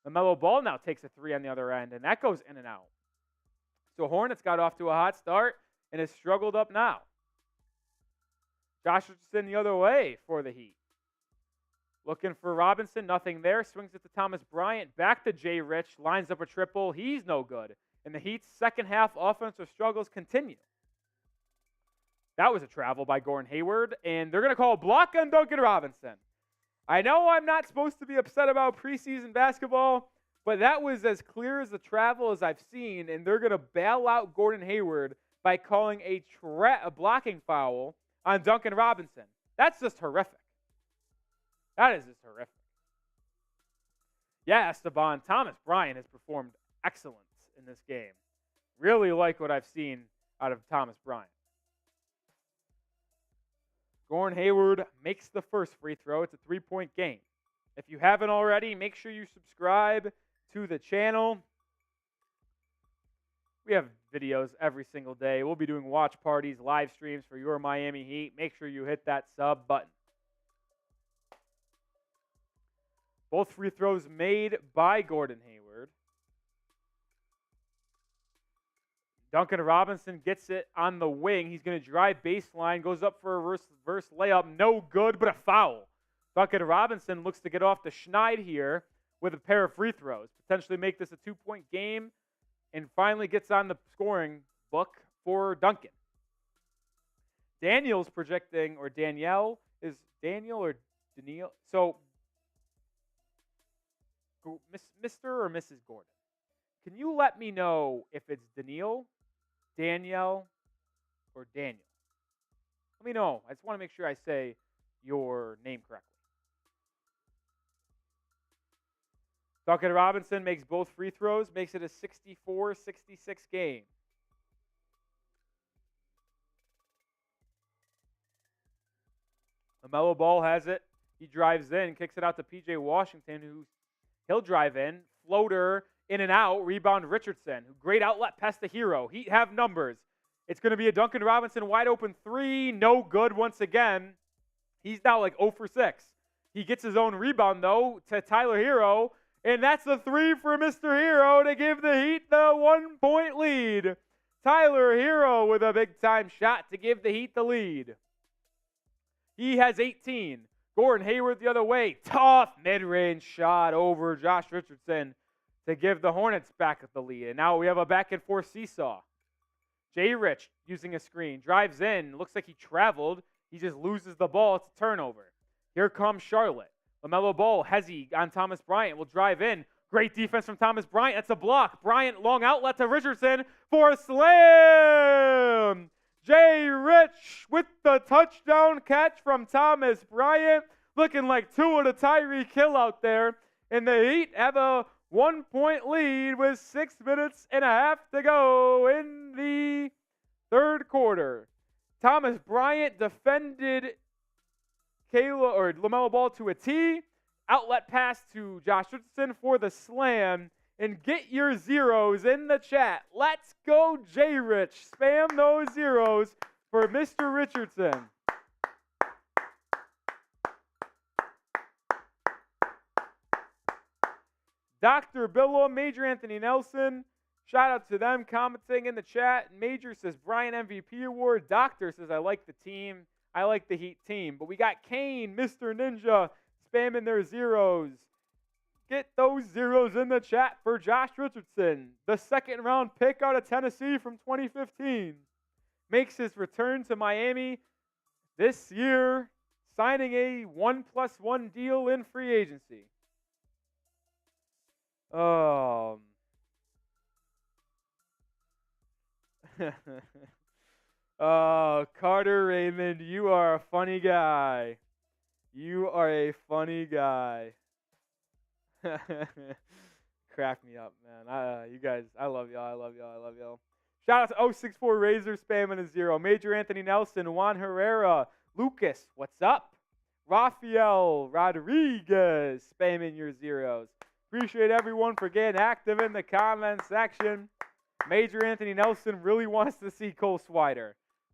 LaMelo Ball now takes a 3 on the other end, and that goes in and out. So Hornets got off to a hot start and has struggled up now. Josh Richardson the other way for the Heat. Looking for Robinson, nothing there. Swings it to Thomas Bryant. Back to Jay Rich. Lines up a triple. He's no good. And the Heat's second half offensive struggles continue. That was a travel by Gordon Hayward. And they're going to call a block on Duncan Robinson. I know I'm not supposed to be upset about preseason basketball, but that was as clear as a travel as I've seen. And they're going to bail out Gordon Hayward by calling a blocking foul on Duncan Robinson. That's just horrific. That is just horrific. Yeah, Esteban, Thomas Bryant has performed excellent in this game. Really like what I've seen out of Thomas Bryant. Gordon Hayward makes the first free throw. It's a 3-point game. If you haven't already, make sure you subscribe to the channel. We have videos every single day. We'll be doing watch parties, live streams for your Miami Heat. Make sure you hit that sub button. Both free throws made by Gordon Hayward. Duncan Robinson gets it on the wing. He's going to drive baseline, goes up for a reverse layup. No good, but a foul. Duncan Robinson looks to get off the schneid here with a pair of free throws. Potentially make this a 2-point game and finally gets on the scoring book for Duncan. Daniel's projecting, or Danielle, is Daniel or Danielle? So, Mr. or Mrs. Gordon, can you let me know if it's Danielle, Danielle, or Daniel? Let me know. I just want to make sure I say your name correctly. Duncan Robinson makes both free throws, makes it a 64-66 game. LaMelo Ball has it. He drives in, kicks it out to P.J. Washington, he'll drive in, floater, in and out, rebound Richardson. Great outlet pass to Herro. Heat have numbers. It's going to be a Duncan Robinson wide open 3, no good once again. He's now like 0 for 6. He gets his own rebound, though, to Tyler Herro, and that's the 3 for Mr. Herro to give the Heat the 1-point lead. Tyler Herro with a big-time shot to give the Heat the lead. He has 18. Gordon Hayward the other way. Tough mid-range shot over Josh Richardson to give the Hornets back at the lead. And now we have a back-and-forth seesaw. Jay Rich using a screen. Drives in. Looks like he traveled. He just loses the ball. It's a turnover. Here comes Charlotte. LaMelo Ball, Hezzy on Thomas Bryant will drive in. Great defense from Thomas Bryant. That's a block. Bryant, long outlet to Richardson for a slam. Jay Rich with the touchdown catch from Thomas Bryant. Looking like Tua to Tyreek Hill out there. And the Heat have a 1-point lead with 6 minutes and a half to go in the third quarter. Thomas Bryant defended LaMelo Ball to a T. Outlet pass to Josh Richardson for the slam. And get your zeros in the chat. Let's go, Jay Rich. Spam those zeros for Mr. Richardson. Dr. Billo, Major Anthony Nelson. Shout out to them commenting in the chat. Major says Bryant MVP award. Doctor says I like the team. I like the Heat team. But we got Kane, Mr. Ninja, spamming their zeros. Get those zeros in the chat for Josh Richardson, the second-round pick out of Tennessee from 2015. Makes his return to Miami this year, signing a 1+1 deal in free agency. Oh, Carter Raymond, you are a funny guy. You are a funny guy. Crack me up, man. You guys, I love y'all. Shout out to 064 Razor spamming a zero. Major Anthony Nelson, Juan Herrera, Lucas, what's up? Rafael Rodriguez spamming your zeros. Appreciate everyone for getting active in the comment section. Major Anthony Nelson really wants to see Cole Swider.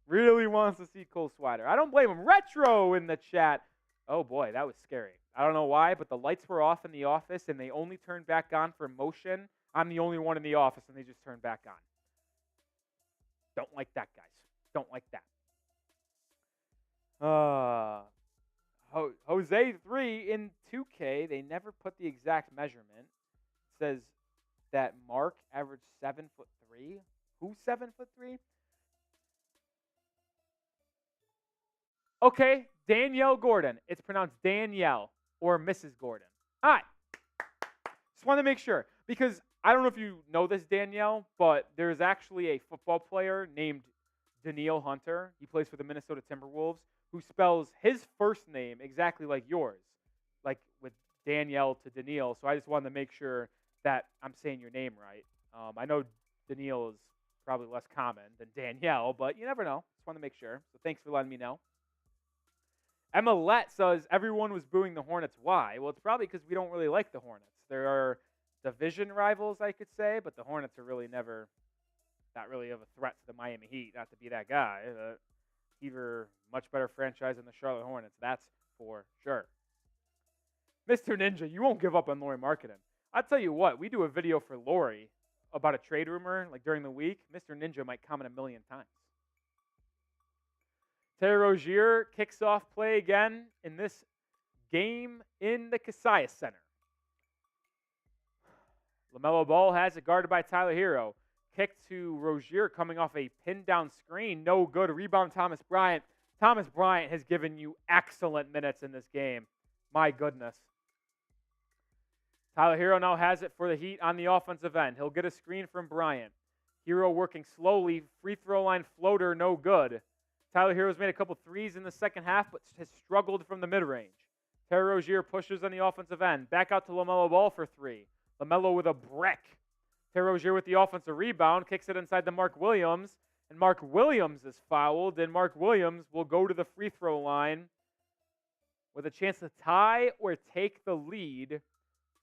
I don't blame him. Retro in the chat. Oh boy, that was scary. I don't know why, but the lights were off in the office and they only turned back on for motion. I'm the only one in the office and they just turned back on. Don't like that, guys. Don't like that. Jose 3 in 2K, they never put the exact measurement. It says that Mark averaged 7'3". Who's 7'3"? Okay, Danielle Gordon. It's pronounced Danielle or Mrs. Gordon. All right. Just want to make sure because I don't know if you know this, Danielle, but there's actually a football player named Danielle Hunter. He plays for the Minnesota Timberwolves who spells his first name exactly like yours, like with Danielle to Danielle. So I just wanted to make sure that I'm saying your name right. I know Danielle is probably less common than Danielle, but you never know. Just want to make sure. So thanks for letting me know. Emma Lett says everyone was booing the Hornets. Why? Well, it's probably because we don't really like the Hornets. There are division rivals, I could say, but the Hornets are really not really of a threat to the Miami Heat. Not to be that guy. Either much better franchise than the Charlotte Hornets. That's for sure. Mr. Ninja, you won't give up on Lauri Markkanen. I'll tell you what, we do a video for Lauri about a trade rumor like during the week. Mr. Ninja might comment 1,000,000 times. Terry Rozier kicks off play again in this game in the Kaseya Center. LaMelo Ball has it guarded by Tyler Herro. Kick to Rozier coming off a pin down screen. No good. Rebound Thomas Bryant. Thomas Bryant has given you excellent minutes in this game. My goodness. Tyler Herro now has it for the Heat on the offensive end. He'll get a screen from Bryant. Herro working slowly. Free throw line floater, no good. Tyler Herro's made a couple threes in the second half, but has struggled from the mid-range. Terry Rozier pushes on the offensive end. Back out to LaMelo Ball for three. LaMelo with a brick. Terry Rozier with the offensive rebound. Kicks it inside to Mark Williams. And Mark Williams is fouled. And Mark Williams will go to the free throw line with a chance to tie or take the lead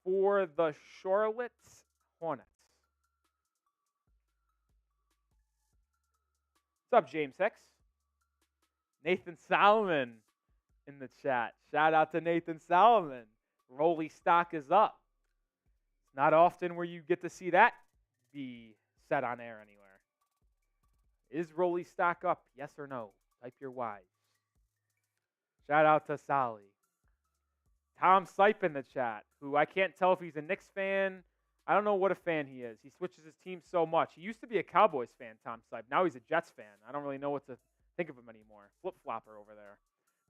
for the Charlotte Hornets. What's up, James Hicks? Nathan Solomon in the chat. Shout out to Nathan Solomon. Rolly stock is up. It's not often where you get to see that be said on air anywhere. Is Rolly stock up? Yes or no? Type your Y's. Shout out to Solly. Tom Sipe in the chat, who I can't tell if he's a Knicks fan. I don't know what a fan he is. He switches his team so much. He used to be a Cowboys fan, Tom Sipe. Now he's a Jets fan. I don't really know what to think of him anymore. Flip-flopper over there.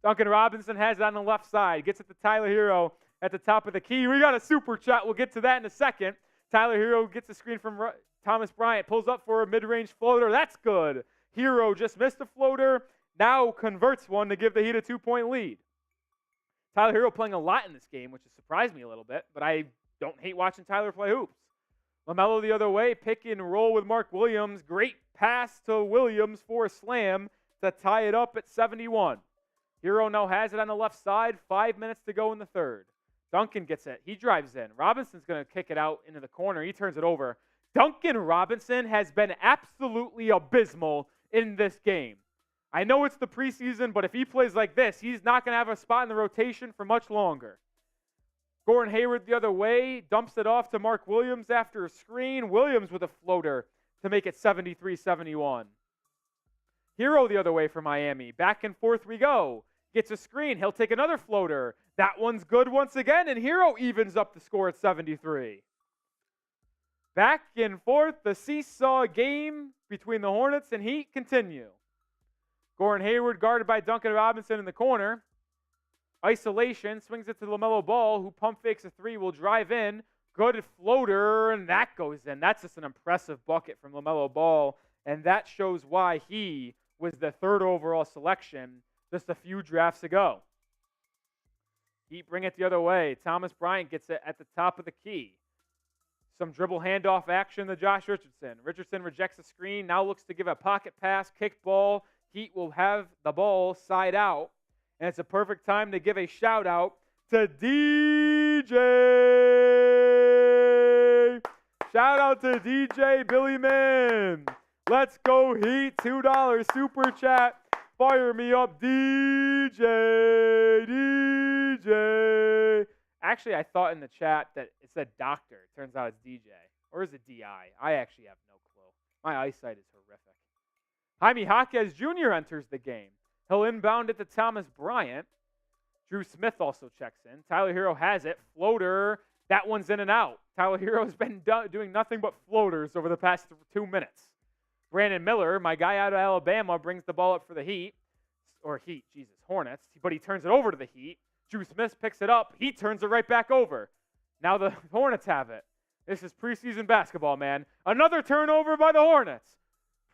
Duncan Robinson has it on the left side. Gets it to Tyler Herro. at the top of the key. We got a super chat. We'll get to that in a second. Tyler Herro gets a screen from Thomas Bryant, pulls up for a mid-range floater. That's good. Herro just missed a floater, now converts one to give the Heat a 2-point lead. Tyler Herro playing a lot in this game, which has surprised me a little bit, but I don't hate watching Tyler play hoops. LaMelo the other way, pick and roll with Mark Williams. Great pass to Williams for a slam to tie it up at 71. Herro now has it on the left side, 5 minutes to go in the third. Duncan gets it. He drives in. Robinson's going to kick it out into the corner. He turns it over. Duncan Robinson has been absolutely abysmal in this game. I know it's the preseason, but if he plays like this, he's not going to have a spot in the rotation for much longer. Gordon Hayward the other way, dumps it off to Mark Williams after a screen. Williams with a floater to make it 73-71. Herro the other way for Miami. Back and forth we go. Gets a screen. He'll take another floater. That one's good once again, and Herro evens up the score at 73. Back and forth, the seesaw game between the Hornets and Heat continue. Gordon Hayward guarded by Duncan Robinson in the corner. Isolation, swings it to LaMelo Ball, who pump fakes a three, will drive in. Good floater, and that goes in. That's just an impressive bucket from LaMelo Ball, and that shows why he was the third overall selection just a few drafts ago. Heat bring it the other way. Thomas Bryant gets it at the top of the key. Some dribble handoff action to Josh Richardson. Richardson rejects the screen, now looks to give a pocket pass, kick ball. Heat will have the ball side out. And it's a perfect time to give a shout out to DJ. Shout out to DJ Billy Man. Let's go Heat. $2 super chat. Fire me up, DJ. Actually, I thought in the chat that it said doctor. It turns out it's DJ. Or is it DI? I actually have no clue. My eyesight is horrific. Jaime Jaquez Jr. enters the game. He'll inbound it to Thomas Bryant. Drew Smith also checks in. Tyler Herro has it. Floater. That one's in and out. Tyler Herro has been doing nothing but floaters over the past 2 minutes. Brandon Miller, my guy out of Alabama, brings the ball up for the Hornets. But he turns it over to the Heat. Drew Smith picks it up. He turns it right back over. Now the Hornets have it. This is preseason basketball, man. Another turnover by the Hornets.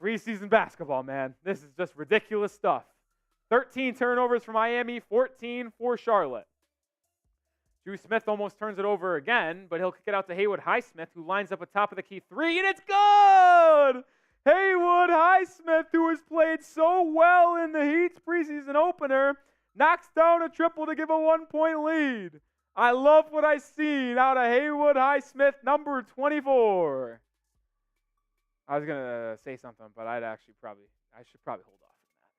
Preseason basketball, man. This is just ridiculous stuff. 13 turnovers for Miami, 14 for Charlotte. Drew Smith almost turns it over again, but he'll kick it out to Haywood Highsmith, who lines up a top of the key three, and it's good! Haywood Highsmith, who has played so well in the Heat's preseason opener, knocks down a triple to give a 1-point lead. I love what I've seen out of Haywood Highsmith, number 24. I was going to say something, but I should probably hold off on that.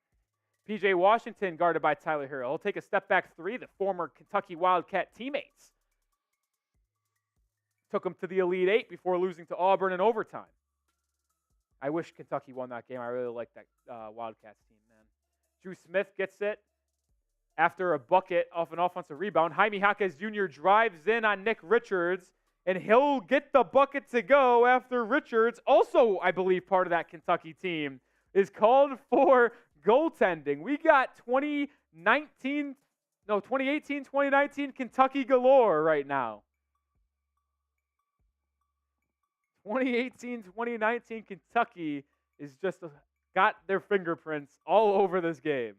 P.J. Washington, guarded by Tyler Herro. He'll take a step-back three. The former Kentucky Wildcat teammates took him to the Elite Eight before losing to Auburn in overtime. I wish Kentucky won that game. I really like that Wildcats team, man. Drew Smith gets it after a bucket off an offensive rebound. Jaime Jaquez Jr. drives in on Nick Richards, and he'll get the bucket to go after Richards, also, I believe, part of that Kentucky team, is called for goaltending. We got 2018-2019 Kentucky galore right now. 2018-2019 Kentucky is just got their fingerprints all over this game.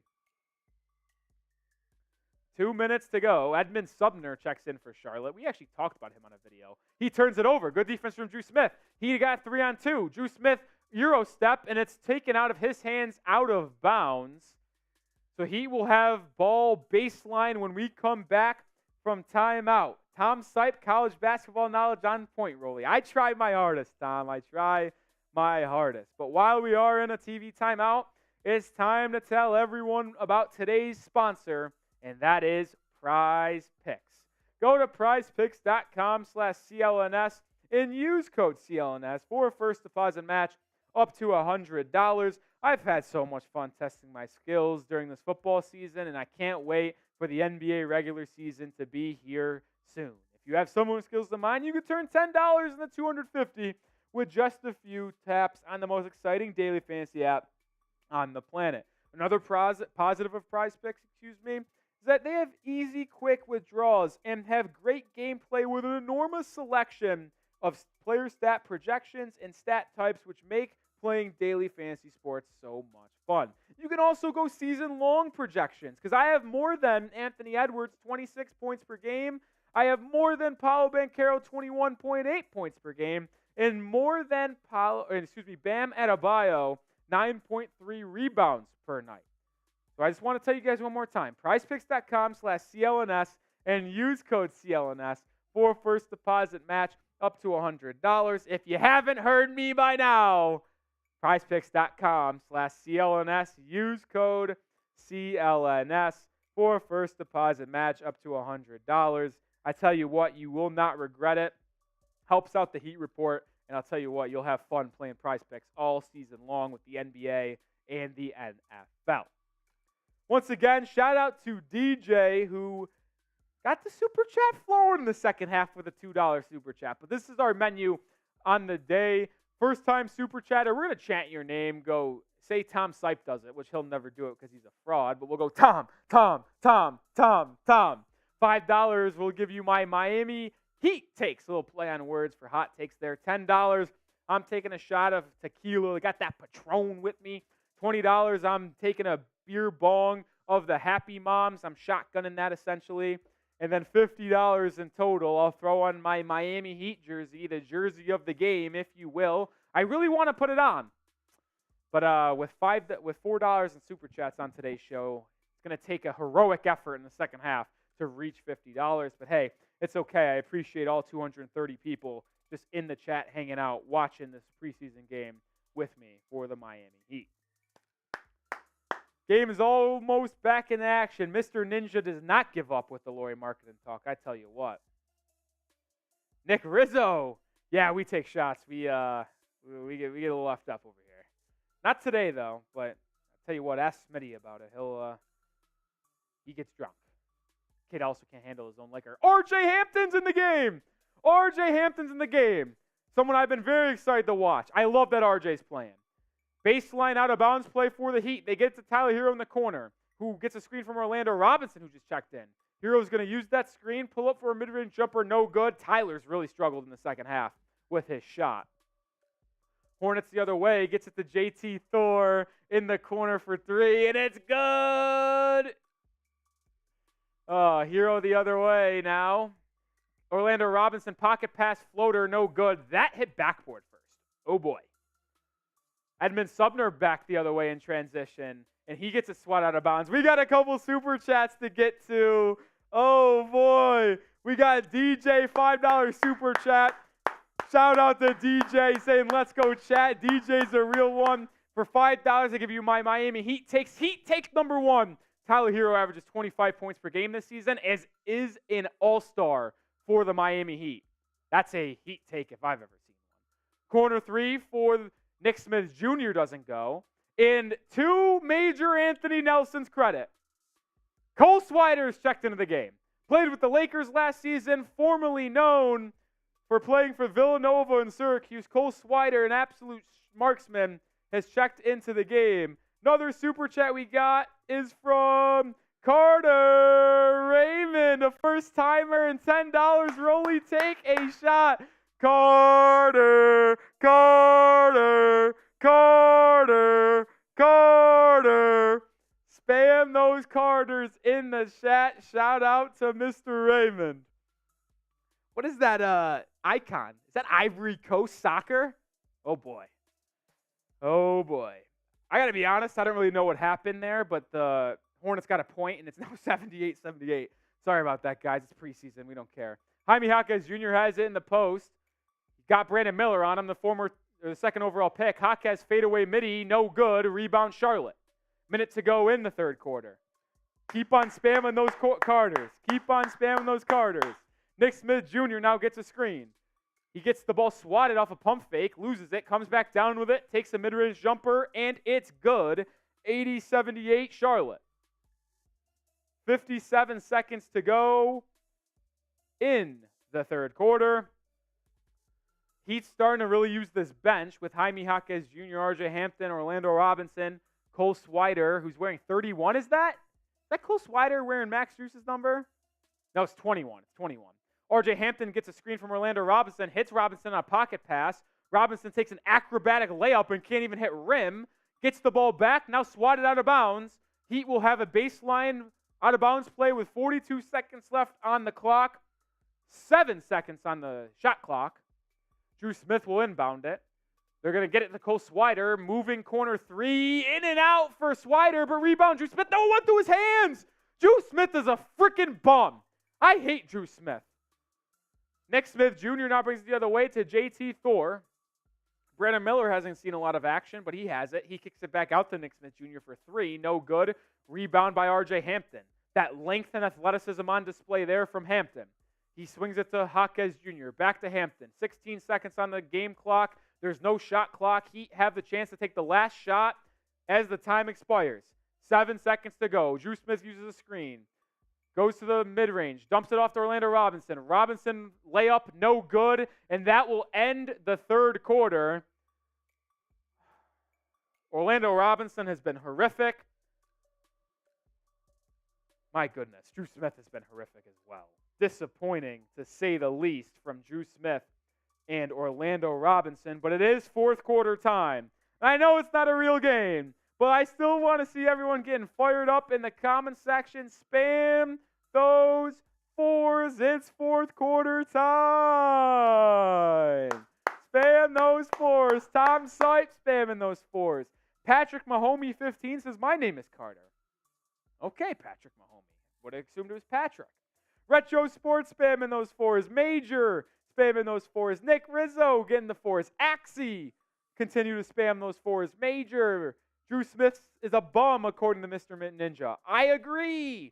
2 minutes to go. Edmund Subner checks in for Charlotte. We actually talked about him on a video. He turns it over. Good defense from Drew Smith. He got 3-on-2. Drew Smith, Euro step, and it's taken out of his hands out of bounds. So he will have ball baseline when we come back from timeout. Tom Sipe, college basketball knowledge on point, Rolly. I try my hardest, Tom. I try my hardest. But while we are in a TV timeout, it's time to tell everyone about today's sponsor, and that is Prize Picks. Go to prizepicks.com/CLNS and use code CLNS for a first deposit match up to $100. I've had so much fun testing my skills during this football season, and I can't wait for the NBA regular season to be here soon. If you have similar skills to mine, you can turn $10 into $250 with just a few taps on the most exciting daily fantasy app on the planet. Another positive of Prize Picks, is is that they have easy, quick withdrawals and have great gameplay with an enormous selection of player stat projections and stat types, which make playing daily fantasy sports so much fun. You can also go season-long projections, because I have more than Anthony Edwards, 26 points per game. I have more than Paolo Banchero, 21.8 points per game, and more than Bam Adebayo, 9.3 rebounds per night. So I just want to tell you guys one more time, prizepicks.com/CLNS and use code CLNS for first deposit match up to $100. If you haven't heard me by now, prizepicks.com/CLNS, use code CLNS for first deposit match up to $100. I tell you what, you will not regret it. Helps out the Heat report, and I'll tell you what, you'll have fun playing Prize Picks all season long with the NBA and the NFL. Once again, shout out to DJ, who got the Super Chat flowing in the second half with a $2 Super Chat. But this is our menu on the day. First time Super Chatter, we're going to chant your name. Go say Tom Sipe does it, which he'll never do it because he's a fraud. But we'll go Tom. $5 will give you my Miami Heat takes. A little play on words for hot takes there. $10, I'm taking a shot of tequila. I got that Patron with me. $20, I'm taking a beer bong of the Happy Moms. I'm shotgunning that essentially. And then $50 in total, I'll throw on my Miami Heat jersey, the jersey of the game, if you will. I really want to put it on. But with $4 in Super Chats on today's show, it's going to take a heroic effort in the second half to reach $50. But hey, it's okay. I appreciate all 230 people just in the chat hanging out, watching this preseason game with me for the Miami Heat. Game is almost back in action. Mr. Ninja does not give up with the Laurie Marketing talk. I tell you what. Nick Rizzo. Yeah, we take shots. We get a little left up over here. Not today though, but I'll tell you what. Ask Smitty about it. He gets drunk. Kid also can't handle his own liquor. R.J. Hampton's in the game. R.J. Hampton's in the game. Someone I've been very excited to watch. I love that R.J.'s playing. Baseline out of bounds play for the Heat. They get it to Tyler Herro in the corner, who gets a screen from Orlando Robinson, who just checked in. Herro's going to use that screen, pull up for a mid-range jumper, no good. Tyler's really struggled in the second half with his shot. Hornets the other way, gets it to JT Thor in the corner for three, and it's good! Herro the other way now. Orlando Robinson, pocket pass, floater, no good. That hit backboard first. Oh, boy. Edmund Subner back the other way in transition, and he gets a swat out of bounds. We got a couple Super Chats to get to. Oh, boy. We got DJ, $5 Super Chat. Shout out to DJ saying, let's go chat. DJ's a real one. For $5, I give you my Miami Heat takes. Heat take number one. Tyler Herro averages 25 points per game this season, as is an all-star for the Miami Heat. That's a Heat take if I've ever seen one. Corner three for Nick Smith Jr. doesn't go. And to Major Anthony Nelson's credit, Cole Swider's checked into the game. Played with the Lakers last season, formerly known for playing for Villanova and Syracuse. Cole Swider, an absolute marksman, has checked into the game. Another Super Chat we got is from Carter Raymond, a first-timer, and $10. Rolly, take a shot. Carter. Spam those Carters in the chat. Shout out to Mr. Raymond. What is that icon? Is that Ivory Coast soccer? Oh, boy. I got to be honest, I don't really know what happened there, but the Hornets got a point, and it's now 78-78. Sorry about that, guys. It's preseason. We don't care. Jaime Jaquez Jr. has it in the post. Got Brandon Miller on him, the second overall pick. Jaquez fadeaway midi, no good. Rebound Charlotte. Minute to go in the third quarter. Keep on spamming those Carters. Nick Smith Jr. now gets a screen. He gets the ball swatted off a pump fake, loses it, comes back down with it, takes a mid-range jumper, and it's good. 80-78 Charlotte. 57 seconds to go in the third quarter. Heat's starting to really use this bench with Jaime Jaquez Jr., R.J. Hampton, Orlando Robinson, Cole Swider, who's wearing 31. Is that that Cole Swider wearing Max Strus's number? No, it's 21. It's 21. RJ Hampton gets a screen from Orlando Robinson, hits Robinson on a pocket pass. Robinson takes an acrobatic layup and can't even hit rim. Gets the ball back, now swatted out of bounds. Heat will have a baseline out of bounds play with 42 seconds left on the clock. 7 seconds on the shot clock. Drew Smith will inbound it. They're going to get it to Cole Swider. Moving corner 3. In and out for Swider, but rebound Drew Smith. No, went through his hands. Drew Smith is a freaking bum. I hate Drew Smith. Nick Smith Jr. now brings it the other way to JT Thor. Brandon Miller hasn't seen a lot of action, but he has it. He kicks it back out to Nick Smith Jr. for 3. No good. Rebound by RJ Hampton. That length and athleticism on display there from Hampton. He swings it to Jaquez Jr. Back to Hampton. 16 seconds on the game clock. There's no shot clock. Heat have the chance to take the last shot as the time expires. 7 seconds to go. Drew Smith uses a screen. Goes to the mid-range. Dumps it off to Orlando Robinson. Robinson layup, no good. And that will end the third quarter. Orlando Robinson has been horrific. My goodness, Drew Smith has been horrific as well. Disappointing, to say the least, from Drew Smith and Orlando Robinson. But it is fourth quarter time. I know it's not a real game, but I still want to see everyone getting fired up in the comment section. Spam those fours. It's fourth quarter time. Spam those fours. Tom Sipe spamming those fours. Patrick Mahomey 15 says, my name is Carter. Okay, Patrick Mahomey. Would have assumed it was Patrick. Retro Sports spamming those fours. Major spamming those fours. Nick Rizzo getting the fours. Axie continue to spam those fours. Major. Drew Smith is a bum, according to Mr. Ninja. I agree.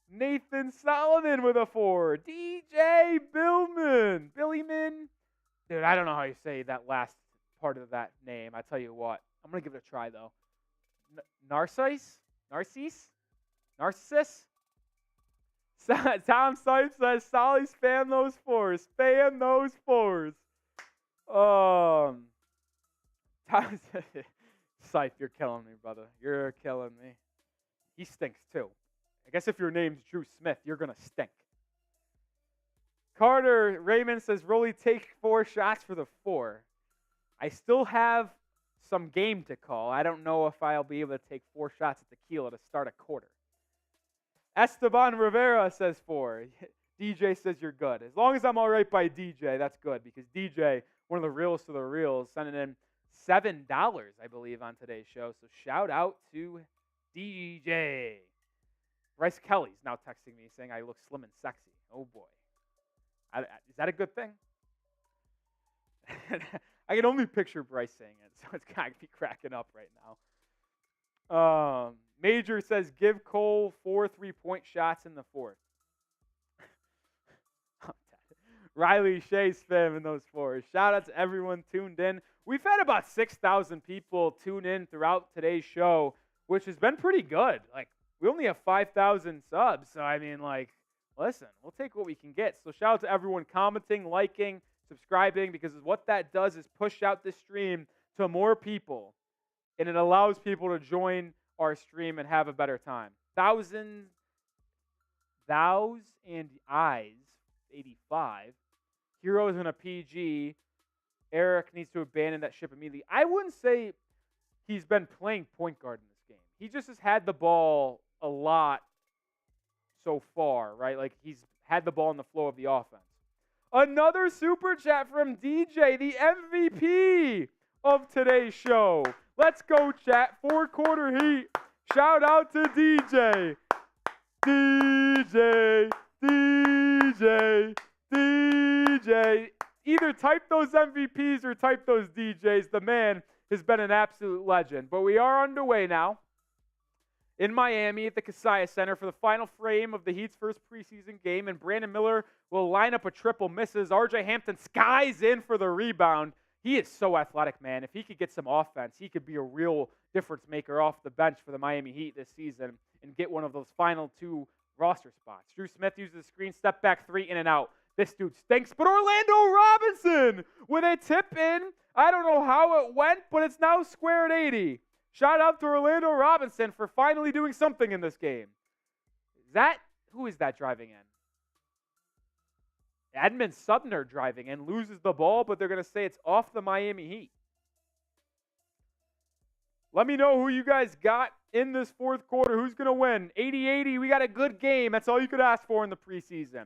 Nathan Solomon with a 4. DJ Billman. Billyman. Dude, I don't know how you say that last part of that name. I tell you what. I'm going to give it a try, though. Narcissus? Narcissus? Tom Sipe says, Solly, spam those fours. Spam those fours. Tom Sipe, you're killing me, brother. You're killing me. He stinks, too. I guess if your name's Drew Smith, you're going to stink. Carter Raymond says, Rolly, take 4 shots for the 4. I still have some game to call. I don't know if I'll be able to take 4 shots at tequila to start a quarter. Esteban Rivera says 4. DJ says you're good. As long as I'm all right by DJ, that's good, because DJ, one of the realest of the reals, sending in $7, I believe, on today's show. So shout out to DJ. Bryce Kelly's now texting me saying I look slim and sexy. Oh, boy. Is that a good thing? I can only picture Bryce saying it, so it's got to be cracking up right now. Major says, give Cole 4 3-point shots in the 4th. Riley Shea spamming those 4s. Shout out to everyone tuned in. We've had about 6,000 people tune in throughout today's show, which has been pretty good. Like, we only have 5,000 subs, so I mean, like, listen, we'll take what we can get. So shout out to everyone commenting, liking, subscribing, because what that does is push out this stream to more people, and it allows people to join our stream and have a better time. Thous and eyes, 85. Heroes in a PG. Eric needs to abandon that ship immediately. I wouldn't say he's been playing point guard in this game. He just has had the ball a lot so far, right? Like, he's had the ball in the flow of the offense. Another super chat from DJ, the MVP of today's show. Let's go, chat. 4-quarter Heat. Shout out to DJ. DJ. Either type those MVPs or type those DJs. The man has been an absolute legend. But we are underway now in Miami at the Kaseya Center for the final frame of the Heat's first preseason game, and Brandon Miller will line up a triple, misses. RJ Hampton skies in for the rebound. He is so athletic, man. If he could get some offense, he could be a real difference maker off the bench for the Miami Heat this season and get one of those final 2 roster spots. Drew Smith uses a screen, step back 3, in and out. This dude stinks, but Orlando Robinson with a tip in. I don't know how it went, but it's now square at 80. Shout out to Orlando Robinson for finally doing something in this game. Who is that driving in? Edmund Sumner driving in, loses the ball, but they're going to say it's off the Miami Heat. Let me know who you guys got in this fourth quarter. Who's going to win? 80-80, we got a good game. That's all you could ask for in the preseason.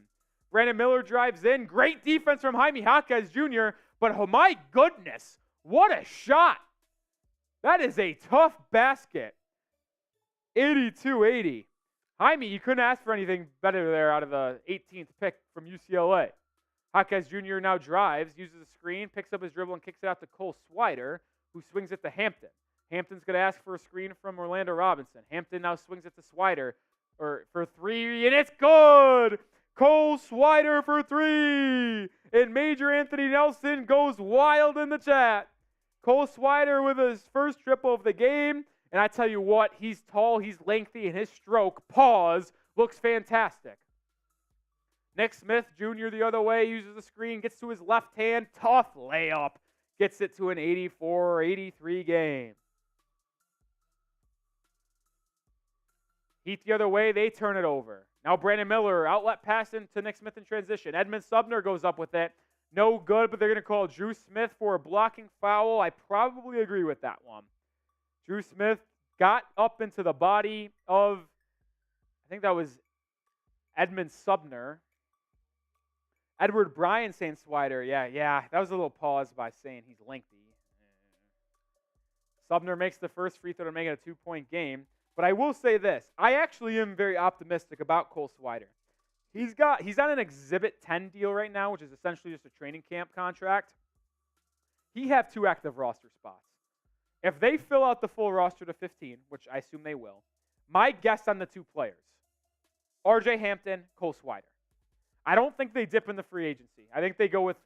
Brandon Miller drives in. Great defense from Jaime Jaquez Jr., but oh my goodness, what a shot. That is a tough basket. 82-80. Jaime, you couldn't ask for anything better there out of the 18th pick from UCLA. Jaquez Jr. now drives, uses a screen, picks up his dribble, and kicks it out to Cole Swider, who swings it to Hampton. Hampton's going to ask for a screen from Orlando Robinson. Hampton now swings it to Swider for three, and it's good! Cole Swider for three! And Major Anthony Nelson goes wild in the chat. Cole Swider with his first triple of the game. And I tell you what, he's tall, he's lengthy, and his stroke, looks fantastic. Nick Smith Jr. the other way, uses the screen, gets to his left hand, tough layup. Gets it to an 84-83 game. Heat the other way, they turn it over. Now Brandon Miller, outlet pass into Nick Smith in transition. Edmund Sumner goes up with it. No good, but they're going to call Drew Smith for a blocking foul. I probably agree with that one. Drew Smith got up into the body of, I think that was Edmund Sumner. Edward Bryan saying Swider. Yeah, that was a little pause by saying he's lengthy. Sumner makes the first free throw to make it a 2-point game. But I will say this. I actually am very optimistic about Cole Swider. He's on an Exhibit 10 deal right now, which is essentially just a training camp contract. He have 2 active roster spots. If they fill out the full roster to 15, which I assume they will, my guess on the 2 players, RJ Hampton, Cole Swider. I don't think they dip in the free agency. I think they go with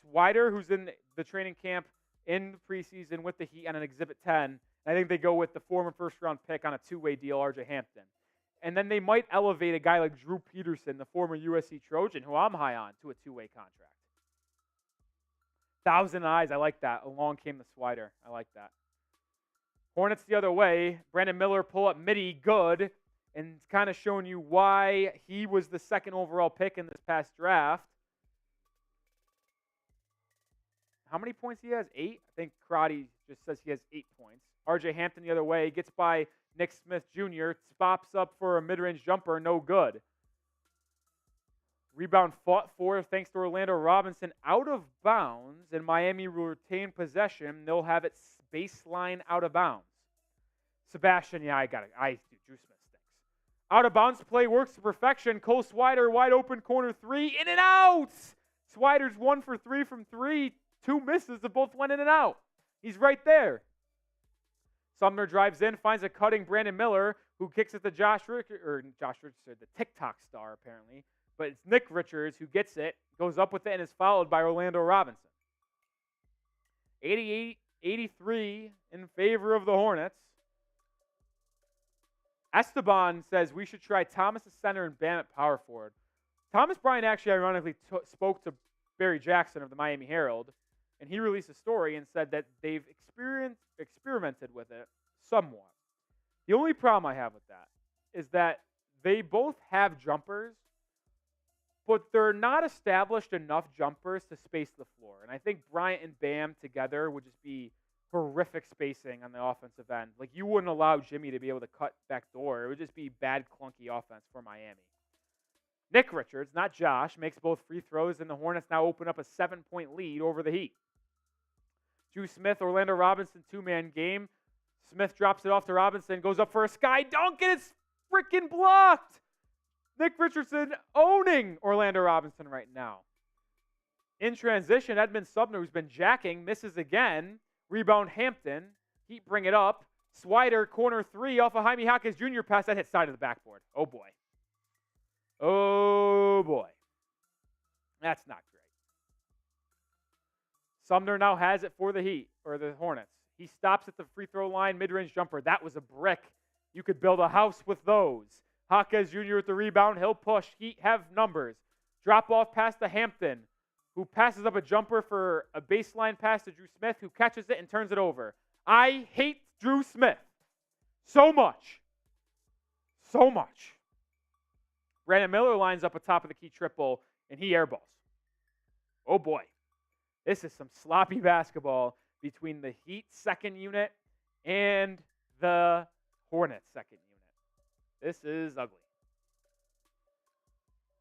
Swider, who's in the training camp in the preseason with the Heat on an Exhibit 10. I think they go with the former first-round pick on a 2-way deal, RJ Hampton. And then they might elevate a guy like Drew Peterson, the former USC Trojan, who I'm high on, to a 2-way contract. 1,000 eyes, I like that. Along came the Swider. I like that. Hornets the other way. Brandon Miller pull up midi, good. And it's kind of showing you why he was the second overall pick in this past draft. How many points he has? 8? I think Karate just says he has 8 points. RJ Hampton the other way. Gets by Nick Smith Jr. Spops up for a mid-range jumper. No good. Rebound fought for thanks to Orlando Robinson. Out of bounds. And Miami will retain possession. They'll have it baseline out of bounds. Sebastian, yeah, I got it. Drew Smith stinks. Out of bounds play works to perfection. Cole Swider, wide open corner 3. In and out! Swider's 1 for 3 from 3. 2 misses that both went in and out. He's right there. Sumner drives in, finds a cutting Brandon Miller, who kicks it to Josh Richardson, the TikTok star apparently. But it's Nick Richards who gets it, goes up with it, and is followed by Orlando Robinson. 88-83 in favor of the Hornets. Esteban says we should try Thomas at center and Bam at power forward. Thomas Bryant actually ironically spoke to Barry Jackson of the Miami Herald, and he released a story and said that they've experimented with it somewhat. The only problem I have with that is that they both have jumpers, but they're not established enough jumpers to space the floor. And I think Bryant and Bam together would just be horrific spacing on the offensive end. Like, you wouldn't allow Jimmy to be able to cut back door. It would just be bad, clunky offense for Miami. Nick Richards, not Josh, makes both free throws, and the Hornets now open up a 7-point lead over the Heat. Drew Smith, Orlando Robinson, 2-man game. Smith drops it off to Robinson, goes up for a sky dunk, and it's freaking blocked. Nick Richardson owning Orlando Robinson right now. In transition, Edmund Sumner, who's been jacking, misses again. Rebound Hampton. Heat bring it up. Swider, corner 3 off of Jaime Jaquez Jr. pass. That hit side of the backboard. Oh, boy. Oh, boy. That's not great. Sumner now has it for the Heat, or the Hornets. He stops at the free throw line, mid-range jumper. That was a brick. You could build a house with those. Jaquez Jr. with the rebound. He'll push. Heat have numbers. Drop off pass to Hampton, who passes up a jumper for a baseline pass to Drew Smith, who catches it and turns it over. I hate Drew Smith so much. So much. Brandon Miller lines up atop of the key triple, and he airballs. Oh, boy. This is some sloppy basketball between the Heat second unit and the Hornets second unit. This is ugly.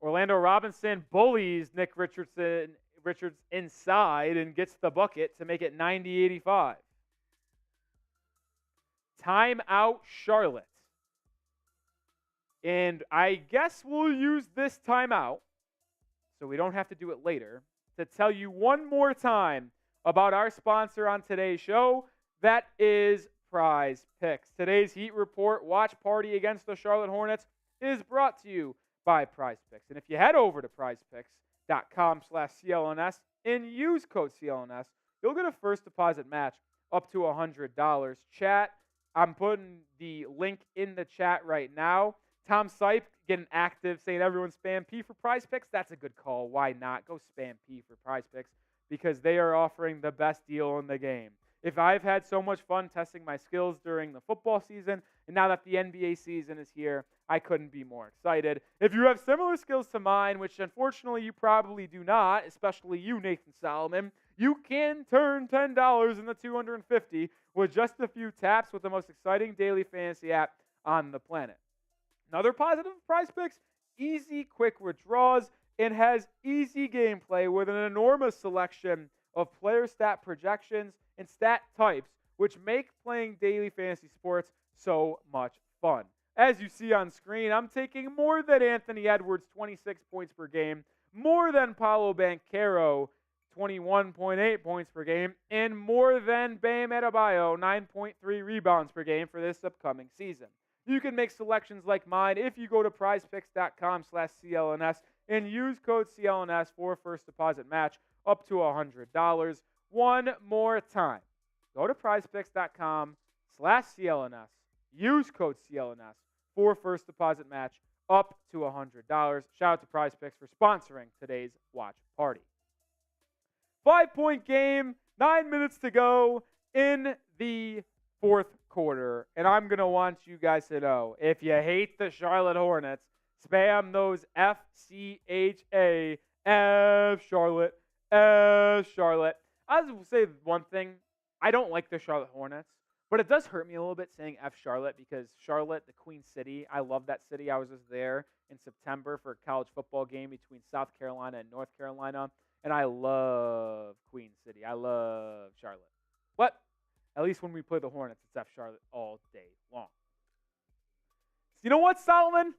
Orlando Robinson bullies Nic Richardson inside and gets the bucket to make it 90-85. Timeout Charlotte. And I guess we'll use this timeout, so we don't have to do it later, to tell you one more time about our sponsor on today's show. That is Prize Picks. Today's Heat Report watch party against the Charlotte Hornets is brought to you by Prize Picks. And if you head over to prizepicks.com/CLNS and use code CLNS, you'll get a first deposit match up to $100. Chat, I'm putting the link in the chat right now. Tom Sipe getting active, saying everyone spam P for Prize Picks. That's a good call. Why not? Go spam P for Prize Picks because they are offering the best deal in the game. If I've had so much fun testing my skills during the football season, and now that the NBA season is here, I couldn't be more excited. If you have similar skills to mine, which unfortunately you probably do not, especially you, Nathan Solomon, you can turn $10 into $250 with just a few taps with the most exciting daily fantasy app on the planet. Another positive of Prize Picks, easy, quick withdrawals, and has easy gameplay with an enormous selection of player stat projections and stat types, which make playing daily fantasy sports so much fun. As you see on screen, I'm taking more than Anthony Edwards, 26 points per game, more than Paolo Banchero, 21.8 points per game, and more than Bam Adebayo, 9.3 rebounds per game for this upcoming season. You can make selections like mine if you go to prizepicks.com/CLNS and use code CLNS for a first deposit match up to $100. One more time. Go to prizepicks.com/CLNS. Use code CLNS for first deposit match up to $100. Shout out to Prize Picks for sponsoring today's watch party. 5-point game, 9 minutes to go in the fourth quarter. And I'm going to want you guys to know, if you hate the Charlotte Hornets, spam those FCHA, F Charlotte, F Charlotte. I will say one thing. I don't like the Charlotte Hornets, but it does hurt me a little bit saying F Charlotte because Charlotte, the Queen City, I love that city. I was just there in September for a college football game between South Carolina and North Carolina, and I love Queen City. I love Charlotte. But at least when we play the Hornets, it's F Charlotte all day long. So you know what, Solomon?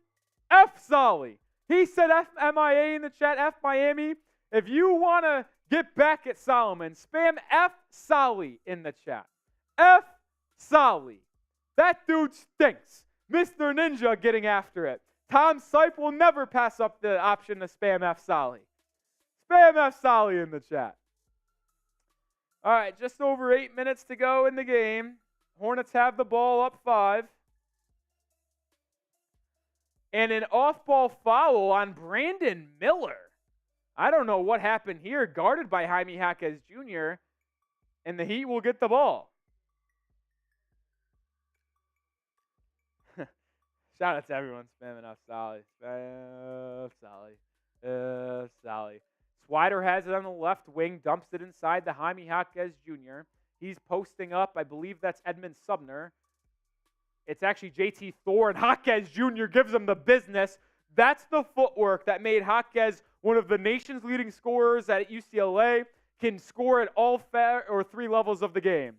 F Solly. He said F MIA in the chat, F Miami. If you want to get back at Solomon, spam F Solly in the chat. F Solly. That dude stinks. Mr. Ninja getting after it. Tom Sipe will never pass up the option to spam F Solly. Spam F Solly in the chat. All right, just over 8 minutes to go in the game. Hornets have the ball up 5. And an off-ball foul on Brandon Miller. I don't know what happened here. Guarded by Jaime Jaquez Jr. And the Heat will get the ball. Shout out to everyone spamming F Solly. F Solly. F Solly. Swider has it on the left wing, dumps it inside to Jaime Jaquez Jr. He's posting up. I believe that's Edmund Subner. It's actually JT Thor, and Jaquez Jr. gives him the business. That's the footwork that made Jaquez one of the nation's leading scorers at UCLA, can score at all 3 levels of the game.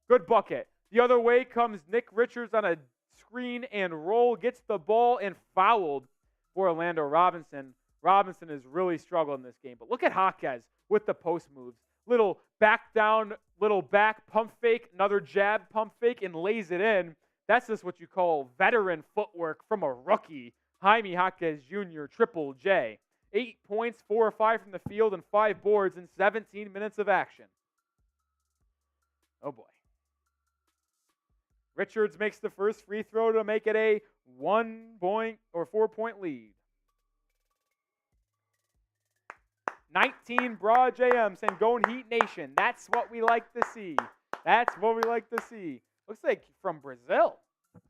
Good bucket. The other way comes Nic Richardson on a screen and roll, gets the ball and fouled for Orlando Robinson. Robinson has really struggled in this game. But look at Jaquez with the post moves. Little back down, little back pump fake, another jab pump fake, and lays it in. That's just what you call veteran footwork from a rookie. Jaime Jaquez Jr., Triple J. 8 points, 4 or 5 from the field, and 5 boards in 17 minutes of action. Oh, boy. Richards makes the first free throw to make it a 4-point lead. 19 Broad JM saying, going Heat Nation. That's what we like to see. That's what we like to see. Looks like from Brazil.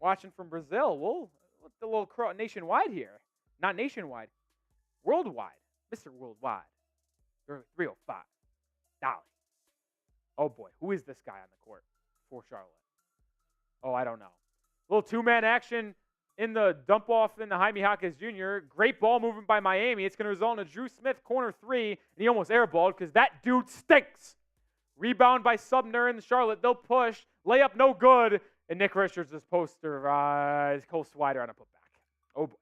Watching from Brazil. We'll look a little nationwide here. Not nationwide. Worldwide. Mr. Worldwide. 305. Dolly. Oh, boy. Who is this guy on the court for Charlotte? Oh, I don't know. A little two-man action in the dump-off in the Jaime Jaquez Jr. Great ball movement by Miami. It's going to result in a Drew Smith corner three, and he almost airballed because that dude stinks. Rebound by Sumner in Charlotte. They'll push. Layup no good. And Nic Richardson's posterized Cole Swider on a putback. Oh, boy.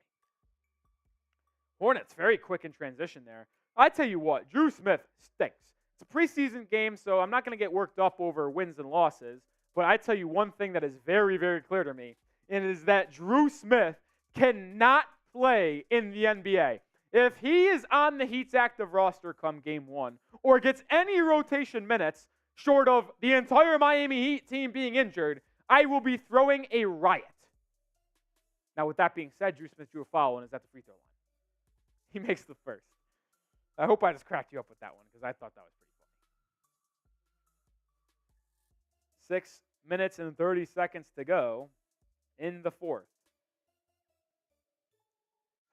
Hornets, very quick in transition there. I tell you what, Drew Smith stinks. It's a preseason game, so I'm not going to get worked up over wins and losses. But I tell you one thing that is very, very clear to me, and it is that Drew Smith cannot play in the NBA. If he is on the Heat's active roster come game one, or gets any rotation minutes short of the entire Miami Heat team being injured, I will be throwing a riot. Now, with that being said, Drew Smith drew a foul and is at the free throw line. He makes the first. I hope I just cracked you up with that one because I thought that was pretty funny. 6 minutes and 30 seconds to go in the fourth.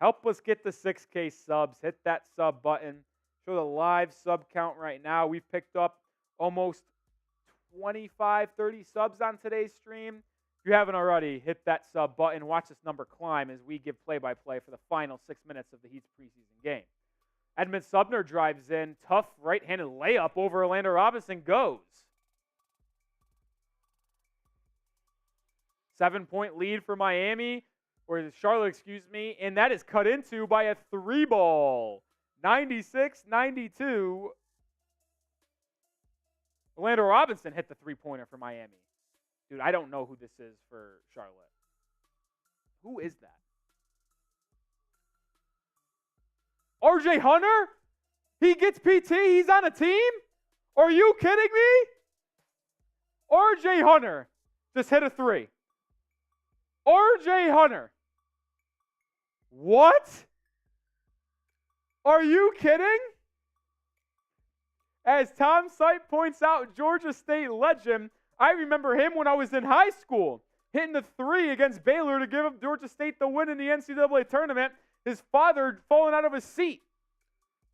Help us get the 6K subs. Hit that sub button. Show the live sub count right now. We've picked up almost 25, 30 subs on today's stream. If you haven't already, hit that sub button. Watch this number climb as we give play-by-play for the final 6 minutes of the Heat's preseason game. Edmund Sumner drives in. Tough right-handed layup over Orlando Robinson goes. 7-point lead for Miami, or Charlotte, excuse me, and that is cut into by a three ball. 96-92. Orlando Robinson hit the three-pointer for Miami. Dude, I don't know who this is for Charlotte. Who is that? RJ Hunter? He gets PT? He's on a team? Are you kidding me? RJ Hunter just hit a three. RJ Hunter. What? Are you kidding? As Tom Sight points out, Georgia State legend, I remember him when I was in high school, hitting the three against Baylor to give Georgia State the win in the NCAA tournament. His father falling out of his seat.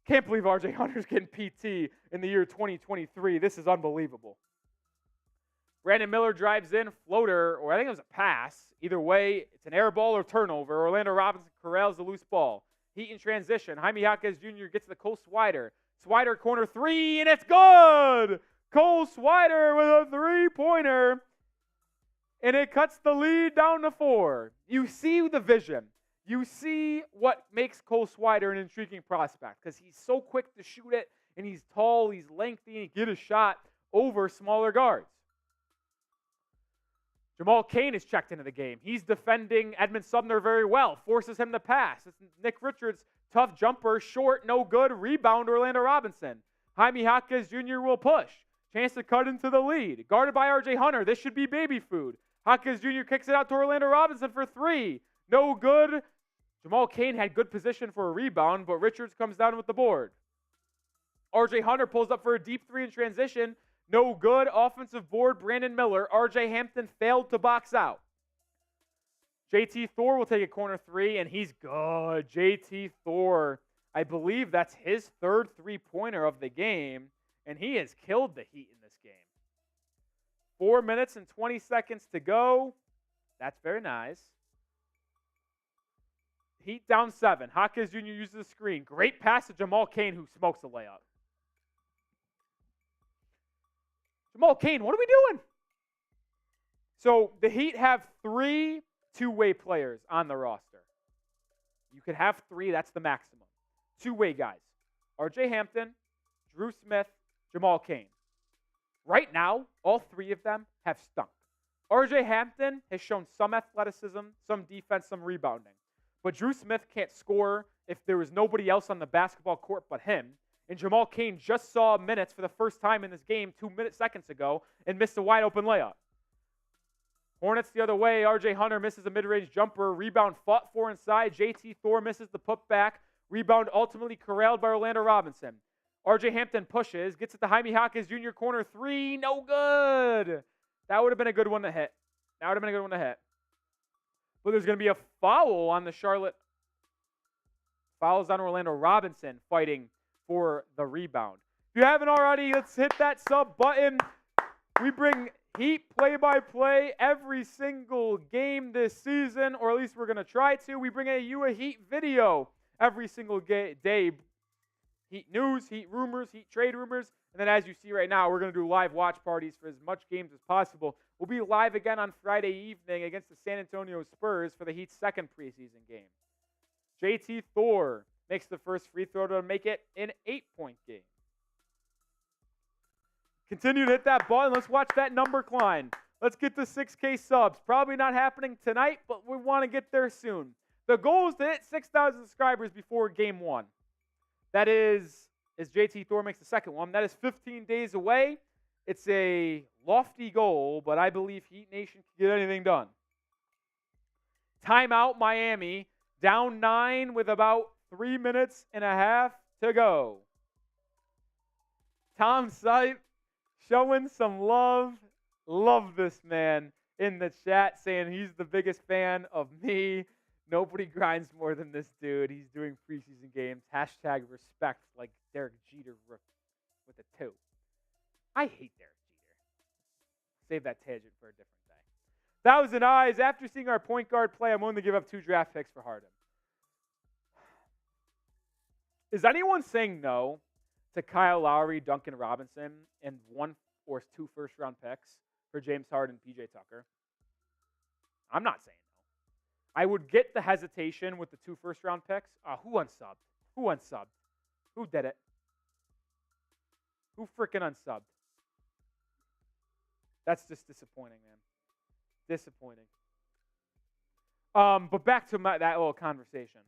Can't believe RJ Hunter's getting PT in the year 2023. This is unbelievable. Brandon Miller drives in, floater, or I think it was a pass. Either way, it's an air ball or turnover. Orlando Robinson corrals the loose ball. Heat in transition. Jaime Jaquez Jr. gets to the Cole Swider. Swider corner three, and it's good! Cole Swider with a three-pointer. And it cuts the lead down to 4. You see the vision. You see what makes Cole Swider an intriguing prospect because he's so quick to shoot it, and he's tall, he's lengthy, and he can get a shot over smaller guards. Jamal Cain is checked into the game. He's defending Edmund Sumner very well, forces him to pass. It's Nic Richards, tough jumper, short, no good, rebound Orlando Robinson. Jaime Jaquez Jr. will push. Chance to cut into the lead. Guarded by RJ Hunter. This should be baby food. Jaquez Jr. kicks it out to Orlando Robinson for three. No good. Jamal Cain had good position for a rebound, but Richards comes down with the board. RJ Hunter pulls up for a deep three in transition. No good. Offensive board, Brandon Miller. RJ Hampton failed to box out. JT Thor will take a corner three, and he's good. JT Thor, I believe that's his third three-pointer of the game, and he has killed the Heat in this game. 4 minutes and 20 seconds to go. That's very nice. Heat down 7. Jaquez Jr. uses the screen. Great pass to Jamal Cain, who smokes the layup. Jamal Cain, what are we doing? So the Heat have 3 two-way players on the roster. You could have 3. That's the maximum. Two-way guys. RJ Hampton, Drew Smith, Jamal Cain. Right now, all 3 of them have stunk. RJ Hampton has shown some athleticism, some defense, some rebounding. But Drew Smith can't score if there was nobody else on the basketball court but him. And Jamal Cain just saw minutes for the first time in this game 2 seconds ago and missed a wide open layup. Hornets the other way. RJ Hunter misses a mid-range jumper. Rebound fought for inside. JT Thor misses the putback. Rebound ultimately corralled by Orlando Robinson. RJ Hampton pushes, gets it to Jaime Jaquez Jr. corner three. No good. That would have been a good one to hit. But there's going to be a foul on the Charlotte Fouls on Orlando Robinson fighting for the rebound. If you haven't already, let's hit that sub button. We bring Heat play-by-play every single game this season, or at least we're going to try to. We bring you a Heat video every single day. Heat news, Heat rumors, Heat trade rumors. And then as you see right now, we're going to do live watch parties for as much games as possible. We'll be live again on Friday evening against the San Antonio Spurs for the Heat's second preseason game. JT Thor makes the first free throw to make it an 8-point game. Continue to hit that button. Let's watch that number climb. Let's get to 6K subs. Probably not happening tonight, but we want to get there soon. The goal is to hit 6,000 subscribers before game 1. That is, as JT Thor makes the second one, that is 15 days away. It's a lofty goal, but I believe Heat Nation can get anything done. Timeout Miami, down 9 with about 3 minutes and a half to go. Tom Sipe showing some love. Love this man in the chat saying he's the biggest fan of me. Nobody grinds more than this dude. He's doing preseason games. Hashtag respect like Derek Jeter with a 2. I hate Derek Jeter. Save that tangent for a different day. 1,000 eyes. After seeing our point guard play, I'm willing to give up 2 draft picks for Harden. Is anyone saying no to Kyle Lowry, Duncan Robinson, and 1 or 2 first-round picks for James Harden and PJ Tucker? I'm not saying no. I would get the hesitation with the 2 first-round picks. Who unsubbed? Who unsubbed? Who did it? Who freaking unsubbed? That's just disappointing, man. Disappointing. But back to that little conversation.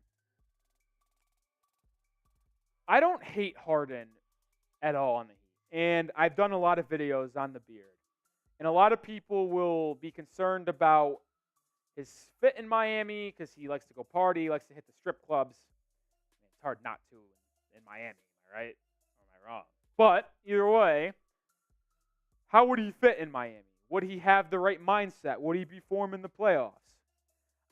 I don't hate Harden at all on the Heat. And I've done a lot of videos on the beard. And a lot of people will be concerned about his fit in Miami because he likes to go party, likes to hit the strip clubs. I mean, it's hard not to in Miami, am I right? Or am I wrong? But either way, how would he fit in Miami? Would he have the right mindset? Would he perform in the playoffs?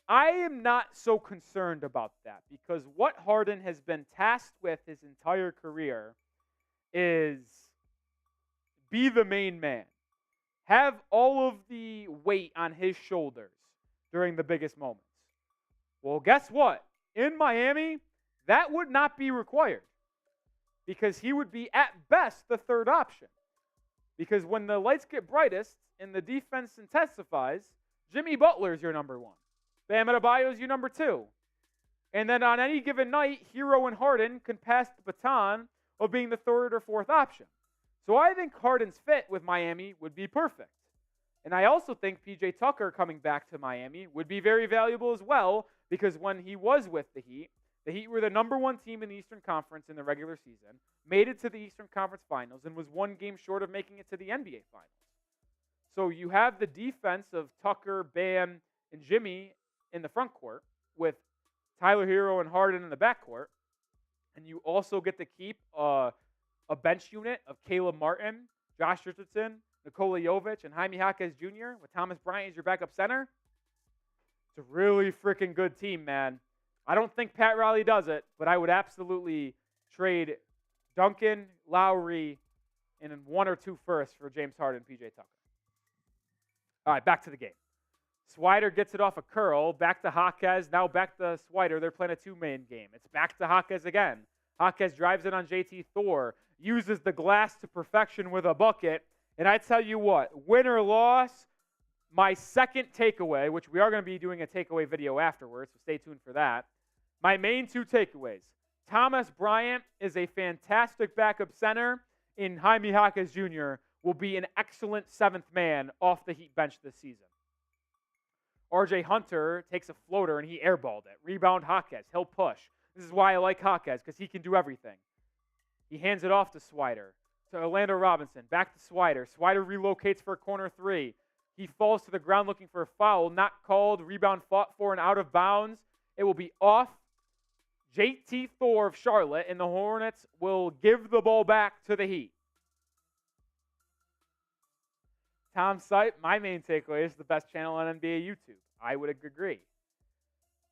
I am not so concerned about that because what Harden has been tasked with his entire career is be the main man. Have all of the weight on his shoulders during the biggest moments. Well, guess what? In Miami, that would not be required because he would be at best the third option. Because when the lights get brightest and the defense intensifies, Jimmy Butler is your number 1. Bam Adebayo is your number 2. And then on any given night, Herro and Harden can pass the baton of being the third or fourth option. So I think Harden's fit with Miami would be perfect. And I also think PJ Tucker coming back to Miami would be very valuable as well because when he was with the Heat were the number 1 team in the Eastern Conference in the regular season, made it to the Eastern Conference Finals, and was 1 game short of making it to the NBA Finals. So you have the defense of Tucker, Bam, and Jimmy in the front court with Tyler Herro and Harden in the backcourt. And you also get to keep a bench unit of Caleb Martin, Josh Richardson, Nikola Jovic, and Jaime Jaquez Jr. with Thomas Bryant as your backup center. It's a really freaking good team, man. I don't think Pat Riley does it, but I would absolutely trade Duncan, Lowry, and 1 or 2 firsts for James Harden and PJ Tucker. All right, back to the game. Swider gets it off a curl, back to Jaquez, now back to Swider. They're playing a 2-man game. It's back to Jaquez again. Jaquez drives it on JT Thor, uses the glass to perfection with a bucket. And I tell you what, win or loss, my second takeaway, which we are going to be doing a takeaway video afterwards, so stay tuned for that. My main 2 takeaways. Thomas Bryant is a fantastic backup center, and Jaime Jaquez Jr. will be an excellent 7th man off the Heat bench this season. RJ Hunter takes a floater and he airballed it. Rebound Jaquez. He'll push. This is why I like Jaquez, because he can do everything. He hands it off to Swider. To Orlando Robinson. Back to Swider. Swider relocates for a corner 3. He falls to the ground looking for a foul. Not called. Rebound fought for and out of bounds. It will be off JT Thor of Charlotte, and the Hornets will give the ball back to the Heat. Tom Sipe, my main takeaway is the best channel on NBA YouTube. I would agree.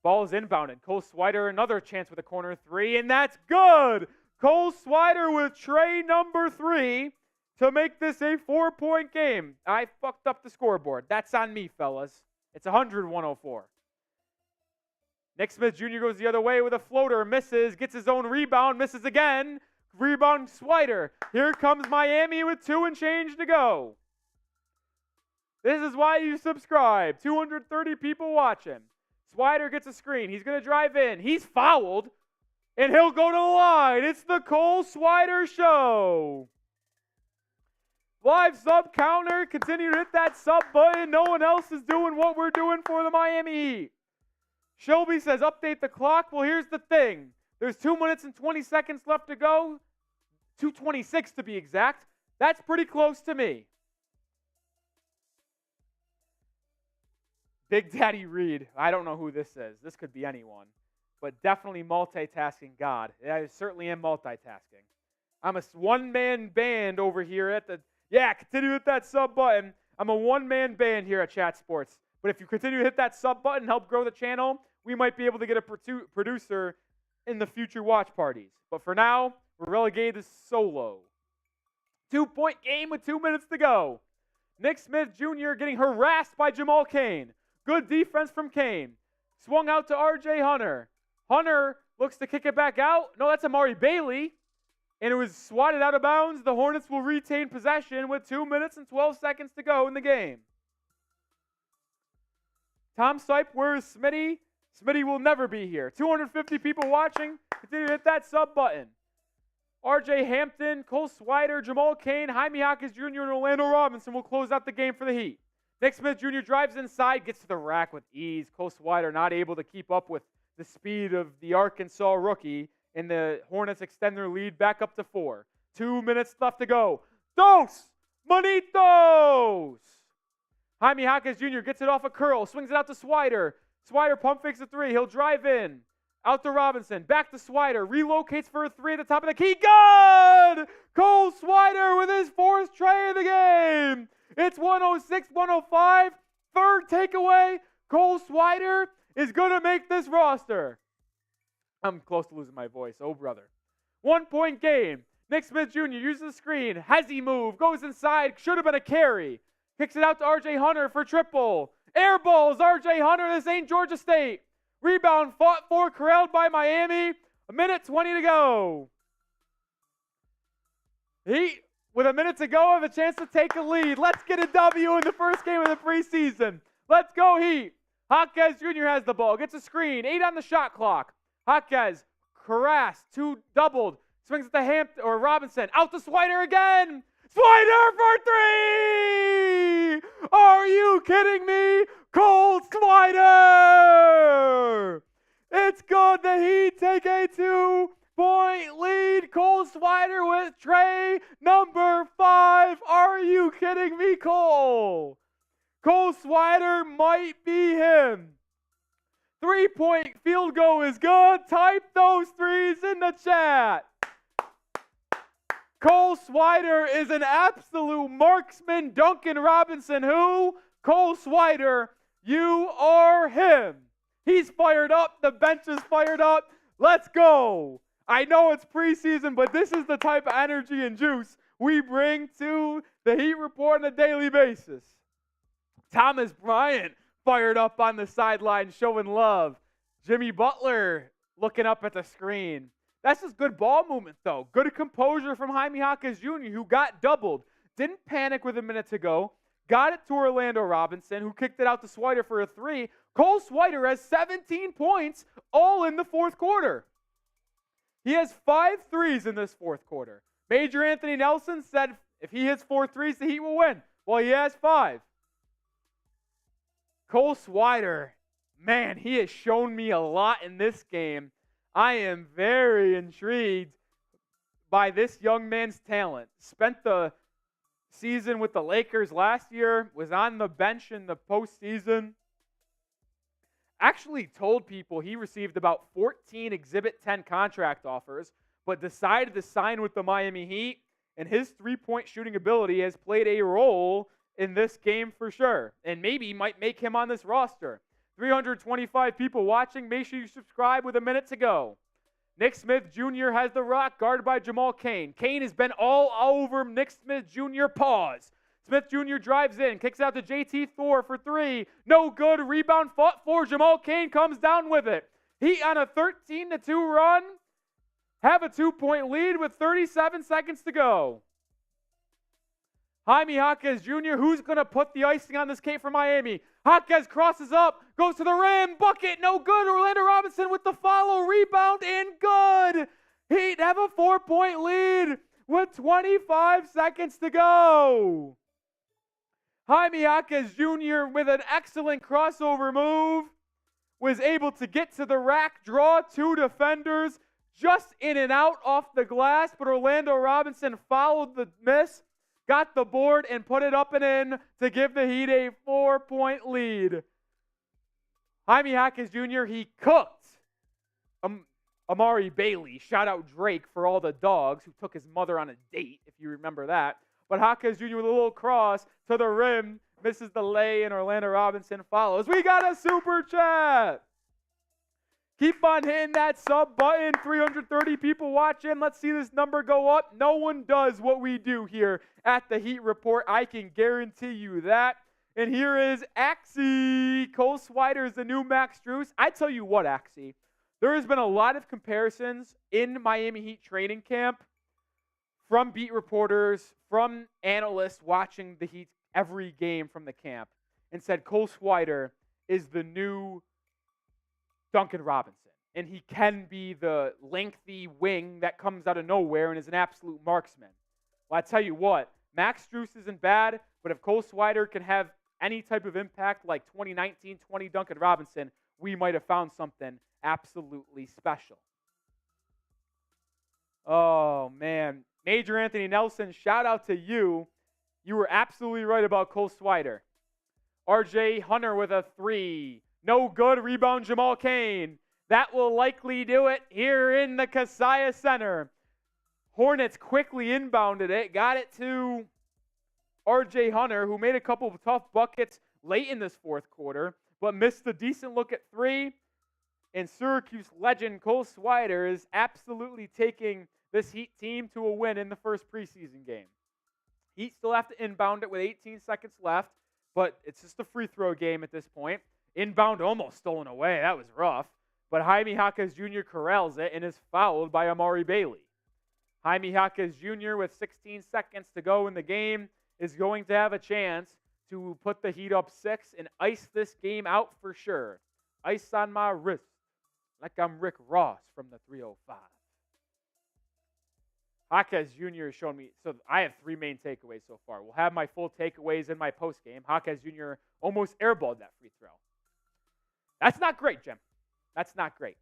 Ball is inbounded. Cole Swider, another chance with a corner three, and that's good. Cole Swider with tray number 3 to make this a 4-point game. I fucked up the scoreboard. That's on me, fellas. It's 100-104. Nick Smith Jr. goes the other way with a floater, misses, gets his own rebound, misses again. Rebound Swider. Here comes Miami with 2 and change to go. This is why you subscribe. 230 people watching. Swider gets a screen. He's going to drive in. He's fouled, and he'll go to the line. It's the Cole Swider Show. Live sub counter. Continue to hit that sub button. No one else is doing what we're doing for the Miami Heat. Shelby says, update the clock. Well, here's the thing. There's 2 minutes and 20 seconds left to go. 2:26 to be exact. That's pretty close to me. Big Daddy Reed. I don't know who this is. This could be anyone. But definitely multitasking God. I certainly am multitasking. I'm a one-man band over here at the... Yeah, continue to hit that sub button. I'm a one-man band here at Chat Sports. But if you continue to hit that sub button and help grow the channel, we might be able to get a producer in the future watch parties. But for now, we're relegated to solo. 2-point game with 2 minutes to go. Nick Smith Jr. getting harassed by Jamal Cain. Good defense from Cain. Swung out to R.J. Hunter. Hunter looks to kick it back out. No, that's Amari Bailey. And it was swatted out of bounds. The Hornets will retain possession with 2 minutes and 12 seconds to go in the game. Tom Sipe, where is Smitty? Smitty will never be here. 250 people watching. Continue to hit that sub button. R.J. Hampton, Cole Swider, Jamal Cain, Jaime Jaquez Jr., and Orlando Robinson will close out the game for the Heat. Nick Smith Jr. drives inside, gets to the rack with ease. Cole Swider not able to keep up with the speed of the Arkansas rookie, and the Hornets extend their lead back up to 4. 2 minutes left to go. Dos! Manitos! Jaime Jaquez Jr. gets it off a curl, swings it out to Swider. Swider pump fakes a 3. He'll drive in. Out to Robinson. Back to Swider. Relocates for a 3 at the top of the key. Good! Cole Swider with his 4th tray of the game. It's 106-105. Third takeaway. Cole Swider is going to make this roster. I'm close to losing my voice. Oh, brother. 1-point game. Nick Smith Jr. uses the screen. Has he moved? Goes inside. Should have been a carry. Kicks it out to R.J. Hunter for triple. Air balls R.J. Hunter. This ain't Georgia State. Rebound fought for, corralled by Miami. 1:20 to go. Heat, with 1 minute to go, have a chance to take a lead. Let's get a W in the first game of the preseason. Let's go, Heat. Jaquez Jr. has the ball. Gets a screen. 8 on the shot clock. Jaquez, harassed, 2 doubled. Swings it to Robinson. Out to Swider again. Swider for 3! Are you kidding me? Cole Swider! It's good. The Heat take a 2-point lead. Cole Swider with tray number 5. Are you kidding me, Cole? Cole Swider might be him. 3-point field goal is good. Type those 3s in the chat. Cole Swider is an absolute marksman. Duncan Robinson, who? Cole Swider, you are him. He's fired up. The bench is fired up. Let's go. I know it's preseason, but this is the type of energy and juice we bring to the Heat Report on a daily basis. Thomas Bryant fired up on the sideline, showing love. Jimmy Butler looking up at the screen. That's just good ball movement, though. Good composure from Jaime Jaquez Jr., who got doubled. Didn't panic with 1 minute to go. Got it to Orlando Robinson, who kicked it out to Swider for a 3. Cole Swider has 17 points, all in the 4th quarter. He has 5 threes in this 4th quarter. Major Anthony Nelson said if he hits 4 threes, the Heat will win. Well, he has 5. Cole Swider, man, he has shown me a lot in this game. I am very intrigued by this young man's talent. Spent the season with the Lakers last year, was on the bench in the postseason. Actually told people he received about 14 Exhibit 10 contract offers, but decided to sign with the Miami Heat, and his three-point shooting ability has played a role in this game for sure, and maybe might make him on this roster. 325 people watching. Make sure you subscribe with a minute to go. Nick Smith Jr. has the rock, guarded by Jamal Cain. Cain has been all over Nick Smith Jr. Pause. Smith Jr. drives in, kicks out to JT Thor for three. No good. Rebound fought for. Jamal Cain comes down with it. Heat on a 13-2 run. Have a 2-point lead with 37 seconds to go. Jaime Jaquez Jr., who's going to put the icing on this cake for Miami? Jaquez crosses up, goes to the rim, bucket, no good. Orlando Robinson with the follow, rebound, and good. Heat have a 4-point lead with 25 seconds to go. Jaime Jaquez Jr. with an excellent crossover move was able to get to the rack, draw two defenders, just in and out off the glass, but Orlando Robinson followed the miss, got the board, and put it up and in to give the Heat a 4-point lead. Jaime Jaquez Jr., he cooked Amari Bailey. Shout out Drake for all the dogs who took his mother on a date, if you remember that. But Jaquez Jr. with a little cross to the rim, misses the lay, and Orlando Robinson follows. We got a super chat. Keep on hitting that sub button. 330 people watching. Let's see this number go up. No one does what we do here at the Heat Report. I can guarantee you that. And here is Axie. Cole Swider is the new Max Strus. I tell you what, Axie. There has been a lot of comparisons in Miami Heat training camp from beat reporters, from analysts watching the Heat every game from the camp, and said Cole Swider is the new Duncan Robinson. And he can be the lengthy wing that comes out of nowhere and is an absolute marksman. Well, I tell you what, Max Strus isn't bad, but if Cole Swider can have any type of impact like 2019-20 Duncan Robinson, we might have found something absolutely special. Oh, man. Major Anthony Nelson, shout out to you. You were absolutely right about Cole Swider. RJ Hunter with a three. No good. Rebound Jamal Cain. That will likely do it here in the Kaseya Center. Hornets quickly inbounded it. Got it to RJ Hunter, who made a couple of tough buckets late in this fourth quarter, but missed a decent look at three. And Syracuse legend Cole Swider is absolutely taking this Heat team to a win in the first preseason game. Heat still have to inbound it with 18 seconds left, but it's just a free throw game at this point. Inbound almost stolen away. That was rough. But Jaime Jaquez Jr. corrals it and is fouled by Amari Bailey. Jaime Jaquez Jr. with 16 seconds to go in the game is going to have a chance to put the Heat up 6 and ice this game out for sure. Ice on my wrist like I'm Rick Ross from the 305. Jaquez Jr. has shown me, so I have three main takeaways so far. We'll have my full takeaways in my postgame. Jaquez Jr. almost airballed that free throw. That's not great, Jim. That's not great.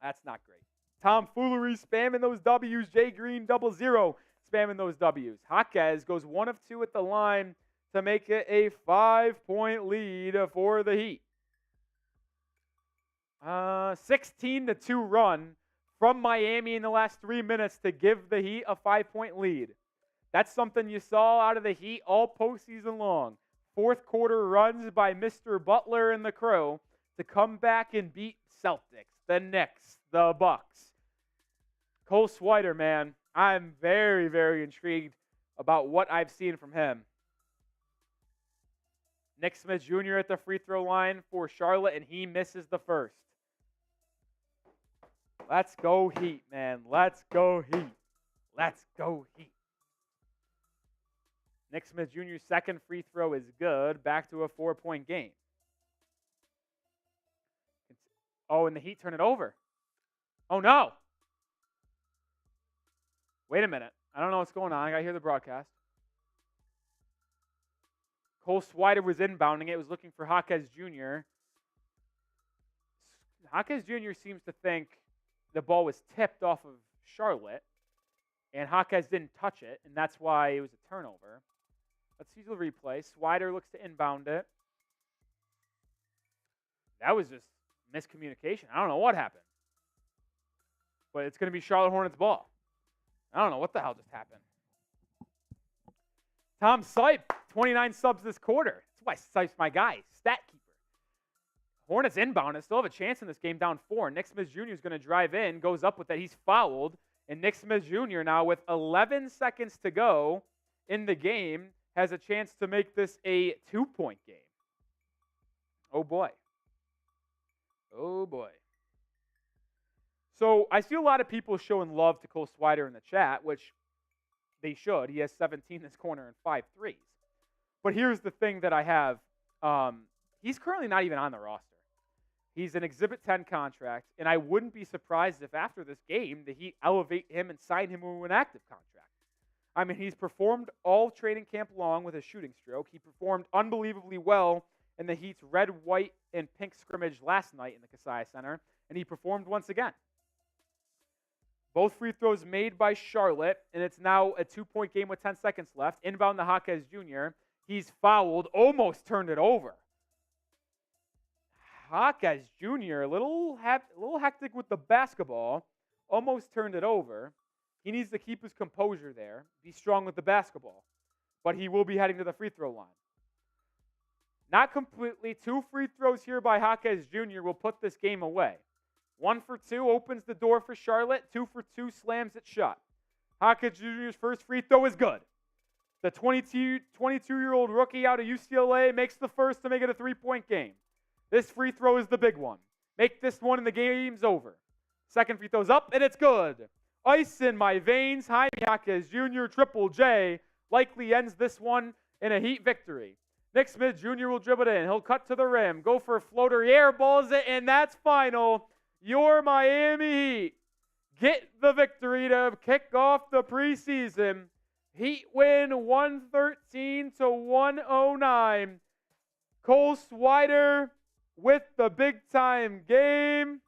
That's not great. Tomfoolery spamming those W's. Jay Green 00 spamming those W's. Jaquez goes 1 of 2 at the line to make it a 5-point lead for the Heat. 16-2 run from Miami in the last 3 minutes to give the Heat a 5-point lead. That's something you saw out of the Heat all postseason long. Fourth quarter runs by Mr. Butler and the crew to come back and beat Celtics, the Knicks, the Bucks. Cole Swider, man, I'm very, very intrigued about what I've seen from him. Nick Smith Jr. at the free throw line for Charlotte, and he misses the first. Let's go Heat, man. Let's go Heat. Let's go Heat. Nick Smith Jr.'s second free throw is good. Back to a 4-point game. Oh, and the Heat turn it over. Oh, no. Wait a minute. I don't know what's going on. I got to hear the broadcast. Cole Swider was inbounding it. Was looking for Jaquez Jr. Jaquez Jr. seems to think the ball was tipped off of Charlotte, and Jaquez didn't touch it, and that's why it was a turnover. Let's see the replay. Swider looks to inbound it. That was just miscommunication. I don't know what happened. But it's going to be Charlotte Hornets ball. I don't know what the hell just happened. Tom Sipe, 29 subs this quarter. That's why Sipe's my guy, stat keeper. Hornets inbound and still have a chance in this game, down 4. Nick Smith Jr. is going to drive in, goes up with that. He's fouled. And Nick Smith Jr. now with 11 seconds to go in the game has a chance to make this a 2-point game. Oh, boy. Oh, boy. So I see a lot of people showing love to Cole Swider in the chat, which they should. He has 17 this corner and 5 threes. But here's the thing that I have. He's currently not even on the roster. He's an Exhibit 10 contract, and I wouldn't be surprised if after this game the Heat elevate him and sign him to an active contract. I mean, he's performed all training camp long with his shooting stroke. He performed unbelievably well in the Heat's red, white, and pink scrimmage last night in the Kaseya Center, and he performed once again. Both free throws made by Charlotte, and it's now a 2-point game with 10 seconds left. Inbound to Jaquez Jr. He's fouled, almost turned it over. Jaquez Jr., a little hectic with the basketball, almost turned it over. He needs to keep his composure there, be strong with the basketball. But he will be heading to the free throw line. Not completely. 2 free throws here by Jaquez Jr. will put this game away. 1 for 2 opens the door for Charlotte. 2 for 2 slams it shut. Jaquez Jr.'s first free throw is good. The 22-year-old rookie out of UCLA makes the first to make it a 3-point game. This free throw is the big one. Make this one and the game's over. Second free throw's up, and it's good. Ice in my veins. Jaime Jaquez Jr. Triple J likely ends this one in a Heat victory. Nick Smith Jr. will dribble it in. He'll cut to the rim. Go for a floater. He airballs it, and that's final. Your Miami Heat get the victory to kick off the preseason. Heat win 113-109. Cole Swider with the big-time game.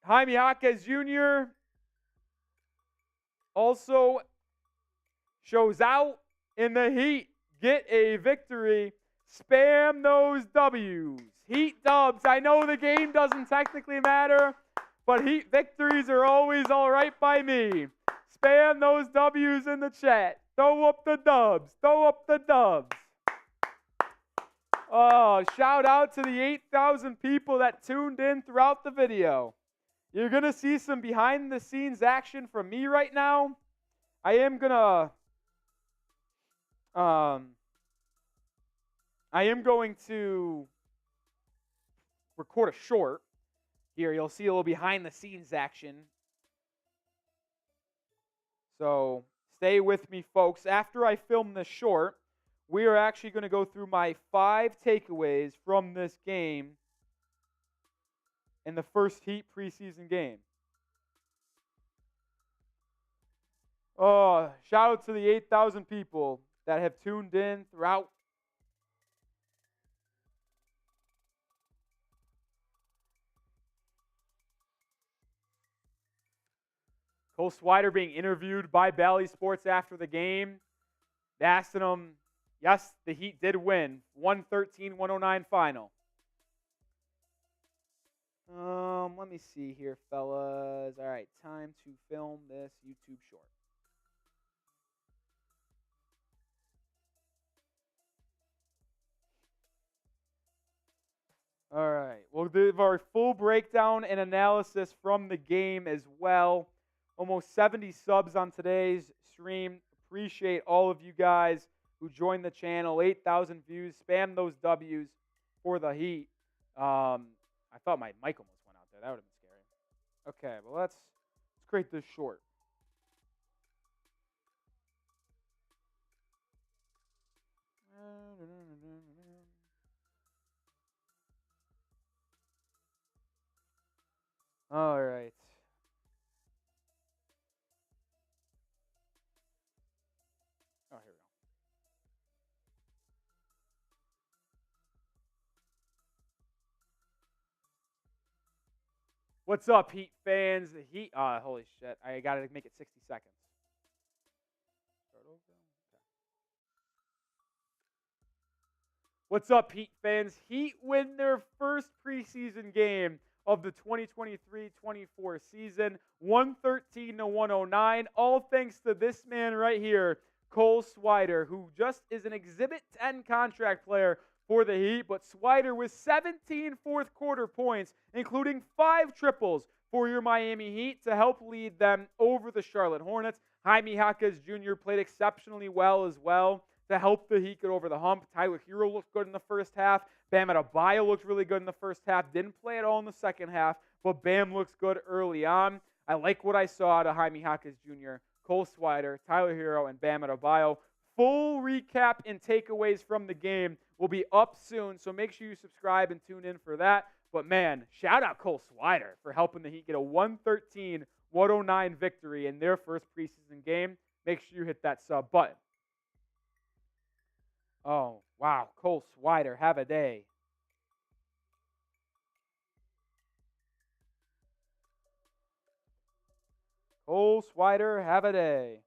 Jaime Jaquez Jr. also shows out, in the Heat get a victory. Spam those W's. Heat dubs. I know the game doesn't technically matter, but Heat victories are always all right by me. Spam those W's in the chat. Throw up the dubs. Throw up the dubs. Oh, shout out to the 8,000 people that tuned in throughout the video. You're going to see some behind-the-scenes action from me right now. I am going to record a short here. You'll see a little behind-the-scenes action. So stay with me, folks. After I film this short, we are actually going to go through my 5 takeaways from this game in the first Heat preseason game. Oh, shout out to the 8,000 people that have tuned in throughout. Cole Swider being interviewed by Bally Sports after the game. They asked him, yes, the Heat did win. 113-109 final. Let me see here, fellas. All right, time to film this YouTube short. All right, we'll do our full breakdown and analysis from the game as well. Almost 70 subs on today's stream. Appreciate all of you guys who joined the channel. 8,000 views. Spam those W's for the Heat. I thought my mic almost went out there. That would have been scary. Okay, well, let's create this short. All right. Oh, here we go. What's up, Heat fans? The Heat. Holy shit! I gotta make it 60 seconds. Start over. Okay. What's up, Heat fans? Heat win their first preseason game of the 2023-24 season, 113-109. All thanks to this man right here, Cole Swider, who just is an Exhibit 10 contract player for the Heat, but Swider with 17 fourth quarter points, including 5 triples for your Miami Heat to help lead them over the Charlotte Hornets. Jaime Jaquez Jr. played exceptionally well as well to help the Heat get over the hump. Tyler Herro looked good in the first half. Bam Adebayo looked really good in the first half. Didn't play at all in the second half, but Bam looks good early on. I like what I saw out of Jaime Jaquez Jr., Cole Swider, Tyler Herro, and Bam Adebayo. Full recap and takeaways from the game will be up soon, so make sure you subscribe and tune in for that. But, man, shout out Cole Swider for helping the Heat get a 113-109 victory in their first preseason game. Make sure you hit that sub button. Oh, wow. Cole Swider, have a day. Cole Swider, have a day.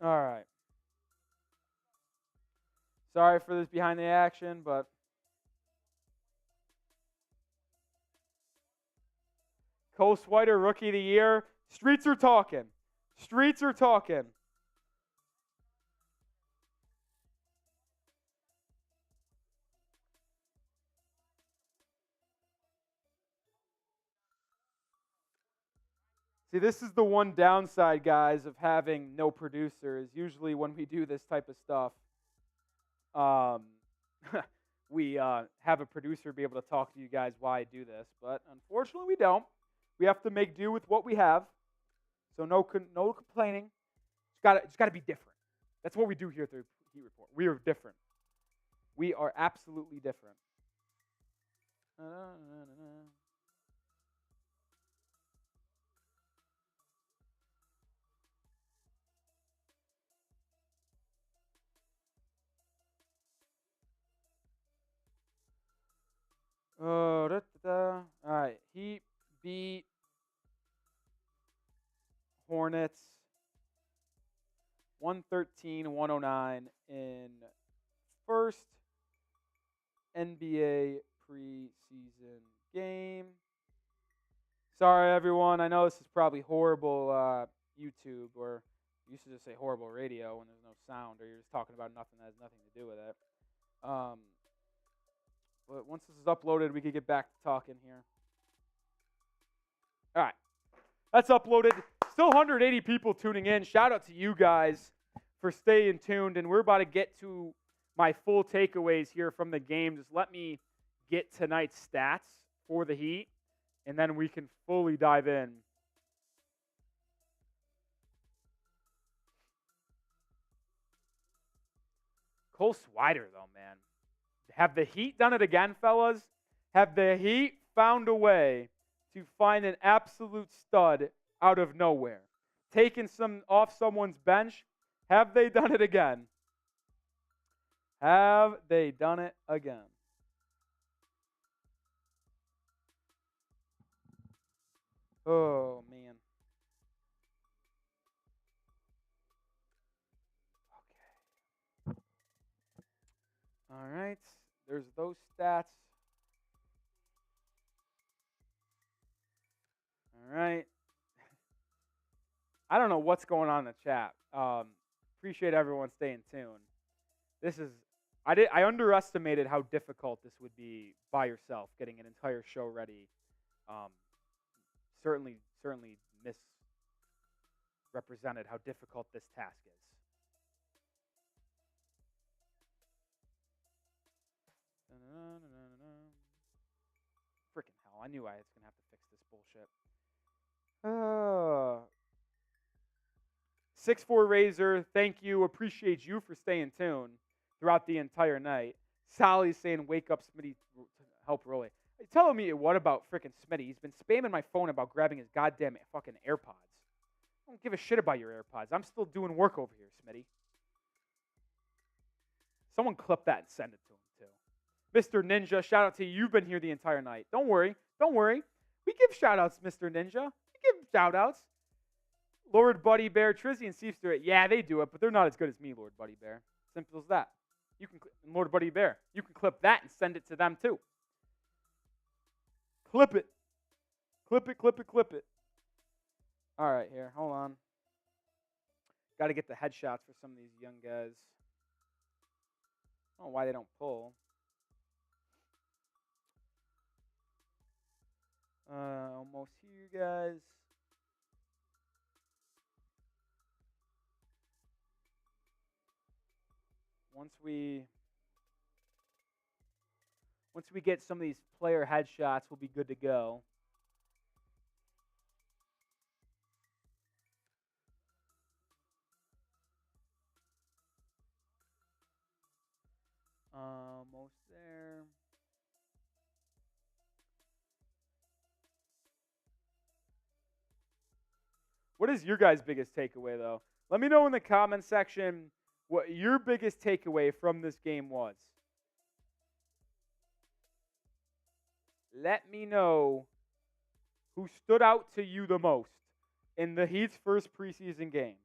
All right. Sorry for this behind the action, but Cole Swider, Rookie of the Year. Streets are talking. Streets are talking. See, this is the one downside, guys, of having no producers. Usually when we do this type of stuff, we have a producer be able to talk to you guys why I do this. But unfortunately, we don't. We have to make do with what we have. So no complaining. It's got to be different. That's what we do here at the Heat Report. We are different. We are absolutely different. All right. Heat beat Hornets 113-109 in first NBA preseason game. Sorry, everyone. I know this is probably horrible YouTube, or you used to just say horrible radio when there's no sound, or you're just talking about nothing that has nothing to do with it. But once this is uploaded, we can get back to talking here. All right. That's uploaded. Still 180 people tuning in. Shout out to you guys for staying tuned. And we're about to get to my full takeaways here from the game. Just let me get tonight's stats for the Heat, and then we can fully dive in. Cole Swider, though, man. Have the Heat done it again, fellas? Have the Heat found a way to find an absolute stud out of nowhere? Taking some off someone's bench? Have they done it again? Have they done it again? Oh, man. Okay. All right. There's those stats. All right. I don't know what's going on in the chat. Appreciate everyone staying tuned. I underestimated how difficult this would be by yourself, getting an entire show ready. Certainly misrepresented how difficult this task is. Freaking hell, I knew I was going to have to fix this bullshit. 6'4 Razor, thank you. Appreciate you for staying tuned throughout the entire night. Sally's saying, wake up, Smitty, to help Rolly. Telling me what about freaking Smitty? He's been spamming my phone about grabbing his goddamn fucking AirPods. I don't give a shit about your AirPods. I'm still doing work over here, Smitty. Someone clip that and send it to him, too. Mr. Ninja, shout out to you. You've been here the entire night. Don't worry. Don't worry. We give shout outs, Mr. Ninja. We give shout outs. Lord Buddy Bear, Trizzy, and Seeps do it. Yeah, they do it, but they're not as good as me, Lord Buddy Bear. Simple as that. You can, Lord Buddy Bear, you can clip that and send it to them, too. Clip it. Clip it, clip it, clip it. All right, here. Hold on. Got to get the headshots for some of these young guys. I don't know why they don't pull. Almost here, guys. Once we get some of these player headshots, we'll be good to go. Almost there. What is your guys' biggest takeaway, though? Let me know in the comment section what your biggest takeaway from this game was. Let me know who stood out to you the most in the Heat's first preseason game.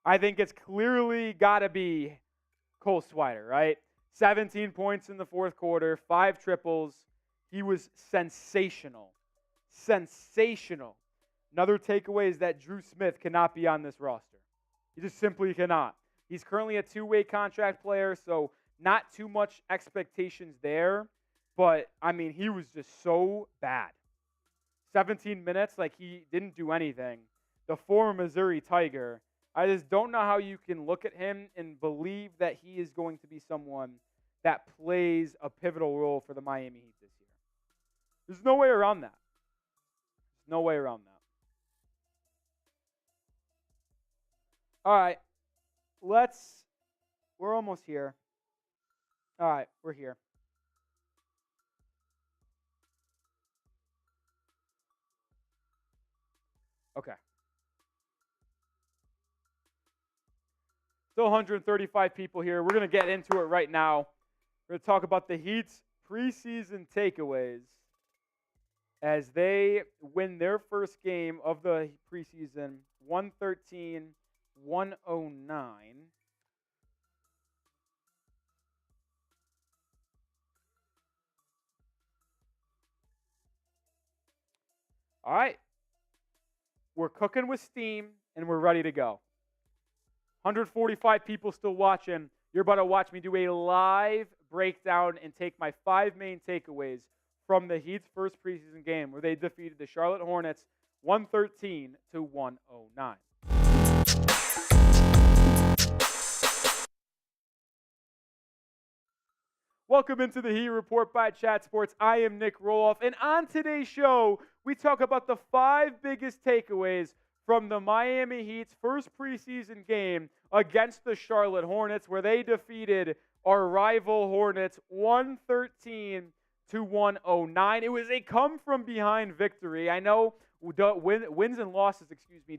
I think it's clearly got to be Cole Swider, right? 17 points in the fourth quarter, 5 triples. He was sensational. Sensational. Another takeaway is that Drew Smith cannot be on this roster. He just simply cannot. He's currently a two-way contract player, so not too much expectations there. But, I mean, he was just so bad. 17 minutes, like he didn't do anything. The former Missouri Tiger, I just don't know how you can look at him and believe that he is going to be someone that plays a pivotal role for the Miami Heat this year. There's no way around that. There's no way around that. All right. We're almost here. All right, we're here. Okay. Still 135 people here. We're going to get into it right now. We're going to talk about the Heat's preseason takeaways as they win their first game of the preseason, 113-109. All right. We're cooking with steam, and we're ready to go. 145 people still watching. You're about to watch me do a live breakdown and take my 5 main takeaways from the Heat's first preseason game where they defeated the Charlotte Hornets 113-109. Welcome into the Heat Report by Chat Sports. I am Nic Rohloff, and on today's show, we talk about the 5 biggest takeaways from the Miami Heat's first preseason game against the Charlotte Hornets, where they defeated our rival Hornets 113-109. It was a come-from-behind victory. I know wins and losses,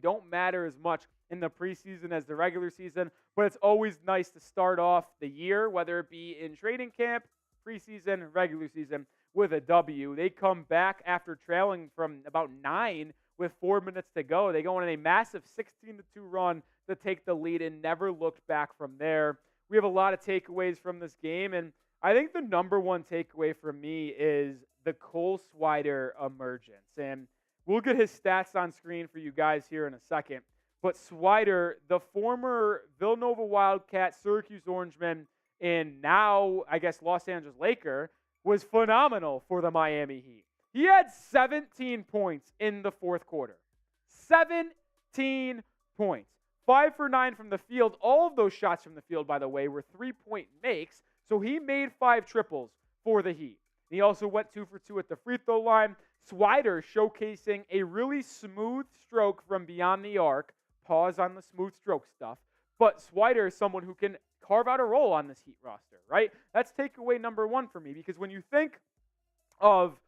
don't matter as much in the preseason as the regular season, but it's always nice to start off the year, whether it be in training camp, preseason, regular season, with a W. They come back after trailing from about 9 with 4 minutes to go. They go on a massive 16-2 run to take the lead and never looked back from there. We have a lot of takeaways from this game, and I think the number one takeaway for me is the Cole Swider emergence. And we'll get his stats on screen for you guys here in a second. But Swider, the former Villanova Wildcat, Syracuse Orangeman, and now, I guess, Los Angeles Laker, was phenomenal for the Miami Heat. He had 17 points in the fourth quarter. 17 points. 5 for 9 from the field. All of those shots from the field, by the way, were 3-point makes. So he made 5 triples for the Heat. He also went 2 for 2 at the free throw line. Swider showcasing a really smooth stroke from beyond the arc. Pause on the smooth stroke stuff. But Swider is someone who can carve out a role on this Heat roster, right? That's takeaway number 1 for me, because when you think of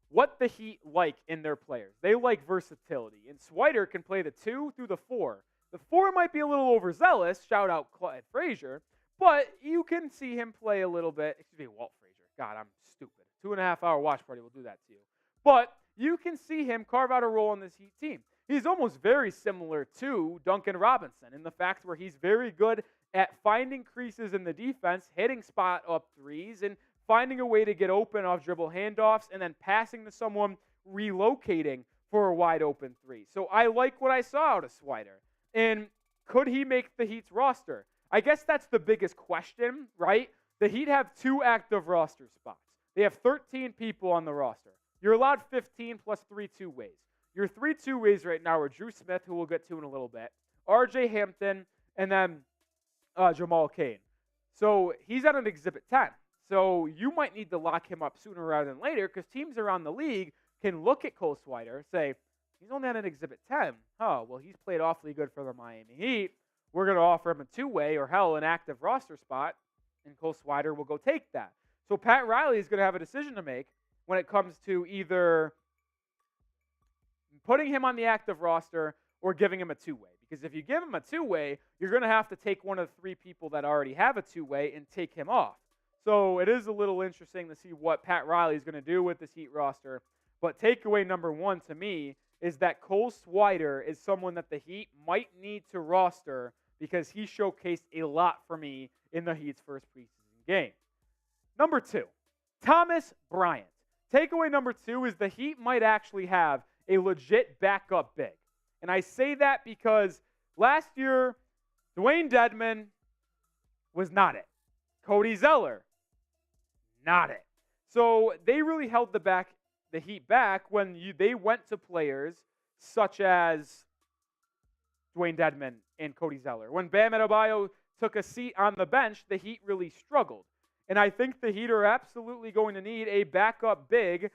what the Heat like in their players, they like versatility. And Swider can play the 2 through the 4. The 4 might be a little overzealous, shout out Clyde Frazier, but you can see him play a little bit. Walt Frazier. God, I'm stupid. 2.5-hour watch party will do that to you. But you can see him carve out a role on this Heat team. He's almost very similar to Duncan Robinson in the fact where he's very good at finding creases in the defense, hitting spot-up threes, and finding a way to get open off dribble handoffs, and then passing to someone, relocating for a wide open three. So I like what I saw out of Swider. And could he make the Heat's roster? I guess that's the biggest question, right? The Heat have 2 active roster spots. They have 13 people on the roster. You're allowed 15 plus 3 two-ways. Your 3 two-ways right now are Drew Smith, who we'll get to in a little bit, RJ Hampton, and then Jamal Cain. So he's at an Exhibit 10. So you might need to lock him up sooner rather than later because teams around the league can look at Cole Swider and say, he's only at an Exhibit 10. Oh, well, he's played awfully good for the Miami Heat. We're going to offer him a two-way or, hell, an active roster spot, and Cole Swider will go take that. So Pat Riley is going to have a decision to make when it comes to either putting him on the active roster or giving him a two-way. Because if you give him a two-way, you're going to have to take one of the 3 people that already have a two-way and take him off. So it is a little interesting to see what Pat Riley is going to do with this Heat roster. But takeaway number 1 to me is that Cole Swider is someone that the Heat might need to roster because he showcased a lot for me in the Heat's first preseason game. Number 2, Thomas Bryant. Takeaway number 2 is the Heat might actually have a legit backup big. And I say that because last year, Dwayne Dedmon was not it. Cody Zeller, not it. So they really held the Heat back when they went to players such as Dwayne Dedmon and Cody Zeller. When Bam Adebayo took a seat on the bench, the Heat really struggled. And I think the Heat are absolutely going to need a backup big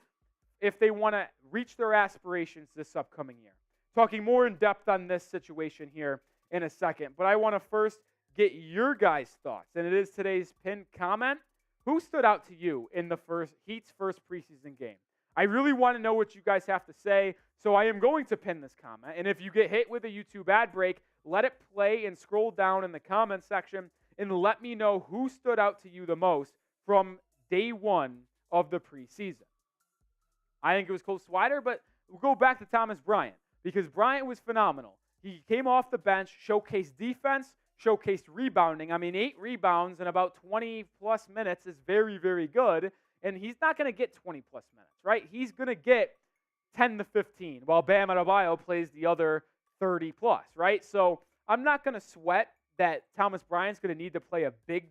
if they want to reach their aspirations this upcoming year. Talking more in depth on this situation here in a second. But I want to first get your guys' thoughts. And it is today's pinned comment. Who stood out to you in the Heat's first preseason game? I really want to know what you guys have to say. So I am going to pin this comment. And if you get hit with a YouTube ad break, let it play and scroll down in the comment section and let me know who stood out to you the most from day 1 of the preseason. I think it was Cole Swider, but we'll go back to Thomas Bryant because Bryant was phenomenal. He came off the bench, showcased defense, showcased rebounding. I mean, 8 rebounds in about 20-plus minutes is very, very good, and he's not going to get 20-plus minutes, right? He's going to get 10 to 15, while Bam Adebayo plays the other 30-plus, right? So I'm not going to sweat that Thomas Bryant's going to need to play a big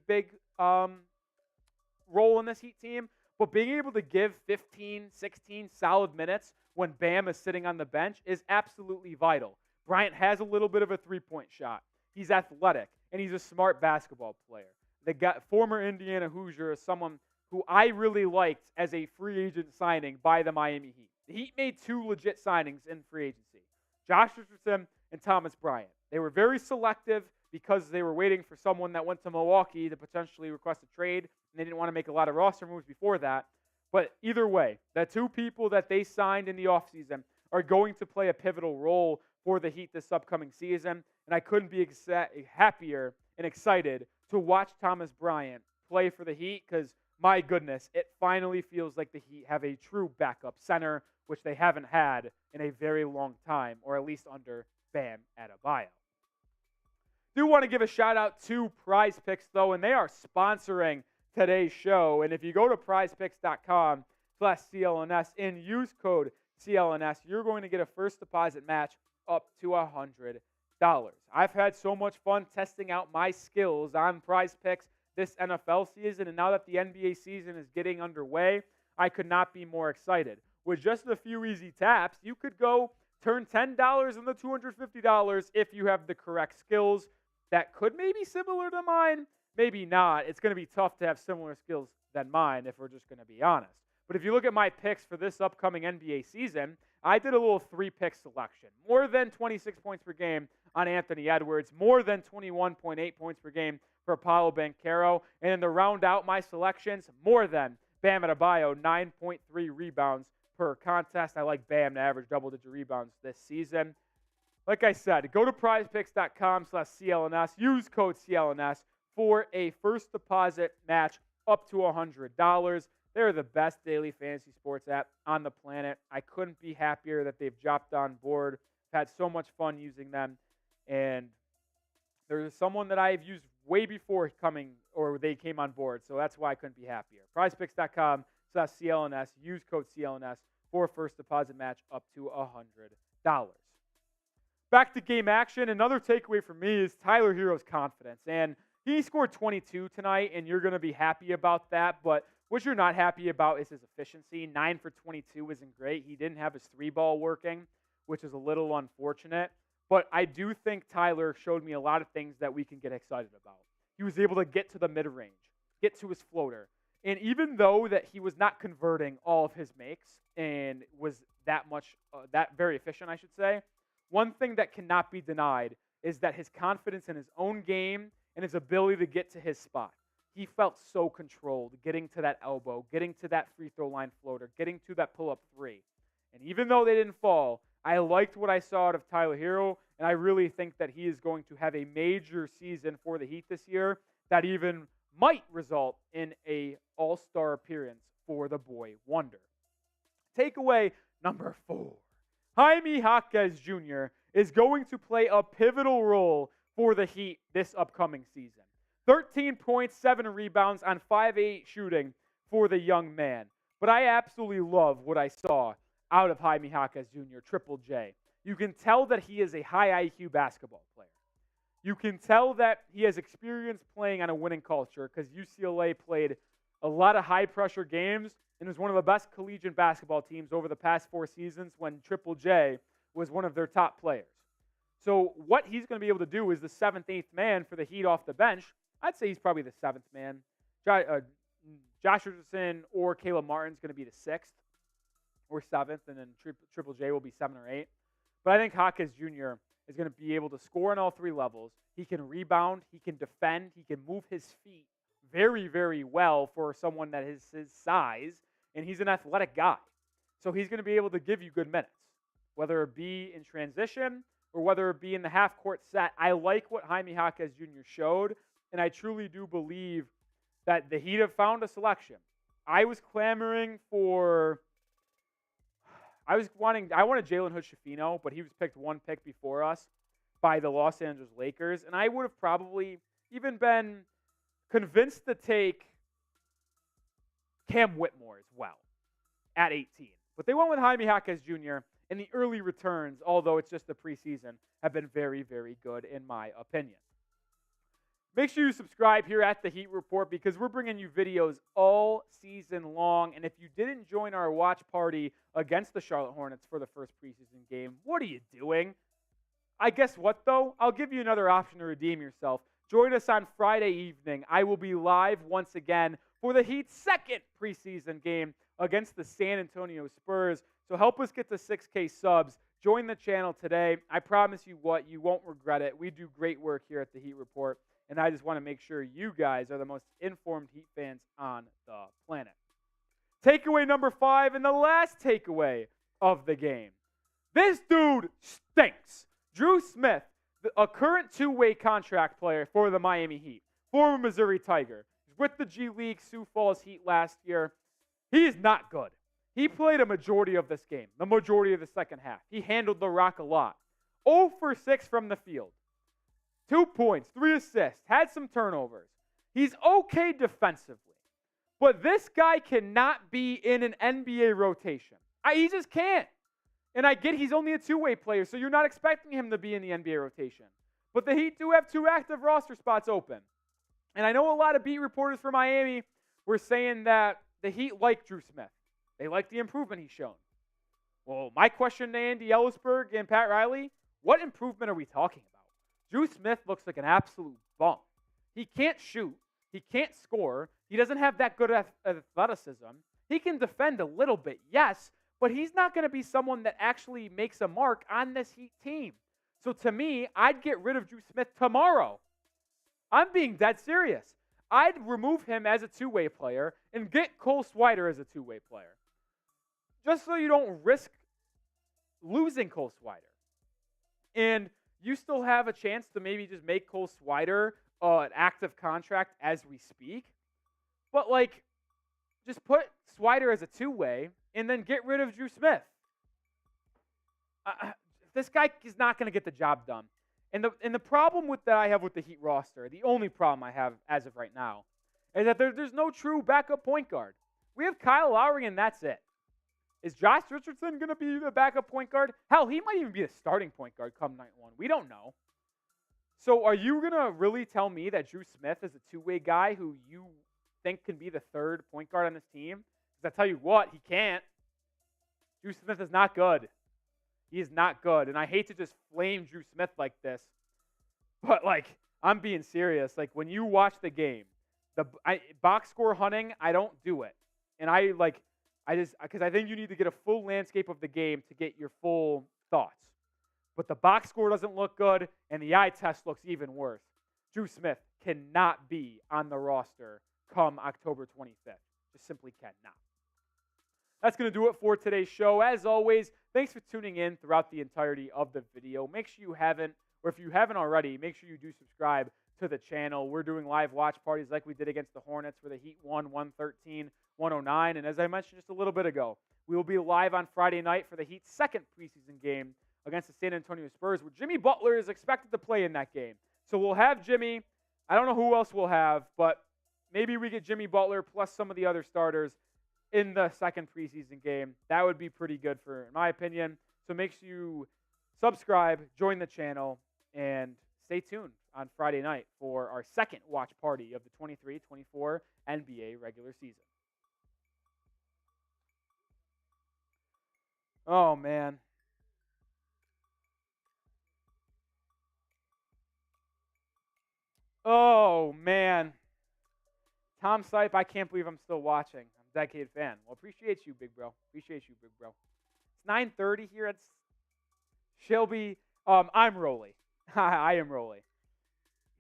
role in this Heat team, but being able to give 15, 16 solid minutes when Bam is sitting on the bench is absolutely vital. Bryant has a little bit of a three-point shot. He's athletic, and he's a smart basketball player. The former Indiana Hoosier is someone who I really liked as a free agent signing by the Miami Heat. The Heat made 2 legit signings in free agency, Josh Richardson and Thomas Bryant. They were very selective because they were waiting for someone that went to Milwaukee to potentially request a trade, and they didn't want to make a lot of roster moves before that. But either way, the 2 people that they signed in the offseason are going to play a pivotal role for the Heat this upcoming season, and I couldn't be happier and excited to watch Thomas Bryant play for the Heat because, my goodness, it finally feels like the Heat have a true backup center, which they haven't had in a very long time, or at least under Bam Adebayo. Do want to give a shout out to Prize Picks, though, and they are sponsoring today's show. And if you go to prizepicks.com/CLNS and use code CLNS, you're going to get a first deposit match up to $100. I've had so much fun testing out my skills on Prize Picks this NFL season, and now that the NBA season is getting underway, I could not be more excited. With just a few easy taps, you could go turn $10 into $250 if you have the correct skills. That could maybe similar to mine, maybe not. It's going to be tough to have similar skills than mine if we're just going to be honest. But if you look at my picks for this upcoming NBA season, I did a little 3-pick selection. More than 26 points per game on Anthony Edwards, more than 21.8 points per game for Paolo Banchero, and then to round out my selections, more than Bam Adebayo, 9.3 rebounds per contest. I like Bam to average double-digit rebounds this season. Like I said, go to prizepicks.com/CLNS, use code CLNS for a first deposit match up to $100. They're the best daily fantasy sports app on the planet. I couldn't be happier that they've jumped on board. I've had so much fun using them. And there's someone that I've used way before they came on board. So that's why I couldn't be happier. Prizepicks.com/CLNS. Use code CLNS for a first deposit match up to $100. Back to game action. Another takeaway for me is Tyler Herro's confidence. And he scored 22 tonight, and you're going to be happy about that. But what you're not happy about is his efficiency. 9 for 22 isn't great. He didn't have his 3-ball working, which is a little unfortunate. But I do think Tyler showed me a lot of things that we can get excited about. He was able to get to the mid-range, get to his floater. And even though that he was not converting all of his makes and was that very efficient, I should say, one thing that cannot be denied is that his confidence in his own game and his ability to get to his spot. He felt so controlled, getting to that elbow, getting to that free throw line floater, getting to that pull-up 3. And even though they didn't fall, I liked what I saw out of Tyler Herro, and I really think that he is going to have a major season for the Heat this year that even might result in a all-star appearance for the boy wonder. Takeaway number 4. Jaime Jaquez Jr. is going to play a pivotal role for the Heat this upcoming season. 13 points, 7 rebounds on 5-8 shooting for the young man. But I absolutely love what I saw out of Jaime Jaquez Jr., Triple J. You can tell that he is a high IQ basketball player. You can tell that he has experience playing on a winning culture because UCLA played a lot of high-pressure games and was one of the best collegiate basketball teams over the past 4 seasons when Triple J was one of their top players. So what he's going to be able to do is the 7th, 8th man for the Heat off the bench. I'd say he's probably the 7th man. Josh Richardson or Caleb Martin's going to be the 6th or 7th, and then Triple J will be 7 or 8. But I think Jaquez Jr. is going to be able to score on all 3 levels. He can rebound, he can defend, he can move his feet very, very well for someone that is his size, and he's an athletic guy. So he's going to be able to give you good minutes, whether it be in transition or whether it be in the half-court set. I like what Jaime Jaquez Jr. showed, and I truly do believe that the Heat have found a selection. I wanted Jalen Hood-Schifino, but he was picked 1 pick before us by the Los Angeles Lakers, and I would have probably even been convinced to take Cam Whitmore as well at 18. But they went with Jaime Jaquez Jr., and the early returns, although it's just the preseason, have been very, very good in my opinion. Make sure you subscribe here at the Heat Report because we're bringing you videos all season long. And if you didn't join our watch party against the Charlotte Hornets for the first preseason game, what are you doing? I guess what, though? I'll give you another option to redeem yourself. Join us on Friday evening. I will be live once again for the Heat's 2nd preseason game against the San Antonio Spurs. So help us get to 6K subs. Join the channel today. I promise you what, you won't regret it. We do great work here at the Heat Report. And I just want to make sure you guys are the most informed Heat fans on the planet. Takeaway number 5 and the last takeaway of the game. This dude stinks. Drew Smith, a current 2-way contract player for the Miami Heat, former Missouri Tiger, with the G League Sioux Falls Heat last year. He is not good. He played a majority of this game, the majority of the second half. He handled the rock a lot. 0 for 6 from the field. 2 points, 3 assists, had some turnovers. He's okay defensively. But this guy cannot be in an NBA rotation. He just can't. And I get he's only a 2-way player, so you're not expecting him to be in the NBA rotation. But the Heat do have 2 active roster spots open. And I know a lot of beat reporters for Miami were saying that the Heat like Drew Smith. They like the improvement he's shown. Well, my question to Andy Ellisberg and Pat Riley, what improvement are we talking about? Drew Smith looks like an absolute bum. He can't shoot. He can't score. He doesn't have that good athleticism. He can defend a little bit, yes, but he's not going to be someone that actually makes a mark on this Heat team. So to me, I'd get rid of Drew Smith tomorrow. I'm being dead serious. I'd remove him as a 2-way player and get Cole Swider as a 2-way player. Just so you don't risk losing Cole Swider. And you still have a chance to maybe just make Cole Swider an active contract as we speak. But, just put Swider as a 2-way and then get rid of Drew Smith. This guy is not going to get the job done. And the problem that I have with the Heat roster, the only problem I have as of right now, is that there's no true backup point guard. We have Kyle Lowry, and that's it. Is Josh Richardson going to be the backup point guard? Hell, he might even be the starting point guard come night one. We don't know. So are you going to really tell me that Drew Smith is a two-way guy who you think can be the third point guard on this team? Because I tell you what, he can't. Drew Smith is not good. He is not good. And I hate to just flame Drew Smith like this, but, like, I'm being serious. Like, when you watch the game, box score hunting, I don't do it. And because I think you need to get a full landscape of the game to get your full thoughts. But the box score doesn't look good, and the eye test looks even worse. Drew Smith cannot be on the roster come October 25th. Just simply cannot. That's going to do it for today's show. As always, thanks for tuning in throughout the entirety of the video. Make sure you haven't, or if you haven't already, make sure you do subscribe to the channel. We're doing live watch parties like we did against the Hornets where the Heat won 113-109. And as I mentioned just a little bit ago, we will be live on Friday night for the Heat's second preseason game against the San Antonio Spurs, where Jimmy Butler is expected to play in that game. So we'll have Jimmy. I don't know who else we'll have, but maybe we get Jimmy Butler plus some of the other starters in the second preseason game. That would be pretty good in my opinion. So make sure you subscribe, join the channel, and stay tuned on Friday night for our second watch party of the 23-24 NBA regular season. Oh, man. Oh, man. Tom Sipe, I can't believe I'm still watching. I'm a dedicated fan. Well, appreciate you, big bro. Appreciate you, big bro. It's 9:30 here. It's Shelby. I'm Rolly. I am Rolly.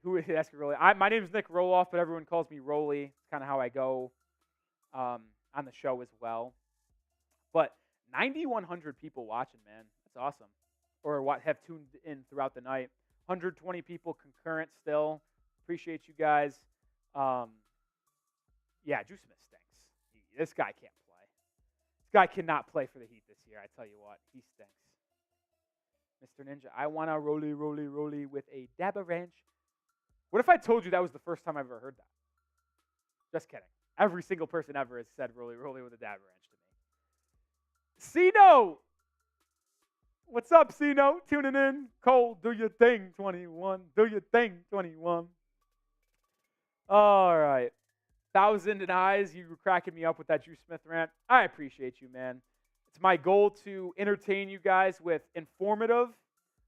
Who is asking Rolly? My name is Nic Rohloff, but everyone calls me Rolly. It's kind of how I go on the show as well. But 9,100 people watching, man. That's awesome. Or what have tuned in throughout the night. 120 people concurrent still. Appreciate you guys. Yeah, Drew Smith stinks. This guy can't play. This guy cannot play for the Heat this year. I tell you what, he stinks. Mr. Ninja, I want to rolly with a dabba ranch. What if I told you that was the first time I've ever heard that? Just kidding. Every single person ever has said rolly with a dabba ranch to me. Cino! What's up, Cino? Tuning in. Cole, do your thing, 21. Do your thing, 21. All right. 1,000 eyes. You were cracking me up with that Drew Smith rant. I appreciate you, man. It's my goal to entertain you guys with informative,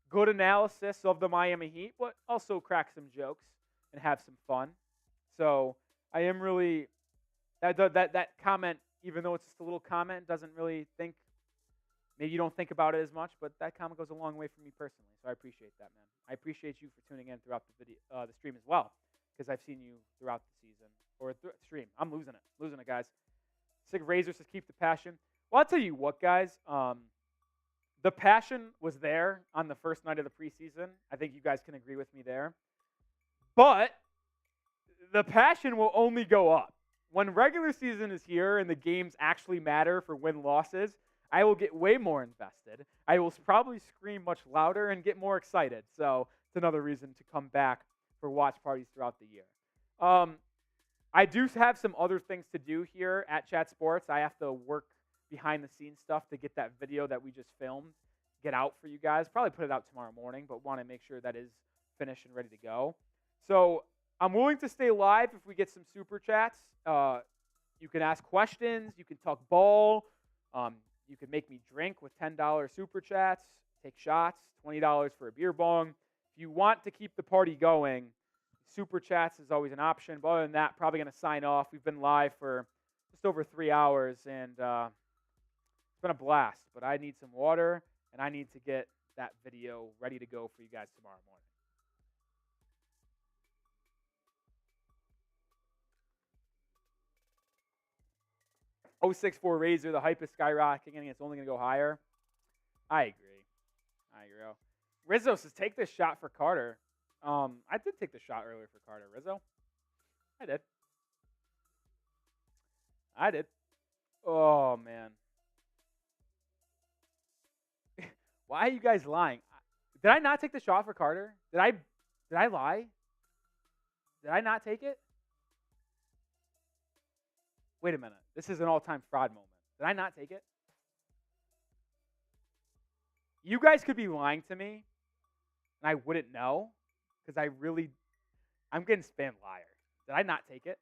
good analysis of the Miami Heat, but also crack some jokes and have some fun. So I am really that comment, even though it's just a little comment, doesn't really think. Maybe you don't think about it as much, but that comment goes a long way for me personally. So I appreciate that, man. I appreciate you for tuning in throughout the video, the stream as well, because I've seen you throughout the season or stream. I'm losing it, guys. Sig Razor says keep the passion. Well, I'll tell you what, guys. The passion was there on the first night of the preseason. I think you guys can agree with me there. But the passion will only go up. When regular season is here and the games actually matter for win-losses, I will get way more invested. I will probably scream much louder and get more excited. So it's another reason to come back for watch parties throughout the year. I do have some other things to do here at Chat Sports. I have to work behind the scenes stuff to get that video that we just filmed get out for you guys. Probably put it out tomorrow morning, but want to make sure that is finished and ready to go. So I'm willing to stay live if we get some super chats. You can ask questions. You can talk ball. You can make me drink with $10 super chats, take shots, $20 for a beer bong. If you want to keep the party going, super chats is always an option. But other than that, probably going to sign off. We've been live for just over 3 hours, and it's been a blast. But I need some water, and I need to get that video ready to go for you guys tomorrow morning. .064 Razor, the hype is skyrocketing, and it's only going to go higher. I agree. Rizzo says, take this shot for Carter. I did take the shot earlier for Carter. Rizzo? I did. Oh, man. Why are you guys lying? Did I not take the shot for Carter? Did I lie? Did I not take it? Wait a minute. This is an all-time fraud moment. Did I not take it? You guys could be lying to me, and I wouldn't know, because I'm getting spam liar. Did I not take it?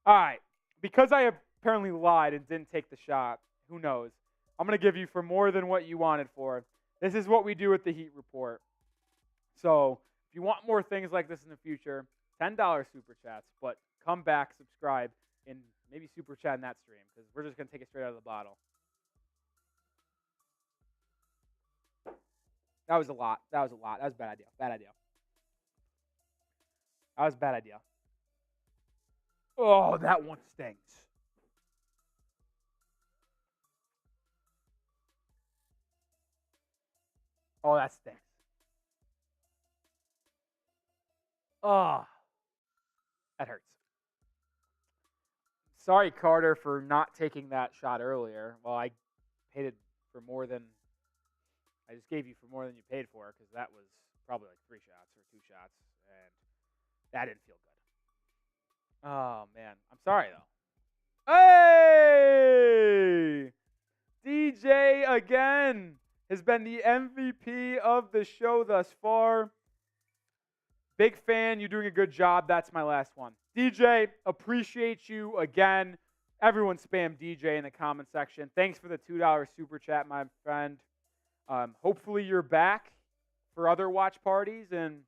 All right. Because I apparently lied and didn't take the shot, who knows? I'm going to give you for more than what you wanted for. This is what we do with the Heat Report. So if you want more things like this in the future, $10 super chats, but come back, subscribe, and maybe super chat in that stream, because we're just going to take it straight out of the bottle. That was a lot. That was a a bad idea. That was a bad idea. Oh, that one stings. Oh, that stinks. Oh, that hurts. Sorry, Carter, for not taking that shot earlier. Well, I paid it for more than I just gave you for more than you paid for, because that was probably like 3 shots or 2 shots, and that didn't feel good. Oh, man. I'm sorry, though. Hey! DJ again has been the MVP of the show thus far. Big fan. You're doing a good job. That's my last one. DJ, appreciate you again. Everyone spam DJ in the comment section. Thanks for the $2 super chat, my friend. Hopefully you're back for other watch parties, and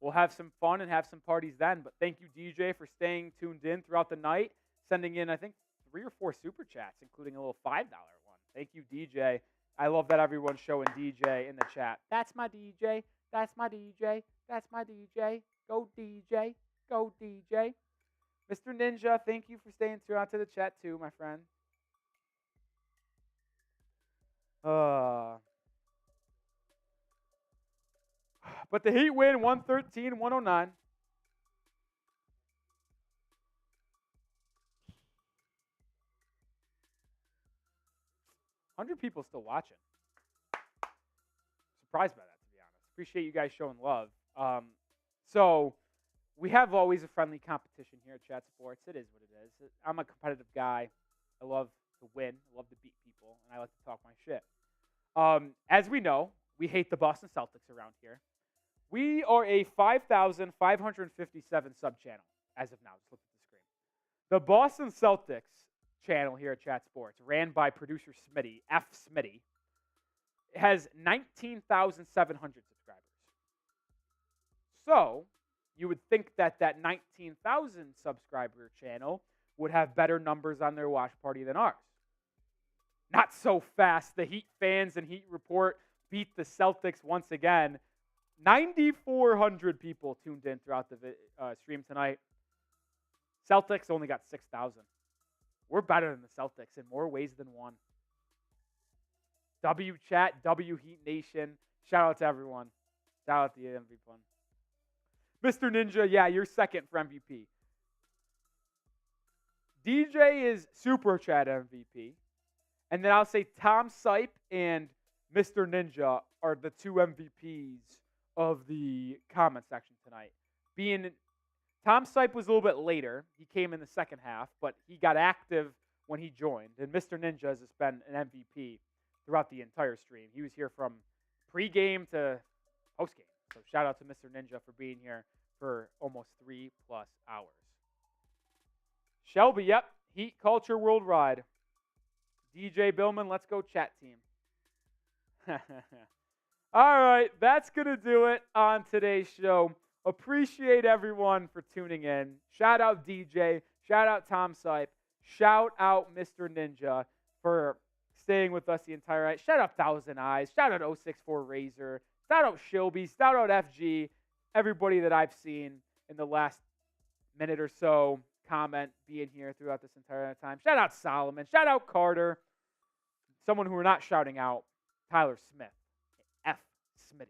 we'll have some fun and have some parties then. But thank you, DJ, for staying tuned in throughout the night, sending in, I think, 3 or 4 super chats, including a little $5 one. Thank you, DJ. I love that everyone's showing DJ in the chat. That's my DJ. That's my DJ. That's my DJ. Go DJ. Go DJ. Mr. Ninja, thank you for staying throughout to the chat too, my friend. But the Heat win 113-109. 100 people still watching. Surprised by that, to be honest. Appreciate you guys showing love. So we have always a friendly competition here at Chat Sports. It is what it is. I'm a competitive guy. I love to win. I love to beat people, and I like to talk my shit. As we know, we hate the Boston Celtics around here. We are a 5,557 sub channel as of now. Just look at the screen. The Boston Celtics channel here at Chat Sports, ran by producer Smitty, F. Smitty, has 19,700 subscribers. So you would think that that 19,000 subscriber channel would have better numbers on their watch party than ours. Not so fast. The Heat fans and Heat Report beat the Celtics once again. 9,400 people tuned in throughout the stream tonight. Celtics only got 6,000. We're better than the Celtics in more ways than one. W Chat, W Heat Nation. Shout out to everyone. Shout out to the MVP. Mr. Ninja, yeah, you're second for MVP. DJ is Super Chat MVP. And then I'll say Tom Sipe and Mr. Ninja are the 2 MVPs of the comment section tonight. Tom Sipe was a little bit later. He came in the second half, but he got active when he joined. And Mr. Ninja has been an MVP throughout the entire stream. He was here from pregame to postgame. So shout out to Mr. Ninja for being here for almost 3+ hours. Shelby, yep. Heat culture worldwide. DJ Billman, let's go chat team. All right, that's going to do it on today's show. Appreciate everyone for tuning in. Shout out DJ. Shout out Tom Sipe. Shout out Mr. Ninja for staying with us the entire night. Shout out Thousand Eyes. Shout out 064 Razor. Shout out Shilby. Shout out FG. Everybody that I've seen in the last minute or so comment being here throughout this entire time. Shout out Solomon. Shout out Carter. Someone who we're not shouting out, Tyler Smith. F. Smitty.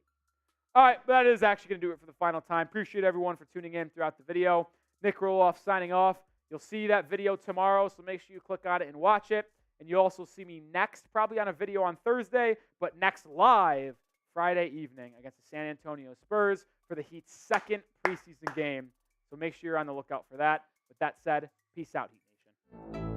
All right, that is actually going to do it for the final time. Appreciate everyone for tuning in throughout the video. Nic Rohloff signing off. You'll see that video tomorrow, so make sure you click on it and watch it. And you'll also see me next, probably on a video on Thursday, but next live Friday evening against the San Antonio Spurs for the Heat's second preseason game. So make sure you're on the lookout for that. With that said, peace out, Heat Nation.